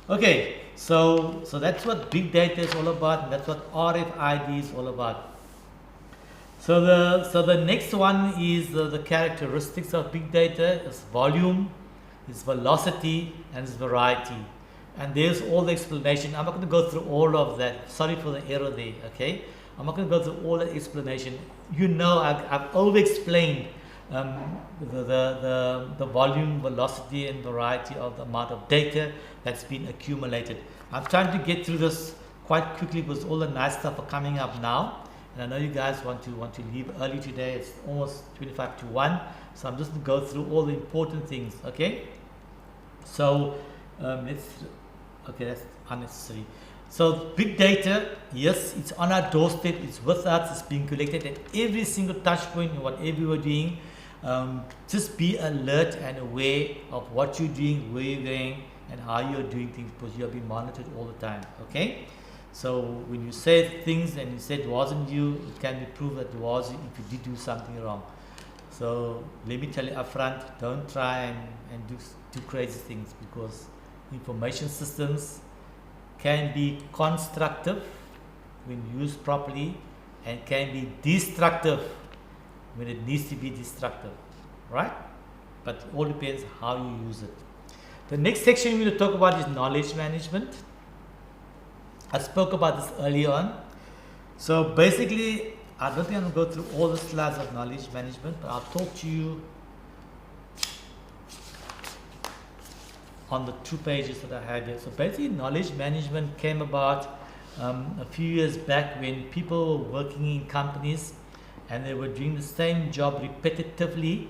Okay. So that's what big data is all about, and that's what RFID is all about. So the next one is the characteristics of big data. It's volume, it's velocity, and it's variety. And there's all the explanation. I'm not going to go through all of that. Sorry for the error there. Okay, I'm not going to go through all the explanation. You know, I've over explained the volume, velocity, and variety of the amount of data that's been accumulated. I'm trying to get through this quite quickly because all the nice stuff are coming up now. And I know you guys want to leave early today. It's almost 25 to 1. So I'm just going to go through all the important things, okay? So that's unnecessary. So big data, yes, it's on our doorstep, it's with us, it's being collected at every single touch point in whatever you're doing. Just be alert and aware of what you're doing, where you're going, and how you're doing things, because you're being monitored all the time, okay? So when you say things and you said it wasn't you, it can be proved that it was you if you did do something wrong. So let me tell you up front, don't try and do crazy things, because information systems can be constructive when used properly and can be destructive when it needs to be destructive, right? But it all depends how you use it. The next section we're going to talk about is knowledge management. I spoke about this earlier on. So basically, I don't think I'm going to go through all the slides of knowledge management, but I'll talk to you on the 2 pages that I have here. So basically, knowledge management came about a few years back when people were working in companies and they were doing the same job repetitively,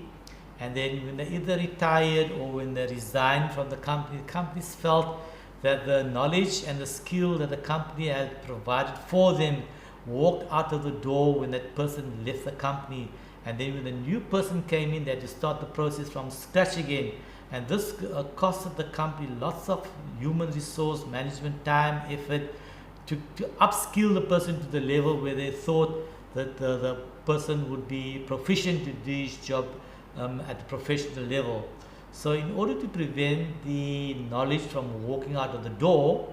and then when they either retired or when they resigned from the company, companies felt that the knowledge and the skill that the company had provided for them walked out of the door when that person left the company, and then when the new person came in, they had to start the process from scratch again. And this costed the company lots of human resource management, time, effort to upskill the person to the level where they thought that the person would be proficient to do his job at the professional level. So in order to prevent the knowledge from walking out of the door,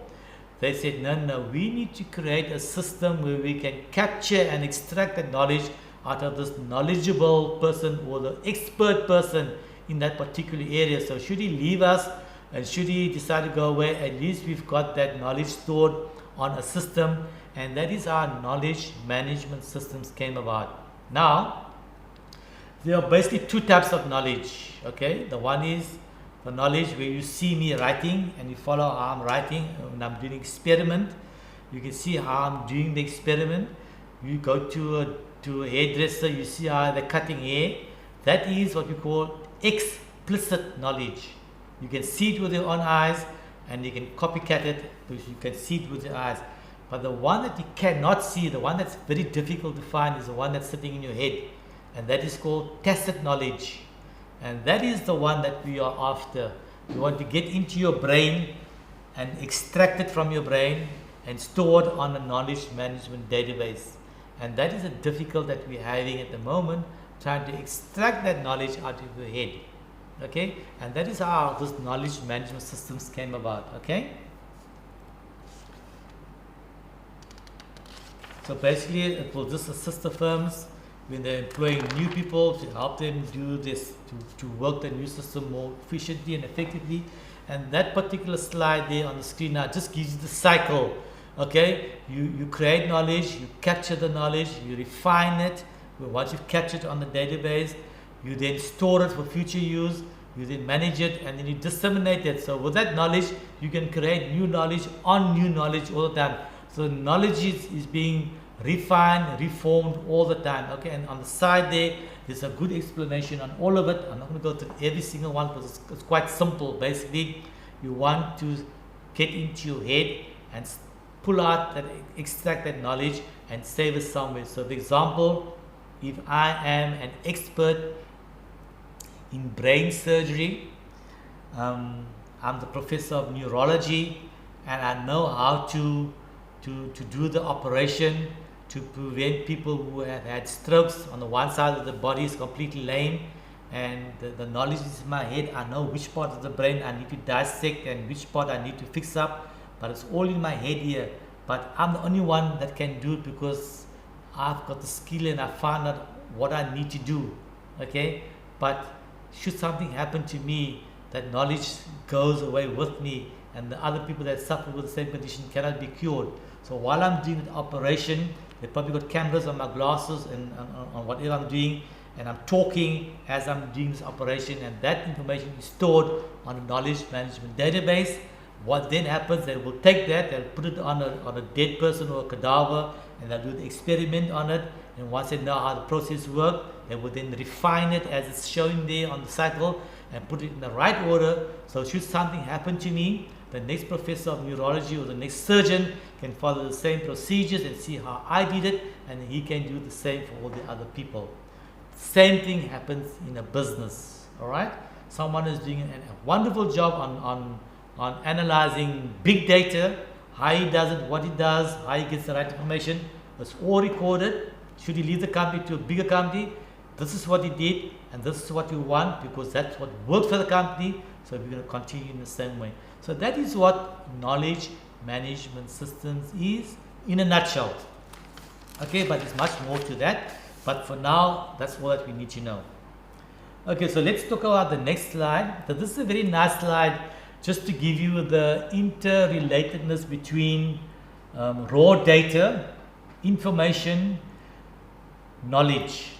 they said, no, we need to create a system where we can capture and extract the knowledge out of this knowledgeable person or the expert person in that particular area. So should he leave us and should he decide to go away, at least we've got that knowledge stored on a system, and that is how knowledge management systems came about. Now, there are basically 2 types of knowledge, okay? The one is the knowledge where you see me writing and you follow how I'm writing. When I'm doing experiment, you can see how I'm doing the experiment. You go to a hairdresser, you see how they're cutting hair. That is what we call explicit knowledge. You can see it with your own eyes and you can copycat it because you can see it with your eyes. But the one that you cannot see, the one that's very difficult to find, is the one that's sitting in your head. And that is called tacit knowledge. And that is the one that we are after. We want to get into your brain and extract it from your brain and store it on a knowledge management database. And that is the difficult that we're having at the moment, trying to extract that knowledge out of your head. Okay? And that is how this knowledge management systems came about. Okay? So basically, it will just assist the firms when they're employing new people to help them do this, to work the new system more efficiently and effectively. And that particular slide there on the screen now just gives you the cycle. Okay, you create knowledge, you capture the knowledge, you refine it. Once you've captured it on the database, you then store it for future use, you then manage it, and then you disseminate it. So with that knowledge, you can create new knowledge on new knowledge all the time. So knowledge is being refined, reformed all the time. Okay, and on the side there's a good explanation on all of it. I'm not going to go through every single one because it's quite simple. Basically, you want to get into your head and pull out that, extract that knowledge and save it somewhere. So for example, if I am an expert in brain surgery, I'm the professor of neurology, and I know how to do the operation to prevent people who have had strokes. On the one side of the body is completely lame, and the knowledge is in my head. I know which part of the brain I need to dissect and which part I need to fix up, but it's all in my head here. But I'm the only one that can do it because I've got the skill and I found out what I need to do. Okay, but should something happen to me, that knowledge goes away with me, and the other people that suffer with the same condition cannot be cured. So while I'm doing the operation, they probably got cameras on my glasses and on whatever I'm doing, and I'm talking as I'm doing this operation, and that information is stored on a knowledge management database. What then happens, they will take that, they'll put it on a dead person or a cadaver, and they'll do the experiment on it, and once they know how the process works, they will then refine it as it's showing there on the cycle and put it in the right order. So should something happen to me, the next professor of neurology or the next surgeon can follow the same procedures and see how I did it, and he can do the same for all the other people. Same thing happens in a business. All right, someone is doing a wonderful job on analyzing big data, how he does it, what he does, how he gets the right information. It's all recorded. Should he leave the company to a bigger company, this is what he did, and this is what you want, because that's what worked for the company. So we're going to continue in the same way. So that is what knowledge management systems is in a nutshell. Okay, but there's much more to that. But for now, that's all that we need to know. Okay, so let's talk about the next slide. So this is a very nice slide just to give you the interrelatedness between raw data, information, knowledge.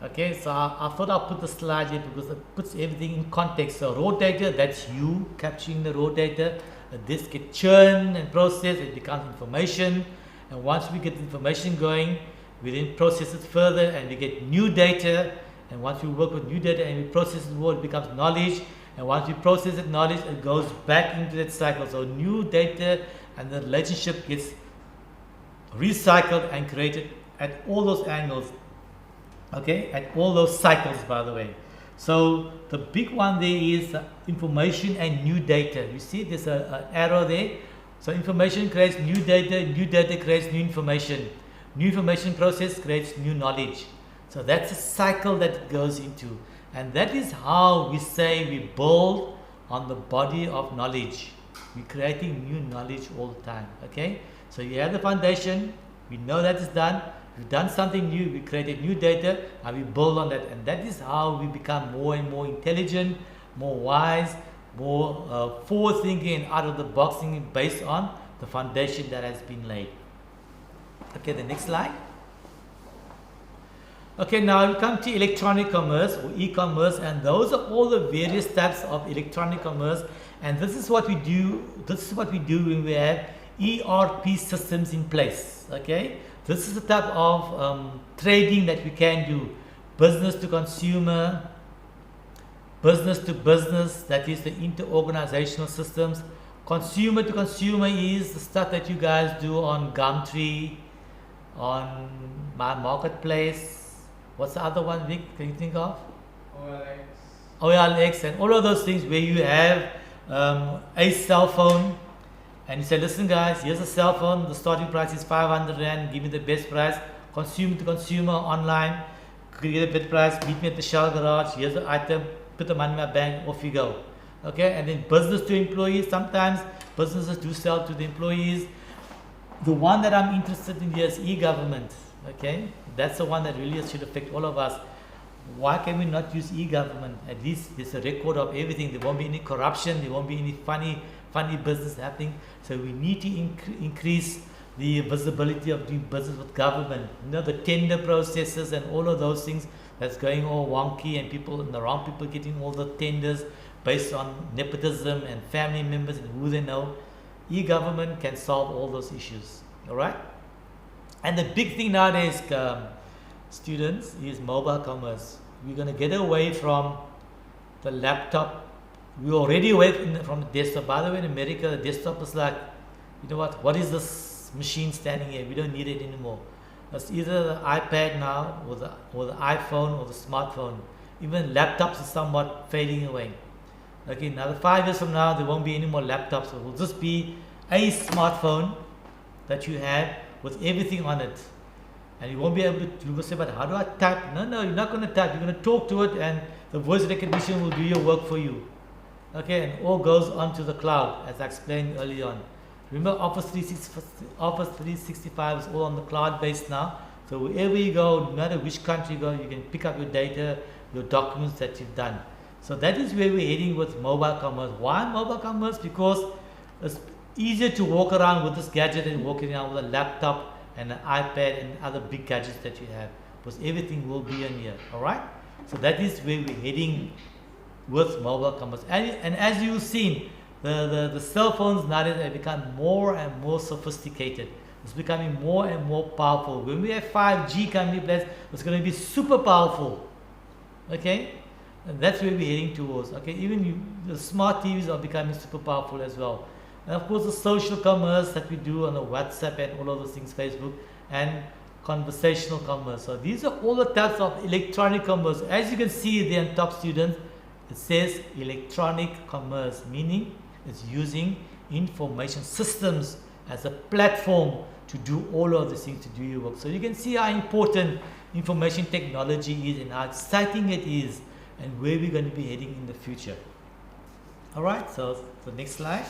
Okay, so I thought I'll put the slide here because it puts everything in context. So raw data, that's you capturing the raw data. This gets churned and processed, it becomes information. And once we get information going, we then process it further and we get new data. And once we work with new data and we process it more, it becomes knowledge. And once we process that knowledge, it goes back into that cycle. So new data and the relationship gets recycled and created at all those angles. Okay, at all those cycles, by the way. So the big one there is information and new data. You see there's an arrow there. So information creates new data creates new information process creates new knowledge. So that's a cycle that it goes into. And that is how we say we build on the body of knowledge. We're creating new knowledge all the time. Okay, so you have the foundation, we know that is done. We've done something new, we created new data, and we build on that. And that is how we become more and more intelligent, more wise, more forward thinking and out of the box thinking based on the foundation that has been laid. Okay, the next slide. Okay, now we come to electronic commerce or e-commerce, and those are all the various types of electronic commerce. And this is what we do. This is what we do when we have ERP systems in place. Okay. This is the type of trading that we can do. Business to consumer, business to business, that is the inter-organizational systems. Consumer to consumer is the stuff that you guys do on Gumtree, on My Marketplace. What's the other one, Vic? Can you think of? OLX and all of those things where you have a cell phone. And you say, listen guys, here's a cell phone, the starting price is 500 Rand, give me the best price. Consumer to consumer online, get a best price, meet me at the Shell garage, here's the item, put the money in my bank, off you go. Okay, and then business to employees, sometimes businesses do sell to the employees. the one that I'm interested in here is e-government. Okay, that's the one that really should affect all of us. Why can we not use e-government? At least there's a record of everything. There won't be any corruption. There won't be any funny business happening. So we need to increase the visibility of doing business with government. You know, the tender processes and all of those things that's going all wonky, and people and the wrong people getting all the tenders based on nepotism and family members and who they know. E-government can solve all those issues. All right. And the big thing nowadays, students, is mobile commerce. We're going to get away from the laptop. We're already away from the desktop. By the way, in America, the desktop is like, you know what is this machine standing here? We don't need it anymore. It's either the iPad now, or the iPhone, or the smartphone. Even laptops is somewhat fading away. Okay, another 5 years from now, there won't be any more laptops. It will just be a smartphone that you have with everything on it. And you won't be able to, you will say, but how do I type? No, you're not going to type. You're going to talk to it, and the voice recognition will do your work for you. Okay, and all goes onto the cloud, as I explained earlier on. Remember, Office 365 is all on the cloud based now. So wherever you go, no matter which country you go, you can pick up your data, your documents that you've done. So that is where we're heading with mobile commerce. Why mobile commerce? Because it's easier to walk around with this gadget than walking around with a laptop and an iPad and other big gadgets that you have, because everything will be in here. All right. So that is where we're heading with mobile commerce. And as you've seen, the cell phones nowadays have become more and more sophisticated. It's becoming more and more powerful. When we have 5G coming in place, it's going to be super powerful. Okay, and that's where we're heading towards. Okay, even the smart TVs are becoming super powerful as well. And of course, the social commerce that we do on the WhatsApp and all of those things, Facebook, and conversational commerce. So these are all the types of electronic commerce. As you can see there in top, students, it says electronic commerce, meaning it's using information systems as a platform to do all of these things, to do your work. So you can see how important information technology is and how exciting it is, and where we're going to be heading in the future. All right, so the next slide.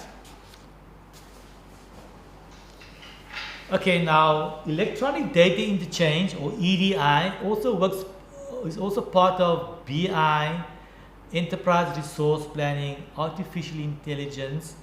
Okay, now electronic data interchange, or EDI, is also part of BI, enterprise resource planning, artificial intelligence,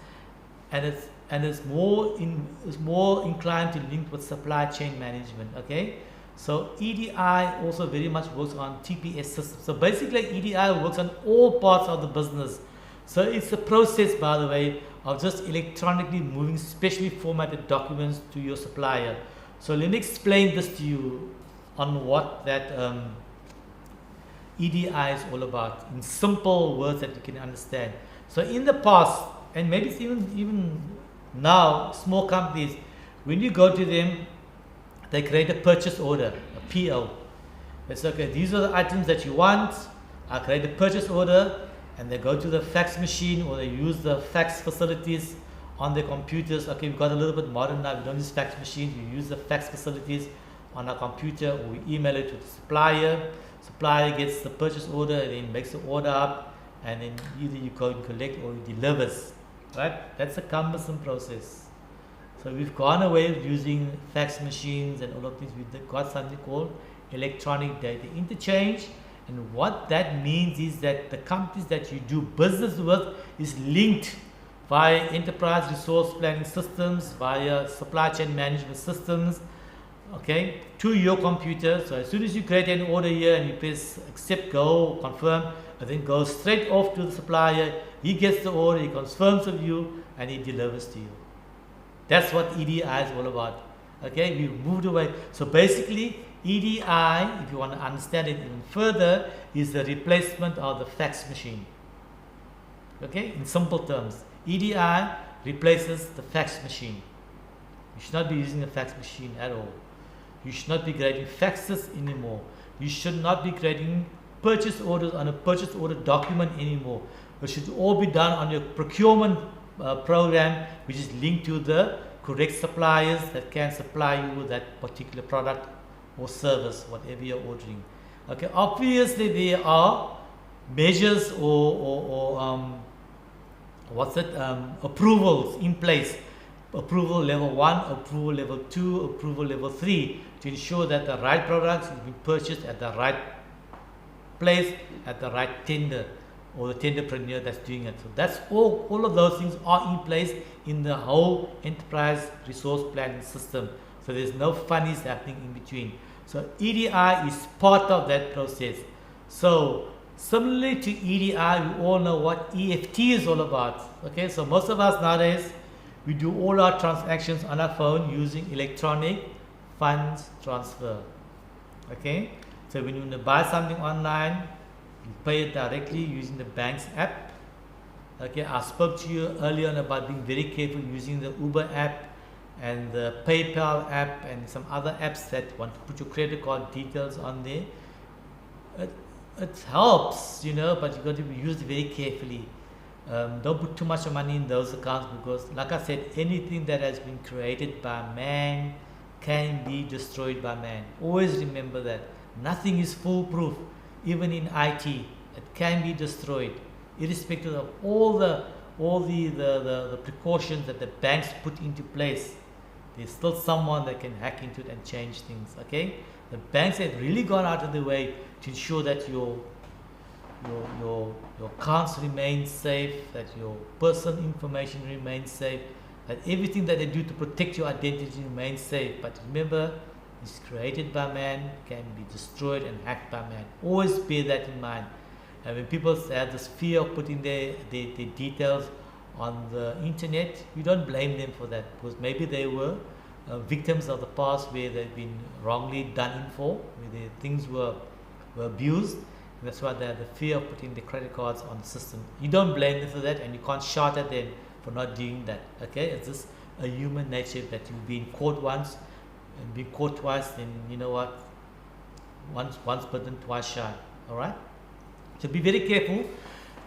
and it's more inclined to link with supply chain management. Okay, so EDI also very much works on TPS systems. So basically, EDI works on all parts of the business. So it's a process, by the way, of just electronically moving specially formatted documents to your supplier. So let me explain this to you on what that EDI is all about in simple words that you can understand. So in the past, and maybe it's even now, small companies, when you go to them, they create a purchase order, a PO. It's okay, these are the items that you want. I create a purchase order, and they go to the fax machine, or they use the fax facilities on their computers. Okay, we've got a little bit modern now. We don't use fax machines. We use the fax facilities on our computer, or we email it to the supplier. Supplier gets the purchase order and then makes the order up, and then either you go and collect or he delivers. Right? That's a cumbersome process. So we've gone away with using fax machines and all of these. We've got something called electronic data interchange. And what that means is that the companies that you do business with is linked via enterprise resource planning systems, via supply chain management systems, okay, to your computer. So as soon as you create an order here and you press accept, go, confirm, and then goes straight off to the supplier. He gets the order, he confirms with you, and he delivers to you. That's what EDI is all about. Okay, we moved away. So basically, EDI, if you want to understand it even further, is the replacement of the fax machine. Okay, in simple terms, EDI replaces the fax machine. You should not be using a fax machine at all. You should not be creating faxes anymore. You should not be creating purchase orders on a purchase order document anymore. It should all be done on your procurement program, which is linked to the correct suppliers that can supply you with that particular product or service, whatever you're ordering. Okay, obviously there are measures or approvals in place approval level 1, approval level 2, approval level 3 to ensure that the right products is being purchased at the right place at the right tender or the tenderpreneur that's doing it. So that's all of those things are in place in the whole enterprise resource planning system. So there's no funnies happening in between. So EDI is part of that process. So similarly to EDI, we all know what EFT is all about. Okay, so most of us nowadays, we do all our transactions on our phone using electronic funds transfer. Okay, so when you want to buy something online, you pay it directly using the bank's app. Okay, I spoke to you earlier on about being very careful using the Uber app and the PayPal app and some other apps that want to put your credit card details on there. It helps, you know, but you got to be used very carefully. Don't put too much money in those accounts because, like I said, anything that has been created by man can be destroyed by man. Always remember that. Nothing is foolproof, even in IT. It can be destroyed, irrespective of all the precautions that the banks put into place. There's still someone that can hack into it and change things. Okay, the banks have really gone out of the way to ensure that your accounts remain safe, that your personal information remains safe, that everything that they do to protect your identity remains safe. But remember, it's created by man, can be destroyed and hacked by man. Always bear that in mind. And when people have this fear of putting their details on the internet, you don't blame them for that, because maybe they were victims of the past where they've been wrongly done in for, where their things were abused. And that's why they have the fear of putting their credit cards on the system. You don't blame them for that, and you can't shout at them for not doing that. Okay, it's just a human nature that you've been caught once and been caught twice, then you know what, once bitten, twice shy. All right, so be very careful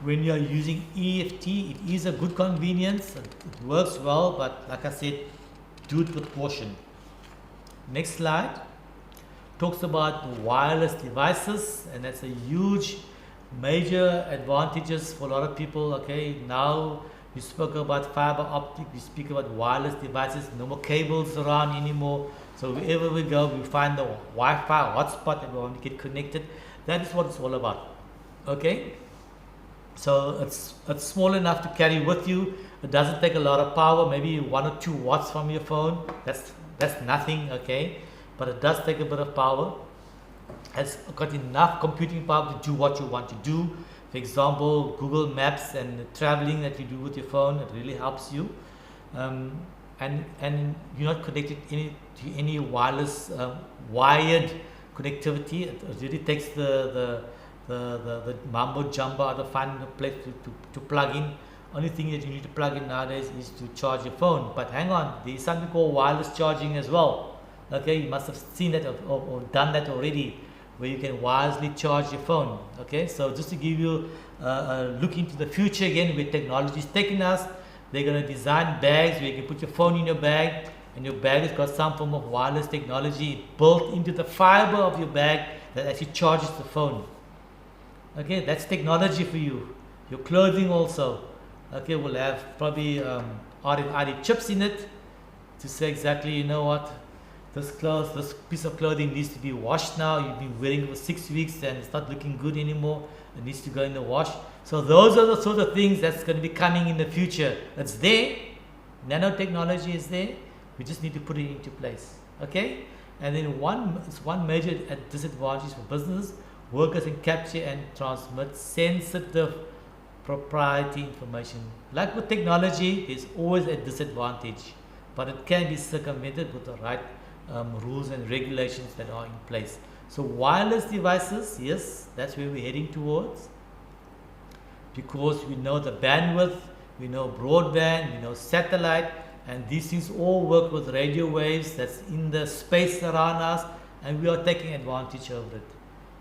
when you're using EFT. It is a good convenience, it works well, but like I said, do it with caution. Next slide talks about wireless devices, and that's a huge major advantages for a lot of people. Okay, now we spoke about fiber optic, we speak about wireless devices, no more cables around anymore. So wherever we go, we find the Wi-Fi hotspot and we want to get connected. That is what it's all about. Okay, so it's small enough to carry with you. It doesn't take a lot of power, maybe 1 or 2 watts from your phone. That's nothing. Okay, but it does take a bit of power. It's got enough computing power to do what you want to do. For example, Google Maps and the traveling that you do with your phone, it really helps you. And you're not connected to any wireless wired connectivity. It really takes the mambo jumbo out of finding a place to plug in. Only thing that you need to plug in nowadays is to charge your phone. But hang on, there is something called wireless charging as well. Okay, you must have seen that or done that already, where you can wirelessly charge your phone. Okay, so just to give you a look into the future again, where technology is taking us, they're going to design bags where you can put your phone in your bag, and your bag has got some form of wireless technology built into the fiber of your bag that actually charges the phone. Okay, that's technology for you. Your clothing also, okay, will have probably RFID chips in it to say exactly, you know what, this piece of clothing needs to be washed now. You've been wearing it for 6 weeks and it's not looking good anymore. It needs to go in the wash. So those are the sort of things that's going to be coming in the future. It's there. Nanotechnology is there. We just need to put it into place. Okay? And then one major disadvantage for business, workers can capture and transmit sensitive proprietary information. Like with technology, there's always a disadvantage, but it can be circumvented with the right rules and regulations that are in place. So wireless devices, yes, that's where we're heading towards, because we know the bandwidth, we know broadband, we know satellite, and these things all work with radio waves that's in the space around us, and we are taking advantage of it.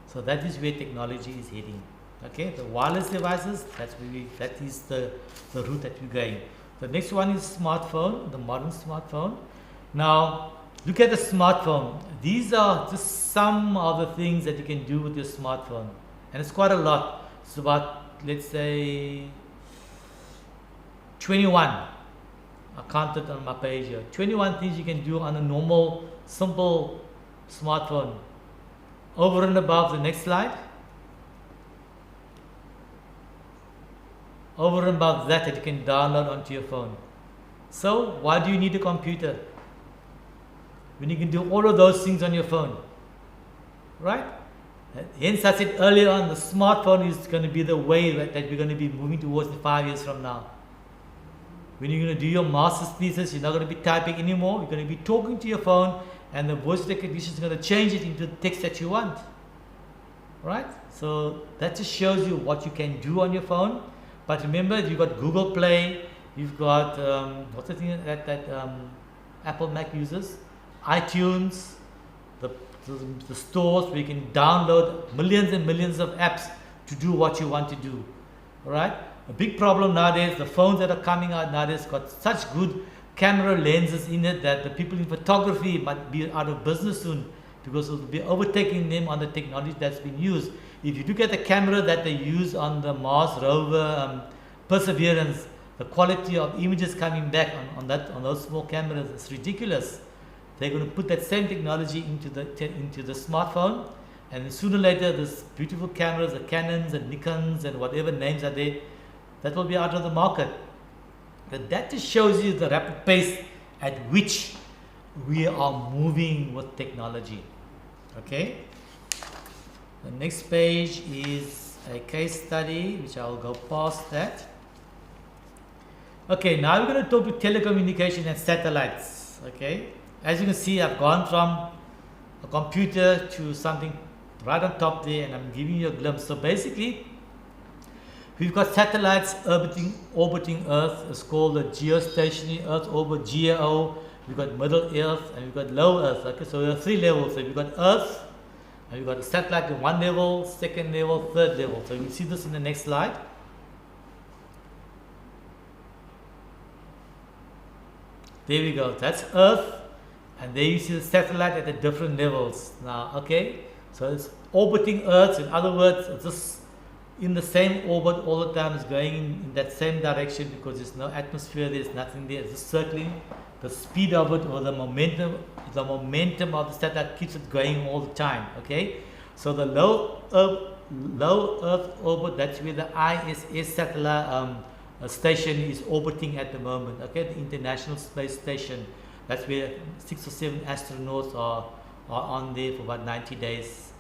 So that is where technology is heading. Okay, the wireless devices, that is the route that we're going. The next one is smartphone, the modern smartphone. Now, look at the smartphone. These are just some of the things that you can do with your smartphone, and it's quite a lot. It's about, let's say, 21 I counted on my page here. 21 things you can do on a normal, simple smartphone. Over and above, the next slide. Over and above that you can download onto your phone. So why do you need a computer when you can do all of those things on your phone? Right? Hence I said earlier on, the smartphone is going to be the way that we're going to be moving towards in 5 years from now. When you're going to do your master's thesis, you're not going to be typing anymore. You're going to be talking to your phone, and the voice recognition is going to change it into the text that you want. Right? So that just shows you what you can do on your phone. But remember, you've got Google Play, you've got what's the thing that Apple Mac uses, iTunes, the stores where you can download millions and millions of apps to do what you want to do. All right. A big problem nowadays, the phones that are coming out nowadays got such good camera lenses in it that the people in photography might be out of business soon, because it will be overtaking them on the technology that's been used. If you look at the camera that they use on the Mars rover Perseverance, the quality of images coming back on those small cameras is ridiculous. They're going to put that same technology into the smartphone, and sooner or later, this beautiful cameras, the Canons and Nikons and whatever names are there, that will be out of the market. But that just shows you the rapid pace at which we are moving with technology. Okay. The next page is a case study, which I'll go past that. Okay, now we're going to talk to telecommunication and satellites. Okay, as you can see, I've gone from a computer to something right on top there, and I'm giving you a glimpse. So basically, we've got satellites orbiting Earth. It's called the geostationary Earth orbit, GEO. We've got middle Earth and we've got low Earth. Okay, so there are 3 levels. So we've got Earth, and we've got a satellite at 1 level, 2nd level, 3rd level. So you will see this in the next slide. There we go. That's Earth, and there you see the satellite at the different levels. Now, okay, so it's orbiting Earth. In other words, it's just in the same orbit all the time. It's going in that same direction because there's no atmosphere. There's nothing there. It's just circling. The speed of it, or the momentum of the satellite keeps it going all the time. Okay, so the low Earth orbit, that's where the ISS satellite station is orbiting at the moment. Okay, the International Space Station. That's where 6 or 7 astronauts are on there for about 90 days,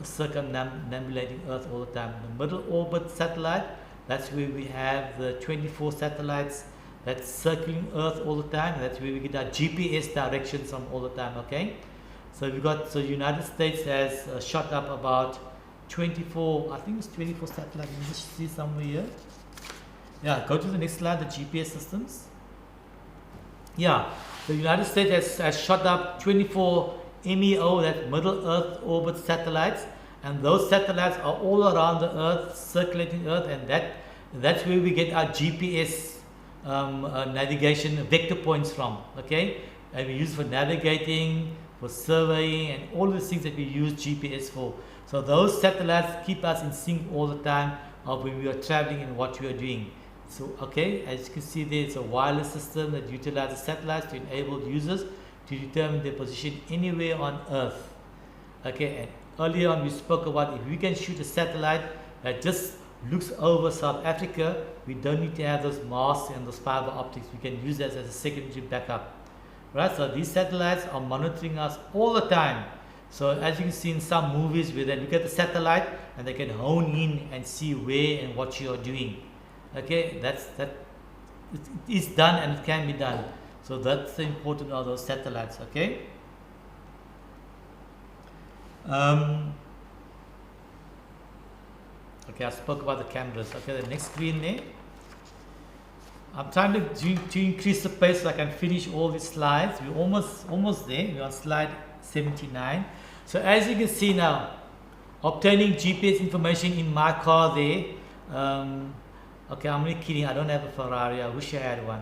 circumambulating Earth all the time. The middle orbit satellite, that's where we have the 24 satellites that's circling Earth all the time. That's where we get our GPS directions from all the time. Okay, so we got, so United States has shot up about 24, I think it's 24 satellites. Let me just see somewhere here. Yeah, go to the next slide, the GPS systems. Yeah, the United States has shot up 24 MEO, that middle Earth orbit satellites, and those satellites are all around the Earth, circulating Earth, and that's where we get our GPS navigation vector points from. Okay, and we use for navigating, for surveying, and all the things that we use GPS for. So those satellites keep us in sync all the time of when we are traveling and what we are doing. So, okay, as you can see, there is a wireless system that utilizes satellites to enable users to determine their position anywhere on Earth. Okay, and earlier on we spoke about if we can shoot a satellite that just looks over South Africa, we don't need to have those masts and those fiber optics. We can use that as a secondary backup. Right, so these satellites are monitoring us all the time. So as you can see in some movies where they look at the satellite and they can hone in and see where and what you are doing. Okay, that it is done and it can be done. So that's the importance of those satellites. Okay. Okay, I spoke about the cameras. Okay, the next screen there. I'm trying to increase the pace so I can finish all these slides. We're almost there. We're on slide 79. So as you can see now, obtaining GPS information in my car there. Okay, I'm really kidding. I don't have a Ferrari. I wish I had one.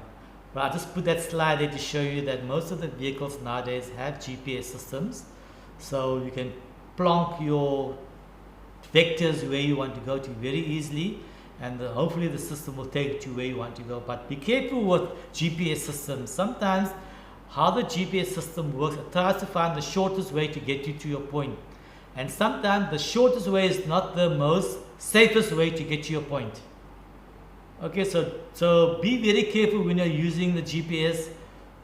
But I just put that slide there to show you that most of the vehicles nowadays have GPS systems. So you can plonk your vectors where you want to go to very easily, and hopefully the system will take you to where you want to go. But be careful with GPS systems. Sometimes how the GPS system works, it tries to find the shortest way to get you to your point. And sometimes the shortest way is not the most safest way to get to your point. Okay, so be very careful when you're using the GPS.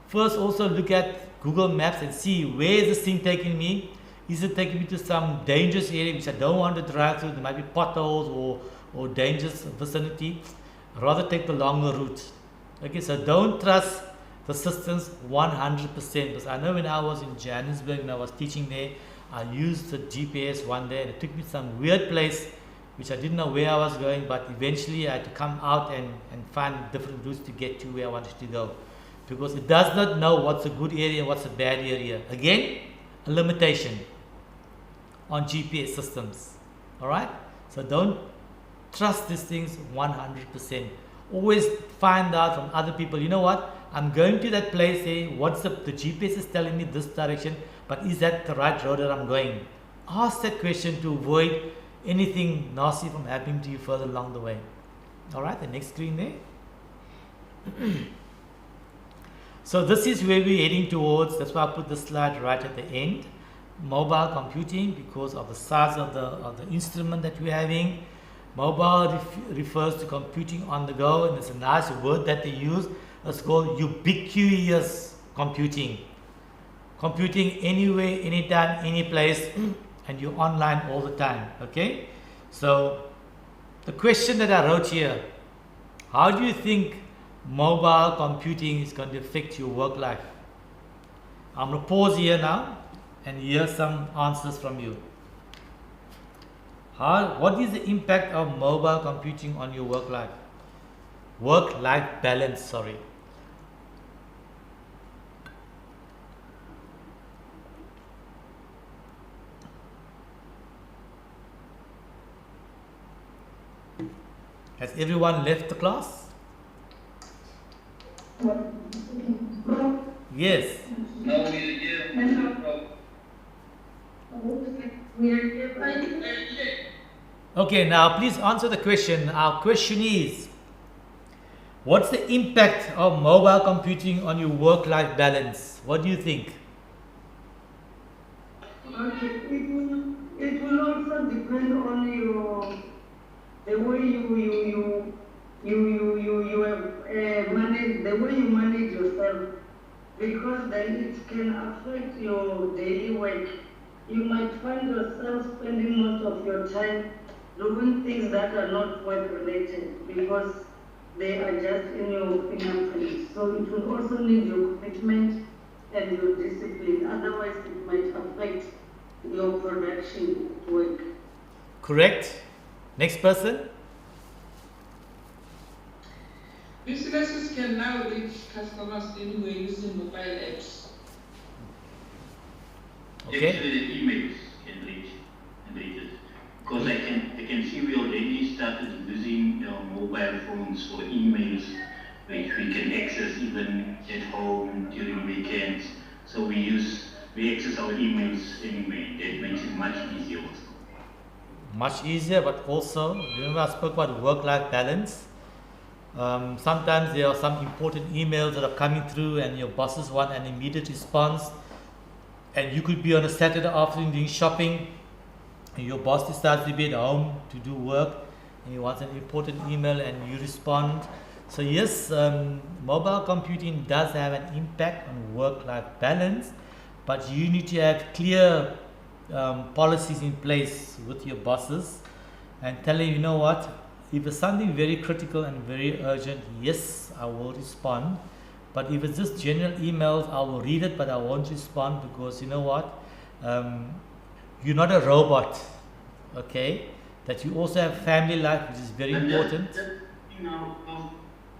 First, also look at Google Maps and see where is this thing taking me. Is it taking me to some dangerous area which I don't want to drive through? There might be potholes or dangerous vicinity. Rather take the longer route. Okay, so don't trust the systems 100%. Because I know when I was in Johannesburg, when I was teaching there, I used the GPS one day and it took me to some weird place which I didn't know where I was going, but eventually I had to come out and find different routes to get to where I wanted to go. Because it does not know what's a good area and what's a bad area. Again, a limitation on GPS systems. Alright? So don't trust these things 100%. Always find out from other people, you know what? I'm going to that place, what's the GPS is telling me this direction, but is that the right road that I'm going? Ask that question to avoid anything nasty from happening to you further along the way. Alright, the next screen there. So this is where we're heading towards. That's why I put this slide right at the end. Mobile computing, because of the size of the instrument that we're having. Mobile refers to computing on the go, and it's a nice word that they use. It's called ubiquitous computing. Computing anywhere, anytime, any place, and you're online all the time. Okay? So the question that I wrote here, how do you think mobile computing is going to affect your work life? I'm going to pause here now and hear some answers from you. What is the impact of mobile computing on your work life? Work-life balance, sorry. Has everyone left the class? Yes.
Now we are here.
Okay, now please answer the question. Our question is, what's the impact of mobile computing on your work-life balance? What do you think?
Okay, it will also depend on the way you manage, the way you manage yourself, because then it can affect your daily work. You might find yourself spending most of your time doing things that are not work related because they are just in your fingerprints. So it will also need your commitment and your discipline. Otherwise, it might affect your production work.
Correct. Next person.
Businesses can now reach customers anywhere using mobile apps.
Okay.
Actually, the emails can reach it because I can see we already started using mobile phones for emails, which we can access even at home during weekends. So we access our emails anyway. That makes it much easier also.
Much easier, but also, remember I spoke about work-life balance. Sometimes there are some important emails that are coming through and your bosses want an immediate response, and you could be on a Saturday afternoon doing shopping and your boss decides to be at home to do work and he wants an important email and you respond. So yes, mobile computing does have an impact on work-life balance, but you need to have clear policies in place with your bosses and tell them, you know what, if it's something very critical and very urgent, yes, I will respond. But if it's just general emails, I will read it, but I won't respond because you know what? You're not a robot, okay? That you also have family life, which is very important.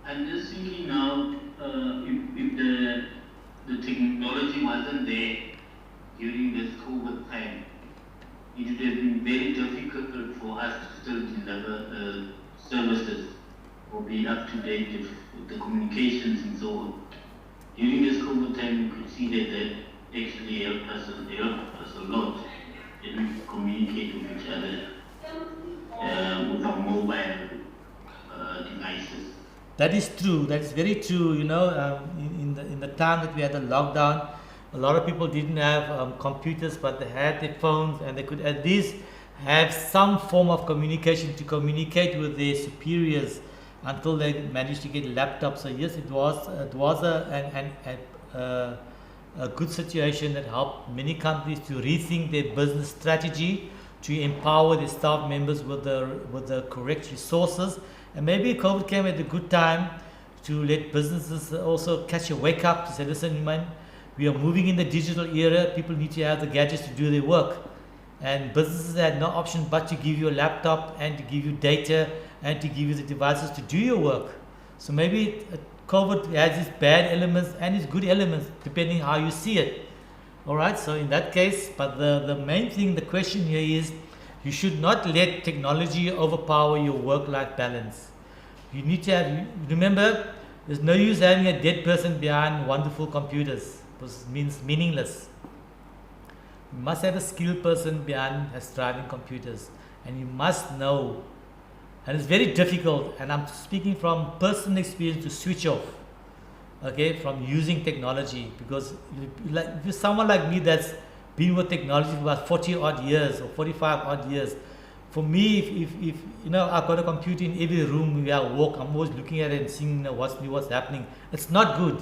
I'm just thinking now, if the technology wasn't there during this COVID time, it would have been very difficult for us to still deliver services or be up to date with the communications and so on. During this COVID time, we could see that actually helped us a lot and we communicate with each other with our mobile
That is true. That is very true. You know, in the time that we had the lockdown, a lot of people didn't have computers, but they had their phones, and they could at least have some form of communication to communicate with their superiors until they managed to get laptops. So yes, it was a good situation that helped many companies to rethink their business strategy, to empower their staff members with the correct resources. And maybe COVID came at a good time to let businesses also catch a wake up to say, listen, man, we are moving in the digital era. People need to have the gadgets to do their work. And businesses had no option but to give you a laptop and to give you data and to give you the devices to do your work. So maybe COVID has its bad elements and its good elements depending how you see it. Alright, so in that case, but the main thing, the question here is, you should not let technology overpower your work-life balance. You need to have, remember, there's no use having a dead person behind wonderful computers, because it means meaningless. You must have a skilled person behind us driving computers, and you must know, and it's very difficult, and I'm speaking from personal experience, to switch off, okay, from using technology, because if you're someone like me that's been with technology for about 40 odd years or 45 odd years, for me, if you know, I've got a computer in every room where I walk, I'm always looking at it and seeing, you know, what's new, what's happening. It's not good.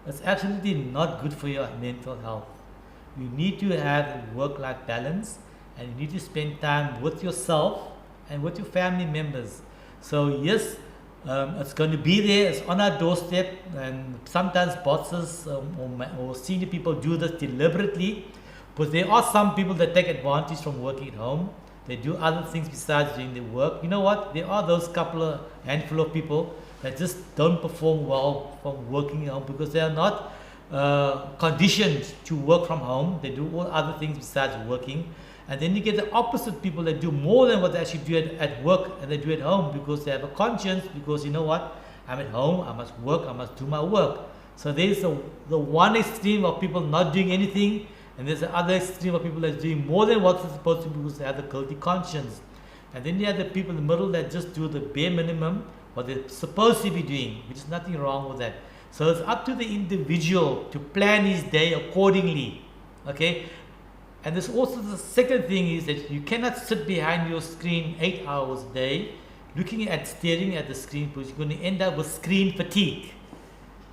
It's absolutely not good for your mental health. You need to have a work-life balance, and you need to spend time with yourself and with your family members. So yes, it's going to be there, it's on our doorstep, and sometimes bosses or senior people do this deliberately, but there are some people that take advantage from working at home. They do other things besides doing their work. You know what? There are those handful of people that just don't perform well from working at home because they are not conditioned to work from home. They do all other things besides working. And then you get the opposite people that do more than what they actually do at work, and they do at home because they have a conscience, because you know what, I'm at home, I must work, I must do my work. So there's the one extreme of people not doing anything, and there's the other extreme of people that's doing more than what they're supposed to do because they have the guilty conscience. And then you have the people in the middle that just do the bare minimum, what they're supposed to be doing, which is nothing wrong with that. So it's up to the individual to plan his day accordingly, okay? And there's also the second thing is that you cannot sit behind your screen 8 hours a day staring at the screen, because you're going to end up with screen fatigue.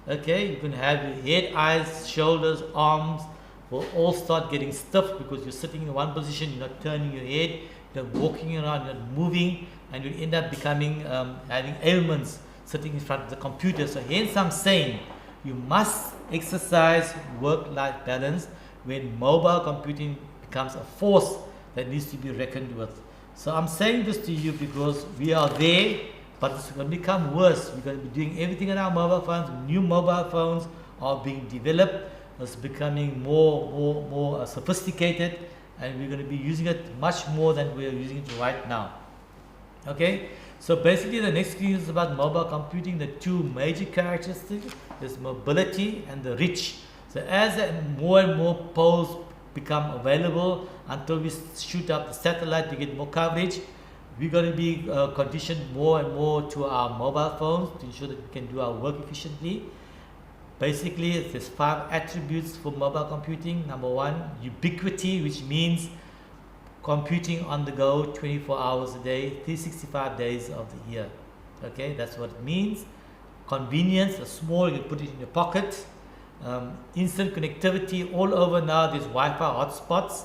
Okay, you can have your head, eyes, shoulders, arms will all start getting stiff because you're sitting in one position, you're not turning your head, you're walking around, you're not moving, and you end up becoming having ailments sitting in front of the computer. So hence I'm saying you must exercise work-life balance when mobile computing becomes a force that needs to be reckoned with. So I'm saying this to you because we are there, but it's going to become worse. We're going to be doing everything on our mobile phones. New mobile phones are being developed. It's becoming more sophisticated, and we're going to be using it much more than we are using it right now. Okay, so basically the next screen is about mobile computing. The two major characteristics is mobility and the reach. So as more and more poles become available until we shoot up the satellite to get more coverage, we're going to be conditioned more and more to our mobile phones to ensure that we can do our work efficiently. Basically, there's 5 attributes for mobile computing. Number 1, ubiquity, which means computing on the go 24 hours a day, 365 days of the year. Okay, that's what it means. Convenience, small, you can put it in your pocket. Instant connectivity all over now. There's Wi-Fi hotspots.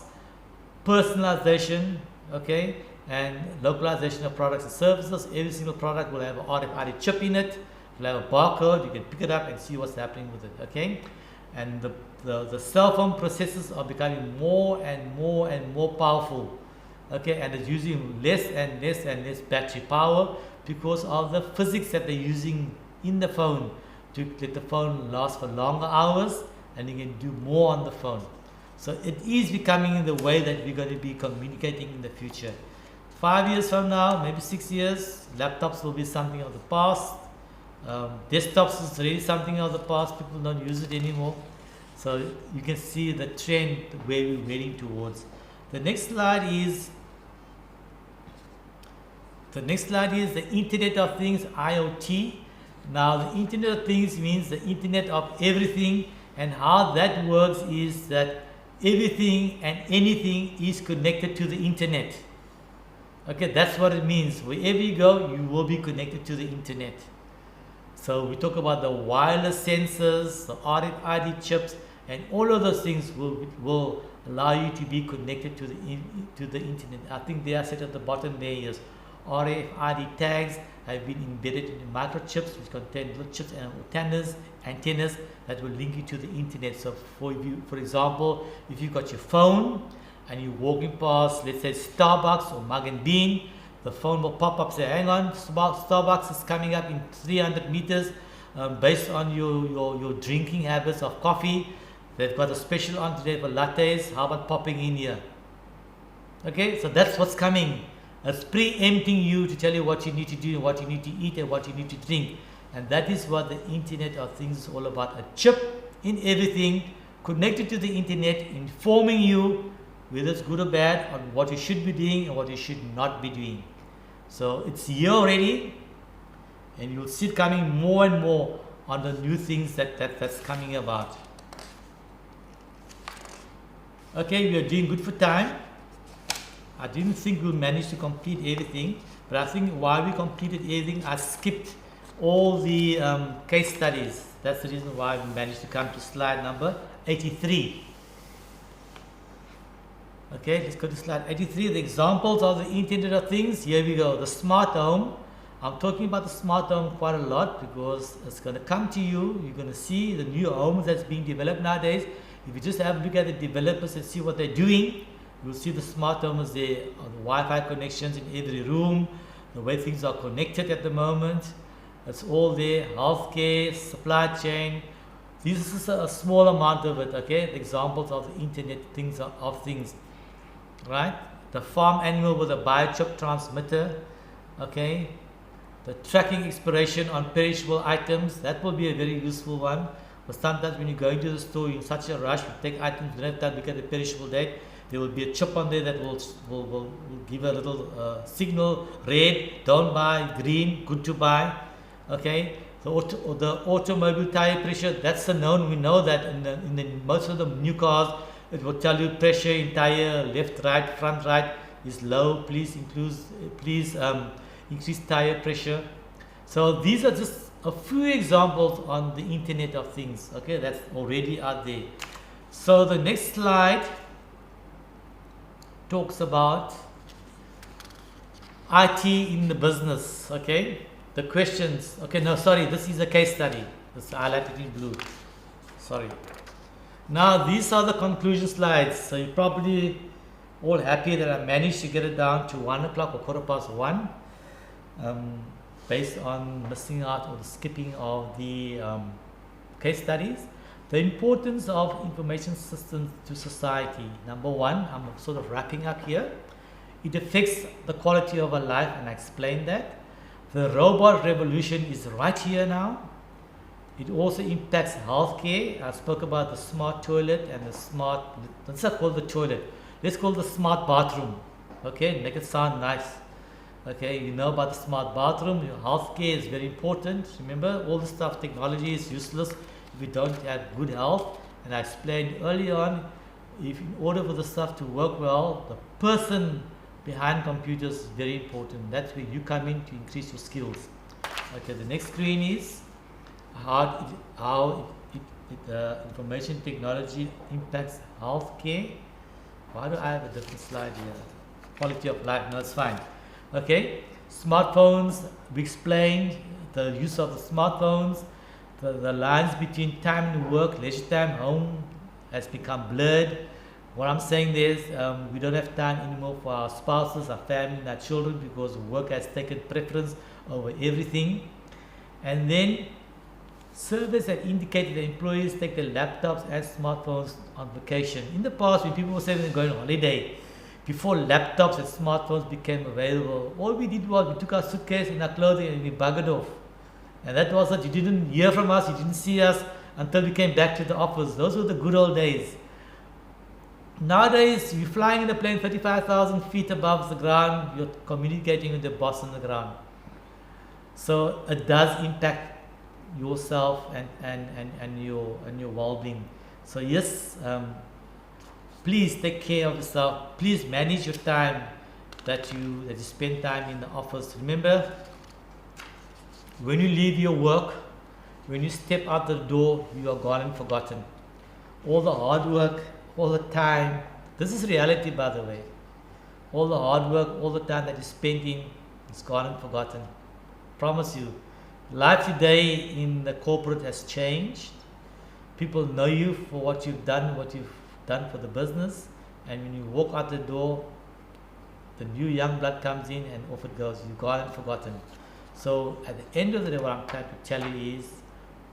Personalization, okay, and localization of products and services. Every single product will have an RFID chip in it. It'll have a barcode. You can pick it up and see what's happening with it. Okay, and the cell phone processors are becoming more and more powerful. Okay, and it's using less and less battery power because of the physics that they're using in the phone to let the phone last for longer hours, and you can do more on the phone. So it is becoming the way that we're going to be communicating in the future. 5 years from now, maybe 6 years, laptops will be something of the past. Desktops is really something of the past. People don't use it anymore. So you can see the trend where we're heading towards. The next slide is the Internet of Things, IoT. Now, the Internet of Things means the Internet of everything, and how that works is that everything and anything is connected to the Internet. Okay, that's what it means. Wherever you go, you will be connected to the Internet. So we talk about the wireless sensors, the RFID chips, and all of those things will allow you to be connected to the Internet. I think they are set at the bottom there. Yes, RFID tags have been embedded in the microchips, which contain little chips and antennas that will link you to the Internet. So for example, if you've got your phone and you're walking past, let's say Starbucks or Mug and Bean, the phone will pop up, say, hang on, Starbucks is coming up in 300 meters. Based on your drinking habits of coffee, they've got a special on today for lattes. How about popping in here? Okay, so that's what's coming. It's preempting you to tell you what you need to do, what you need to eat, and what you need to drink. And that is what the Internet of Things is all about. A chip in everything, connected to the Internet, informing you, whether it's good or bad, on what you should be doing and what you should not be doing. So it's here already, and you'll see it coming more and more on the new things that's coming about. Okay, we are doing good for time. I didn't think we'll manage to complete everything, but I think while we completed everything, I skipped all the case studies. That's the reason why we managed to come to slide number 83. Okay, let's go to slide 83. The examples of the Internet of Things. Here we go. The smart home. I'm talking about the smart home quite a lot because it's going to come to you. You're going to see the new homes that's being developed nowadays. If you just have a look at the developers and see what they're doing, you'll see the smart homes there, the Wi-Fi connections in every room, the way things are connected at the moment. It's all there. Healthcare, supply chain. This is a small amount of it. Okay, the examples of the Internet of things. Right, the farm animal with a biochip transmitter. Okay, the tracking expiration on perishable items, that will be a very useful one. But sometimes when you go into the store, you're in such a rush, you take items, you don't have time to look at the perishable date. There will be a chip on there that will give a little signal: red, don't buy; green, good to buy. Okay, the automobile tire pressure, that's a known. We know that in the most of the new cars, it will tell you pressure in tire, left, right, front, right is low. Please increase tire pressure. So these are just a few examples on the Internet of Things. Okay, that's already out there. So the next slide talks about IT in the business. Okay, the questions. Okay, no, sorry, this is a case study. This is highlighted in blue. Sorry. Now these are the conclusion slides. So you're probably all happy that I managed to get it down to 1 o'clock or 1:15, based on missing out or the skipping of the case studies. The importance of information systems to society. Number one, I'm sort of wrapping up here. It affects the quality of our life, and I explained that. The robot revolution is right here now. It also impacts healthcare. I spoke about the smart toilet and the smart, let's not call it the toilet, let's call it the smart bathroom. Okay, make it sound nice. Okay, you know about the smart bathroom. Your healthcare is very important. Remember, all this stuff, technology is useless if you don't have good health. And I explained early on, if in order for the stuff to work well, the person behind computers is very important. That's where you come in to increase your skills. Okay, the next screen is how information technology impacts healthcare. Why do I have a different slide here? Quality of life. No, it's fine. Okay, smartphones. We explained the use of the smartphones. The lines between time and work, leisure time, home has become blurred. What I'm saying is we don't have time anymore for our spouses, our family, and our children because work has taken preference over everything. And then surveys have indicated that employees take their laptops and smartphones on vacation. In the past, when people were saying they're going on holiday, before laptops and smartphones became available, all we did was we took our suitcase and our clothing and we buggered off. And that was that you didn't hear from us, you didn't see us until we came back to the office. Those were the good old days. Nowadays, you're flying in a plane 35,000 feet above the ground, you're communicating with the boss on the ground. So it does impact yourself and your well-being. So yes, please take care of yourself. Please manage your time that you spend time in the office. Remember, when you leave your work, when you step out the door, you are gone and forgotten. All the hard work, all the time, this is reality, by the way. All the hard work, all the time that you're spending, is gone and forgotten. Promise you. Life today in the corporate has changed. People know you for what you've done for the business, and when you walk out the door, the new young blood comes in and off it goes. You've gone and forgotten. So at the end of the day, what I'm trying to tell you is,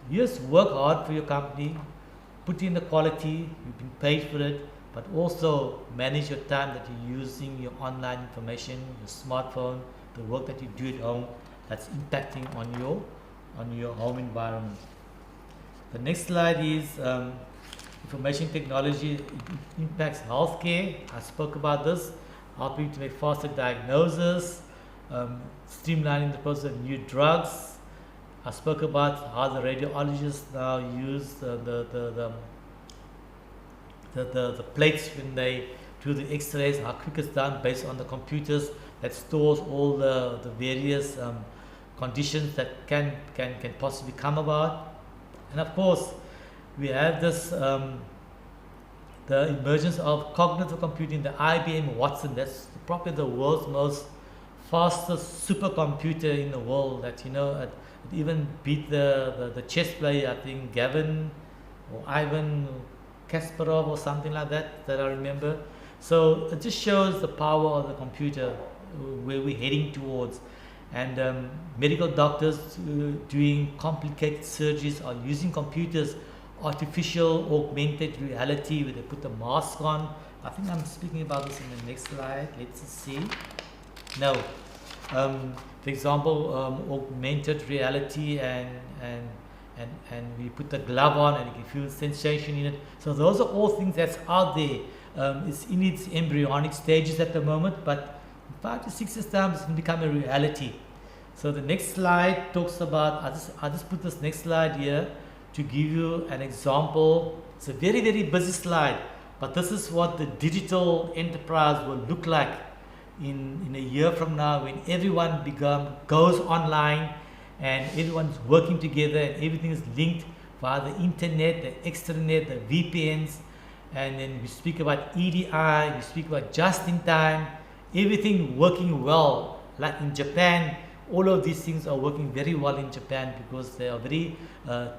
yes, work hard for your company, put in the quality, you've been paid for it, but also manage your time that you're using your online information, your smartphone, the work that you do at home that's impacting on your home environment. The next slide is information technology. It impacts healthcare. I spoke about this, helping to make faster diagnosis, streamlining the process of new drugs. I spoke about how the radiologists now use the plates when they do the x-rays, how quick it's done based on the computers that stores all the various conditions that can possibly come about. And of course, we have this the emergence of cognitive computing, the IBM Watson. That's probably the world's most fastest supercomputer in the world, that it even beat the chess player, I think Gavin or Ivan Kasparov or something like that I remember. So it just shows the power of the computer, where we're heading towards. And medical doctors doing complicated surgeries are using computers, artificial augmented reality, where they put the mask on. I think I'm speaking about this in the next slide. Let's see. No. For example, augmented reality and we put the glove on and you can feel sensation in it. So those are all things that's out there. It's in its embryonic stages at the moment, but in 5 to 6 years time it's going to become a reality. So the next slide talks about, I just put this next slide here to give you an example. It's a very, very busy slide, but this is what the digital enterprise will look like in a year from now, when everyone goes online and everyone's working together and everything is linked via the internet, the extranet, the VPNs, and then we speak about EDI, we speak about just in time, everything working well. Like in Japan, all of these things are working very well in Japan because they are very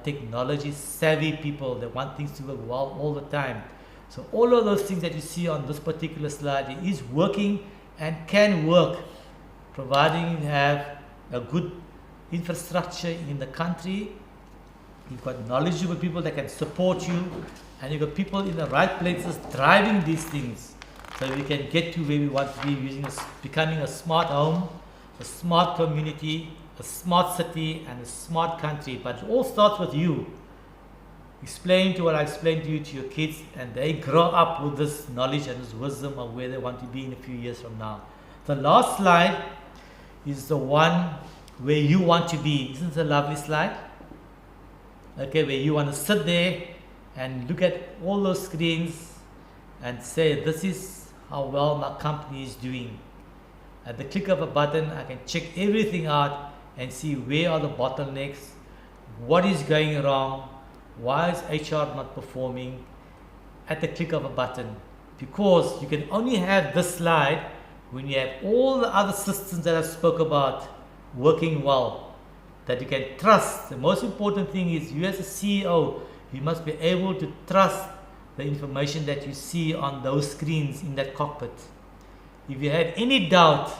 technology savvy people. They want things to work well all the time. So all of those things that you see on this particular slide, it is working and can work, providing you have a good infrastructure in the country. You've got knowledgeable people that can support you, and you've got people in the right places driving these things, so we can get to where we want to be, becoming a smart home, a smart community, a smart city, and a smart country. But it all starts with you. Explain to what I explained to you to your kids, and they grow up with this knowledge and this wisdom of where they want to be in a few years from now. The last slide is the one where you want to be. Isn't it a lovely slide? Okay, where you want to sit there and look at all those screens and say, this is how well my company is doing. At the click of a button, I can check everything out and see where are the bottlenecks, what is going wrong, why is HR not performing, at the click of a button. Because you can only have this slide when you have all the other systems that I spoke about working well, that you can trust. The most important thing is, you as a CEO, you must be able to trust the information that you see on those screens in that cockpit. If you have any doubt,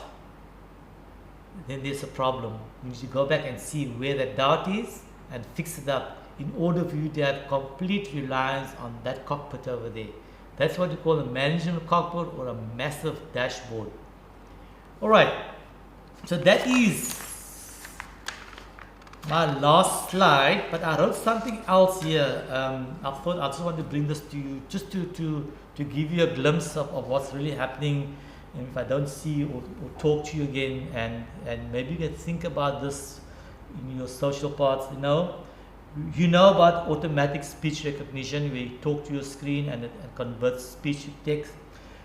then there's a problem. You need to go back and see where that doubt is and fix it up, in order for you to have complete reliance on that cockpit over there. That's what you call a management cockpit or a massive dashboard. Alright, so that is my last slide, but I wrote something else here. I thought I just want to bring this to you, just to give you a glimpse of what's really happening. And if I don't see you or talk to you again, and maybe you can think about this in your social parts, You know about automatic speech recognition, where you talk to your screen and it converts speech to text.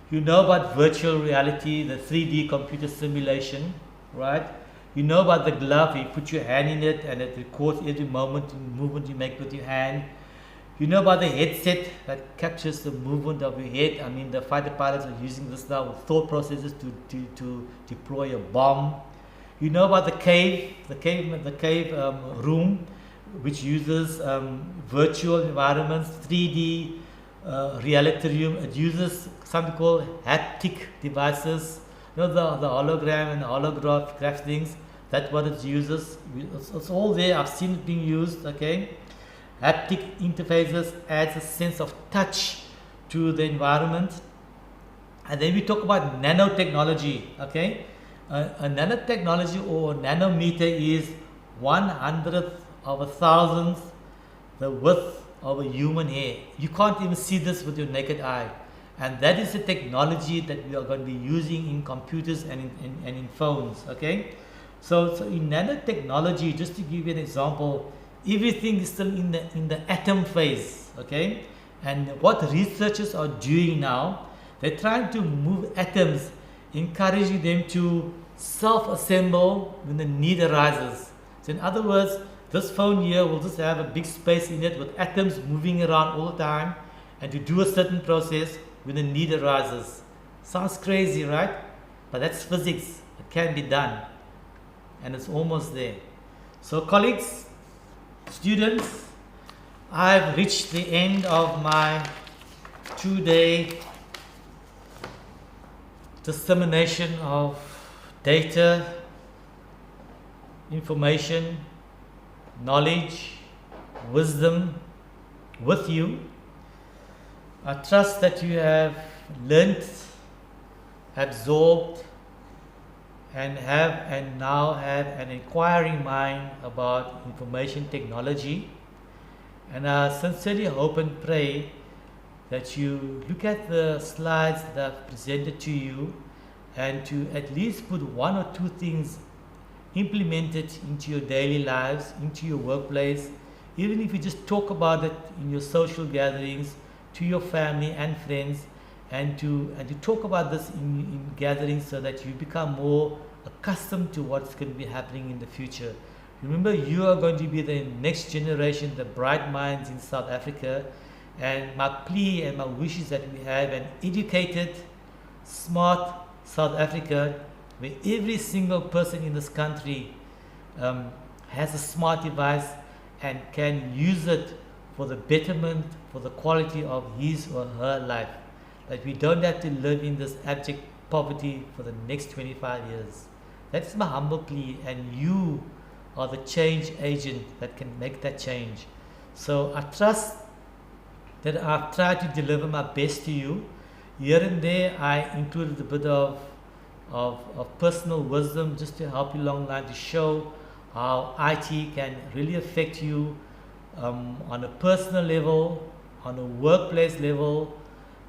You know about virtual reality, the 3D computer simulation, right? You know about the glove, you put your hand in it and it records every movement you make with your hand. You know about the headset that captures the movement of your head. I mean, the fighter pilots are using this now with thought processes to deploy a bomb. You know about the cave room, which uses virtual environments, 3D reality room. It uses something called haptic devices. You know, the hologram and holograph things. That's what it uses. It's all there. I've seen it being used. Okay. Haptic interfaces adds a sense of touch to the environment. And then we talk about nanotechnology. Okay, a nanotechnology or a nanometer is 1/100th of a thousandth the width of a human hair. You can't even see this with your naked eye, and that is the technology that we are going to be using in computers and in phones. Okay, so in nanotechnology, just to give you an example, everything is still in the atom phase. Okay, and what researchers are doing now, they're trying to move atoms, encouraging them to self-assemble when the need arises. So in other words, this phone here will just have a big space in it with atoms moving around all the time, and to do a certain process when the need arises. Sounds crazy, right? But that's physics. It can be done, and it's almost there. So colleagues, students, I've reached the end of my 2-day dissemination of data, information, knowledge, wisdom with you. I trust that you have learnt, absorbed, and now have an inquiring mind about information technology. And I sincerely hope and pray that you look at the slides that I've presented to you and to at least put one or two things implemented into your daily lives, into your workplace, even if you just talk about it in your social gatherings, to your family and friends, and to talk about this in gatherings so that you become more accustomed to what's going to be happening in the future. Remember, you are going to be the next generation, the bright minds in South Africa, and my plea and my wish is that we have an educated, smart South Africa where every single person in this country has a smart device and can use it for the betterment, for the quality of his or her life. That we don't have to live in this abject poverty for the next 25 years. That's my humble plea, and you are the change agent that can make that change. So I trust that I've tried to deliver my best to you. Here and there I included a bit of personal wisdom just to help you along the line, to show how IT can really affect you on a personal level, on a workplace level,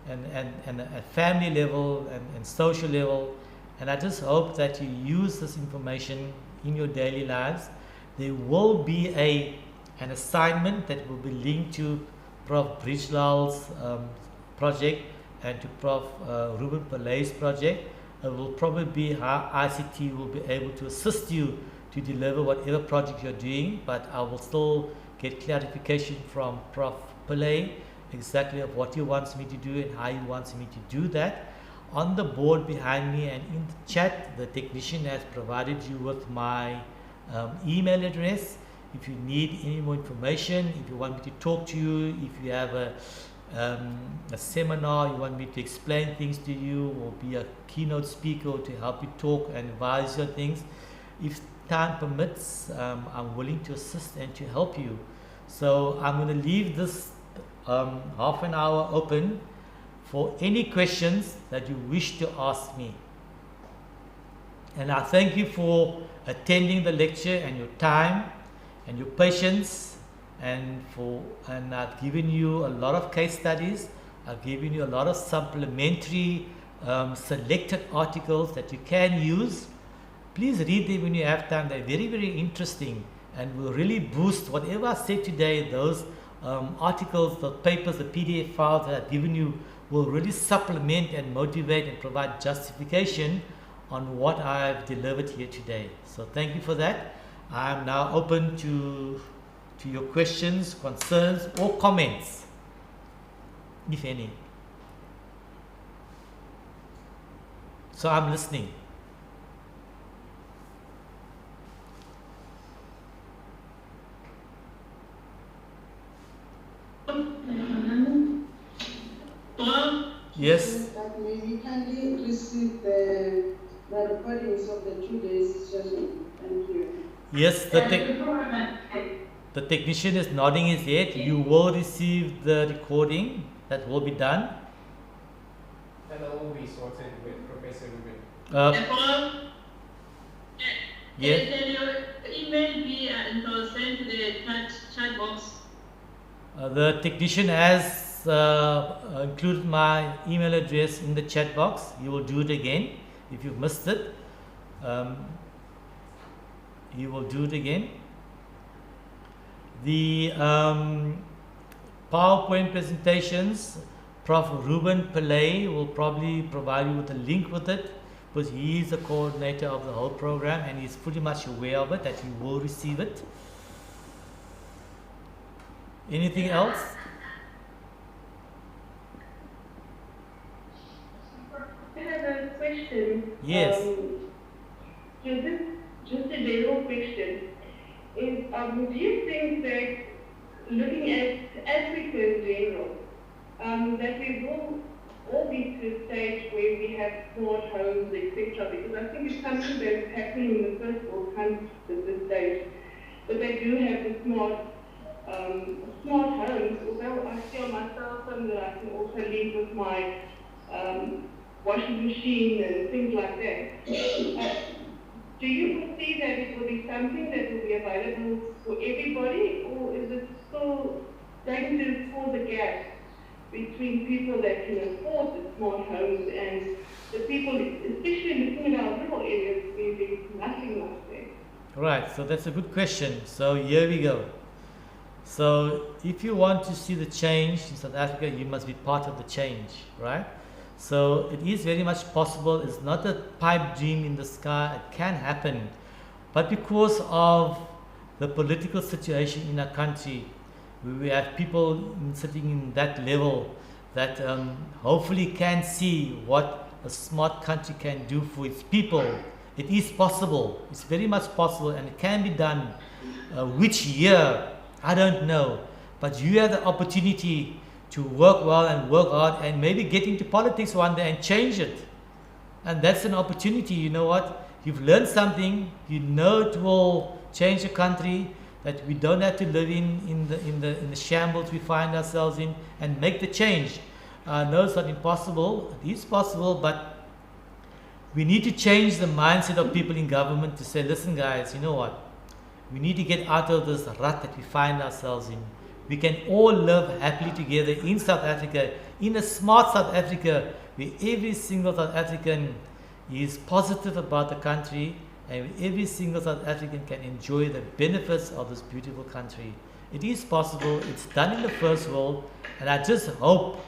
and a family level and social level. And I just hope that you use this information in your daily lives. There will be an assignment that will be linked to Prof. Bridgelal's project and to Prof. Ruben Pellay's project. It will probably be how ICT will be able to assist you to deliver whatever project you're doing, but I will still get clarification from Prof. Pillay exactly of what he wants me to do and how he wants me to do that. On the board behind me and in the chat, the technician has provided you with my email address. If you need any more information, if you want me to talk to you, if you have a seminar, you want me to explain things to you or be a keynote speaker or to help you talk and advise your things, if time permits, I'm willing to assist and to help you. So I'm going to leave this half an hour open for any questions that you wish to ask me. And I thank you for attending the lecture and your time and your patience, and I've given you a lot of case studies. I've given you a lot of supplementary selected articles that you can use. Please read them when you have time. They're very, very interesting, and will really boost whatever I said today. Those articles, the papers, the PDF files that I've given you will really supplement and motivate and provide justification on what I've delivered here today. So thank you for that. I'm now open to your questions, concerns, or comments, if any. So I'm listening. Yes.
That may we kindly receive the recordings of the 2 days session. Thank you.
Yes, the technician is nodding his head. You will receive the recording that will be done.
And that will be sorted with Professor Ruben.
Yes.
Can your email be sent to the chat box?
The technician has included my email address in the chat box. You will do it again if you've missed it. You will do it again. The PowerPoint presentations, Prof. Ruben Pillay will probably provide you with a link with it, because he is the coordinator of the whole program and he's pretty much aware of it, that you will receive it. Anything else?
I have a question.
Yes.
Just a general question. Do you think that, looking at Africa in general, that we will all be to a stage where we have smart homes, etc.? Because I think it's something that's happening in the first world countries at this stage, that they do have the smart homes. Although I see on my cell phone that I can also leave with my washing machine and things like that. Do you foresee that it will be something that will be available for everybody, or is it still going to fill the gap between people that can afford the smart homes and the people, especially looking at our rural areas where there's nothing like that?
Right, so that's a good question. So here we go. So if you want to see the change in South Africa, you must be part of the change, right? So it is very much possible. It's not a pipe dream in the sky. It can happen. But because of the political situation in our country, we have people sitting in that level that hopefully can see what a smart country can do for its people. It is possible. It's very much possible, and it can be done. Which year? I don't know. But you have the opportunity to work well and work hard and maybe get into politics one day and change it. And that's an opportunity. You know what? You've learned something. You know it will change the country, that we don't have to live in the shambles we find ourselves in, and make the change. No, it's not impossible. It is possible, but we need to change the mindset of people in government to say, listen guys, you know what? We need to get out of this rut that we find ourselves in. We can all live happily together in South Africa, in a smart South Africa, where every single South African is positive about the country, and every single South African can enjoy the benefits of this beautiful country. It is possible. It's done in the first world, and I just hope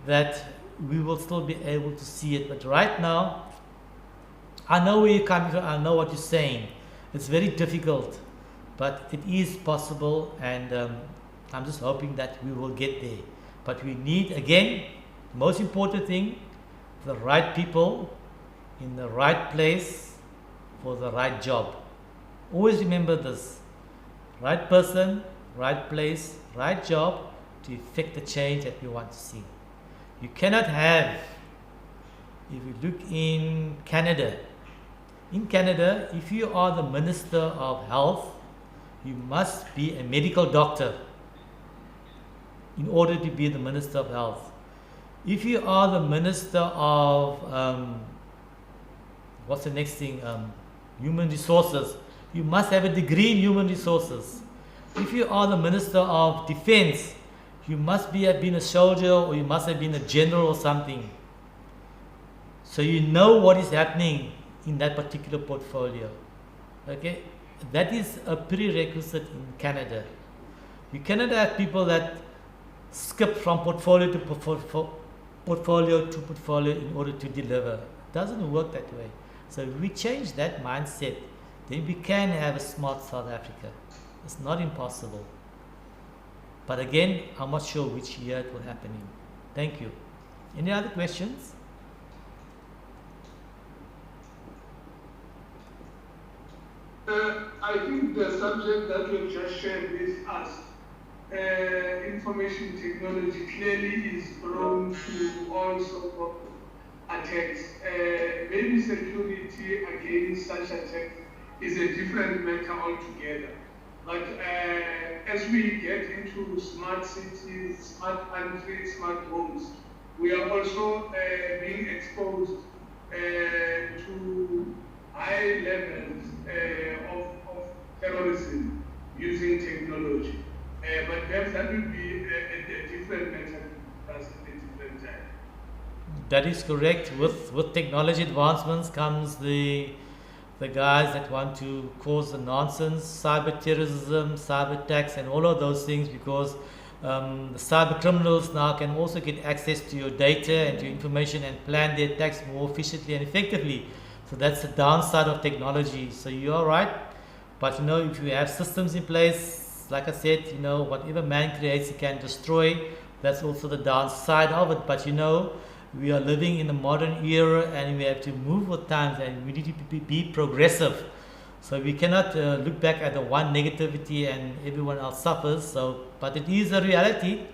that we will still be able to see it. But right now, I know where you're coming from. I know what you're saying. It's very difficult, but it is possible, and I'm just hoping that we will get there. But we need, again, the most important thing, the right people in the right place for the right job. Always remember this: right person, right place, right job to effect the change that we want to see. You cannot have, if you look in Canada, if you are the Minister of Health, you must be a medical doctor in order to be the Minister of Health. If you are the Minister of, what's the next thing, Human Resources, you must have a degree in Human Resources. If you are the Minister of Defense, you must have been a soldier, or you must have been a general or something. So you know what is happening in that particular portfolio. Okay? that is a prerequisite in Canada. You cannot have people that skip from portfolio to portfolio in order to deliver. It doesn't work that way. So if we change that mindset, then we can have a smart South Africa. It's not impossible. But again, I'm not sure which year it will happen in. Thank you. Any other questions?
I think the subject that you've just shared with us, information technology, clearly is prone to all sorts of attacks. Maybe security against such attacks is a different matter altogether. But as we get into smart cities, smart countries, smart homes, we are also being exposed to high levels of terrorism using technology. But perhaps that will be a different matter to discuss at a different time.
That is correct. With technology advancements comes the guys that want to cause the nonsense, cyber terrorism, cyber attacks, and all of those things, because the cyber criminals now can also get access to your data and to your information and plan their attacks more efficiently and effectively. So that's the downside of technology. So you are right, but if you have systems in place, like I said, whatever man creates, he can destroy. That's also the downside of it. But we are living in a modern era, and we have to move with times, and we need to be progressive. So we cannot look back at the one negativity and everyone else suffers. So, but it is a reality.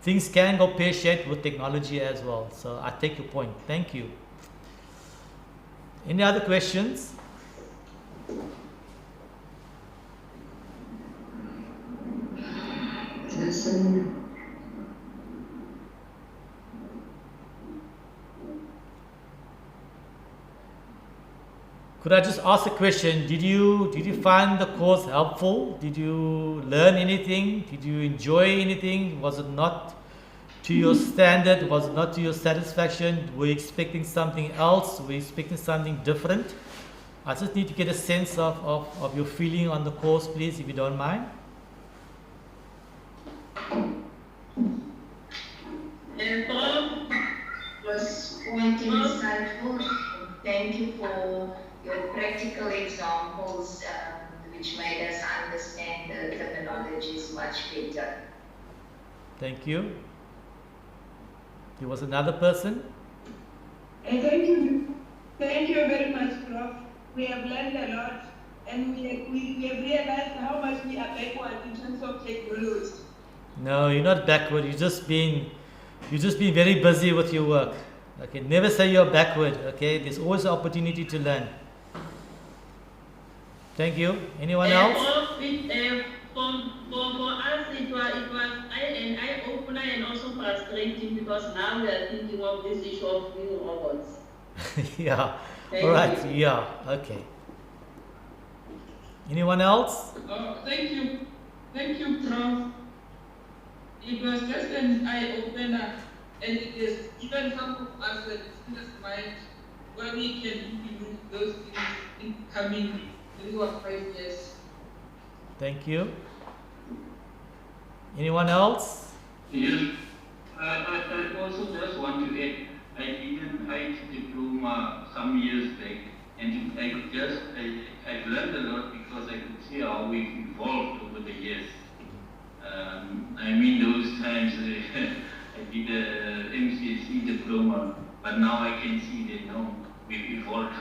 Things can go pear-shaped with technology as well. So I take your point. Thank you. Any other questions? Could I just ask a question? Did you find the course helpful? Did you learn anything? Did you enjoy anything? Was it not to your standard? Was it not to your satisfaction? Were you expecting something else? Were you expecting something different? I just need to get a sense of your feeling on the course, please, if you don't mind.
Bob was quite insightful. Thank you for your practical examples, which made us understand the terminologies much better.
Thank you. There was another person.
Thank you. Thank you very much, Prof. We have learned a lot, and we have realized how much we are backward in terms of technology.
No, you're not backward. You're just being very busy with your work. Okay, never say you're backward. Okay, there's always an opportunity to learn. Thank you. Anyone else?
For us, it was an eye-opener and also frustrating, because now we are thinking of this issue of new robots.
Yeah. All right. Yeah. Okay. Anyone else?
Thank you, Prof. It was just an eye-opener, and it has given some of us a business mind where we can implement those things in coming 3 or 5 years.
Thank you. Anyone else?
Yes. I also just want to add, I did an IT diploma some years back, and I've learned a lot because I could see how we've evolved over the years. Those times I did a MCSE diploma, but now I can see that we've evolved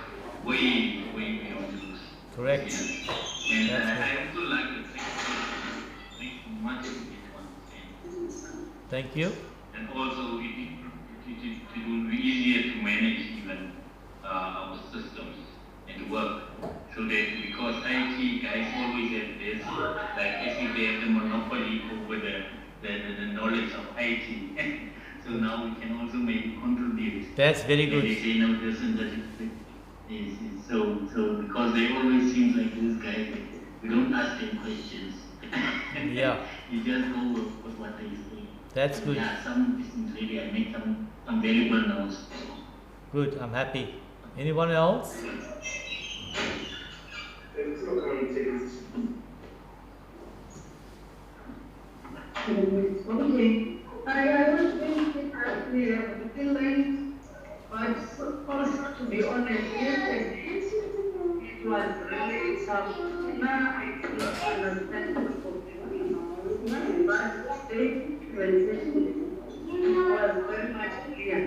way beyond those.
Correct.
Years. And I also like the fact much of it to understand.
Thank you.
And also it will be easier to manage even our systems and work. So that, because IT guys always have this, like as if they have the monopoly over the knowledge of IT. So now we can also maybe contribute.
That's very good.
They say no, this and that. So because they always seem like this guy, we don't ask them questions.
Yeah.
You just go with what they say.
That's good.
Yeah, some business really, I make some valuable notes.
Good. I'm happy. Anyone else?
It's not going to take
bandwidth. Okay. I was thinking actually the lane, but also to be honest, yesterday it was really tough. Now I cannot understand most of it. But today, it was very much clear.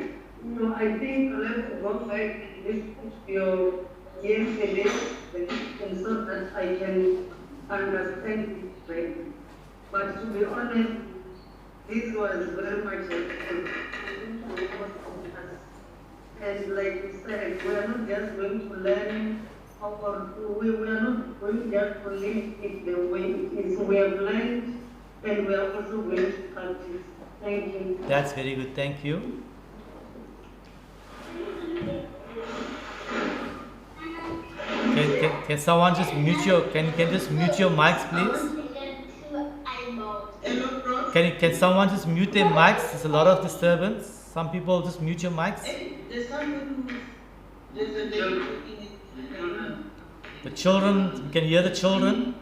So I think let's go back and listen to your yesterday, and so that I can understand it better. But to be honest, this was very much helpful to most of us. And like you said, we are not just going to learn, or we are not going just to leave it the way it is. We have learned, and we are also going to practice. Thank you.
That's very good. Thank you. Can someone just mute your can just mute your mics, please?
Hello, Prof.
Can someone just mute their mics? There's a lot of disturbance. Some people just mute your mics.
Hey, there's someone who's, there's a lady looking at
The children, you can hear the children.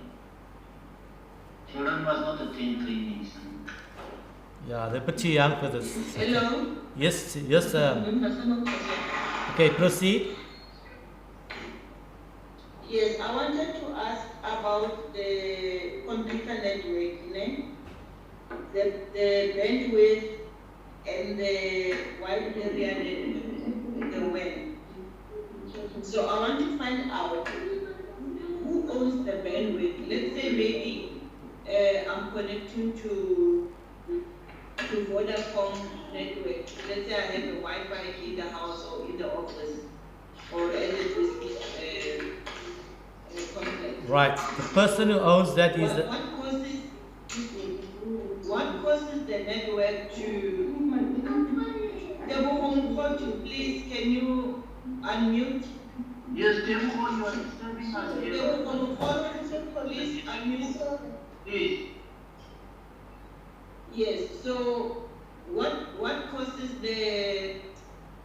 Children must not attend trainings.
Yeah, they're pretty young for this.
Hello?
Yes, yes. Okay, proceed.
Yes, I wanted to ask about the computer network, the bandwidth and the wide area network, the WAN. So I want to find out who owns the bandwidth. Let's say maybe I'm connecting to Vodacom network. Let's say I have a Wi-Fi in the house or in the office or electricity complex.
Right. The person who owns that is the
What causes the network to please can you unmute?
Yes, therefore you are disturbing us here.
Please unmute.
Please.
Yes, so what causes the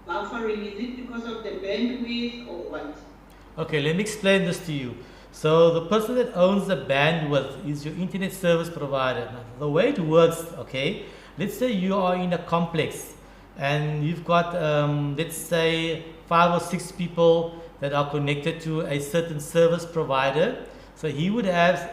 buffering? Is it because of the bandwidth or what?
Okay, let me explain this to you. So the person that owns the bandwidth is your internet service provider. Now, the way it works, okay, let's say you are in a complex and you've got, let's say, 5 or 6 people that are connected to a certain service provider. So he would have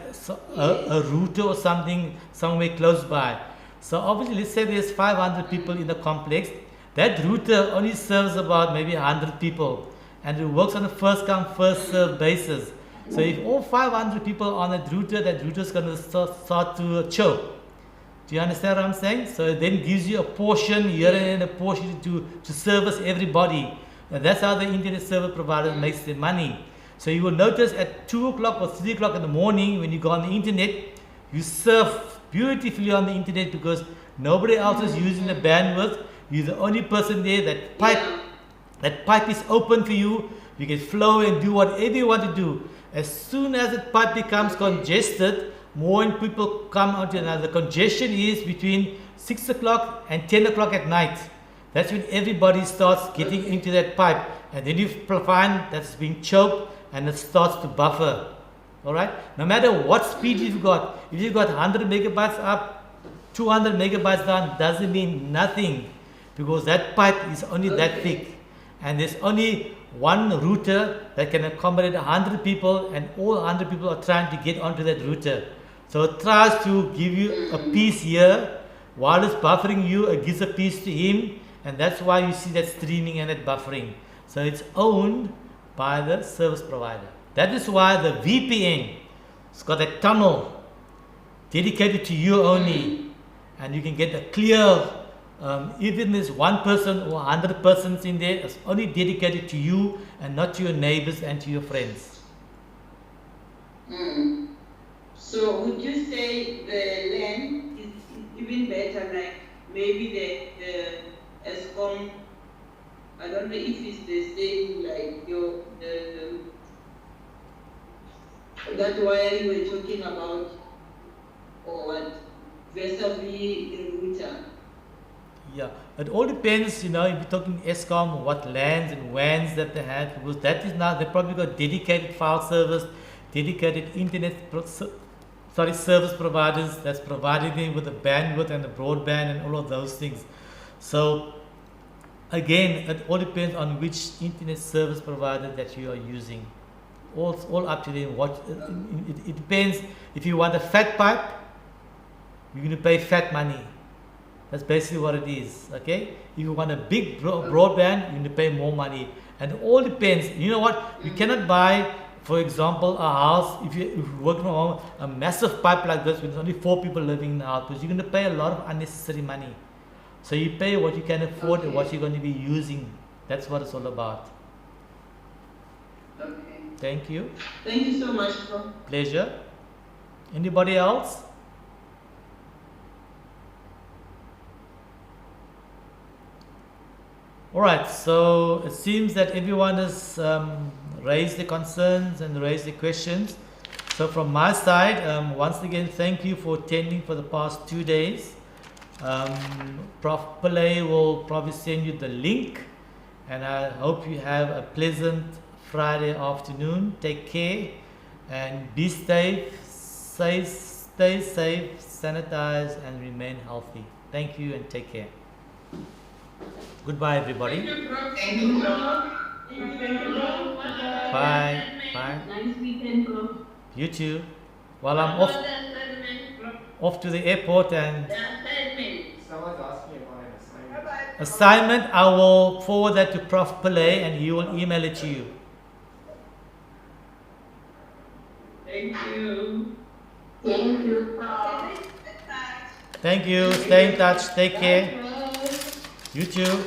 a router or something somewhere close by. So obviously, let's say there's 500 people in the complex. That router only serves about maybe 100 people, and it works on a first come first serve basis. So if all 500 people on that router is going to start to choke. Do you understand what I'm saying? So it then gives you a portion here and a portion to service everybody. And that's how the internet service provider makes their money. So you will notice at 2 o'clock or 3 o'clock in the morning when you go on the internet, you surf beautifully on the internet because nobody else is using the bandwidth. You're the only person there. That pipe is open for you. You can flow and do whatever you want to do. As soon as the pipe becomes congested, more people come out. And the congestion is between 6 o'clock and 10 o'clock at night. That's when everybody starts getting into that pipe. And then you find that's being choked and it starts to buffer. Alright? No matter what speed you've got, if you've got 100 megabytes up, 200 megabytes down, doesn't mean nothing. Because that pipe is only that thick. And there's only one router that can accommodate 100 people, and all 100 people are trying to get onto that router. So it tries to give you a piece here, while it's buffering you, it gives a piece to him, and that's why you see that streaming and that buffering. So it's owned by the service provider. That is why the VPN, it's got a tunnel dedicated to you only, and you can get a clear. Even there's one person or 100 persons in there, it's only dedicated to you and not to your neighbors and to your friends.
So would you say the land is even better, like maybe the ESCOM, I don't know if it's the same like that wire you were talking about, or what, vis-a-vis the router?
Yeah, it all depends, if you're talking ESCOM, what LANs and WANs that they have, because that is now, they probably got dedicated file servers, dedicated internet service providers that's providing them with the bandwidth and the broadband and all of those things. So again, it all depends on which internet service provider that you are using. All up to them. It depends. If you want a fat pipe, you're going to pay fat money. That's basically what it is. Okay. If you want a big broadband, you're going to pay more money. And it all depends. You know what? You cannot buy, for example, a house, if you're working from home, a massive pipe like this with only 4 people living in the house, because you're going to pay a lot of unnecessary money. So you pay what you can afford and what you're going to be using. That's what it's all about.
Okay.
Thank you.
Thank you so much, Prof.
Pleasure. Anybody else? Alright, so it seems that everyone has raised their concerns and raised their questions. So from my side, once again, thank you for attending for the past 2 days. Prof. Pillay will probably send you the link, and I hope you have a pleasant Friday afternoon. Take care and be safe, stay safe, sanitize, and remain healthy. Thank you and take care. Goodbye, everybody.
Thank you, Prof.
Thank you, Prof.
Bye. Bye.
Nice weekend, Prof.
You too. While I'm off to the airport and
Someone's asking about an assignment.
assignment, I will forward that to Prof. Pillay and he will email it to you.
Thank you.
Thank you, Prof.
Thank you. Stay in touch. Take care. You too.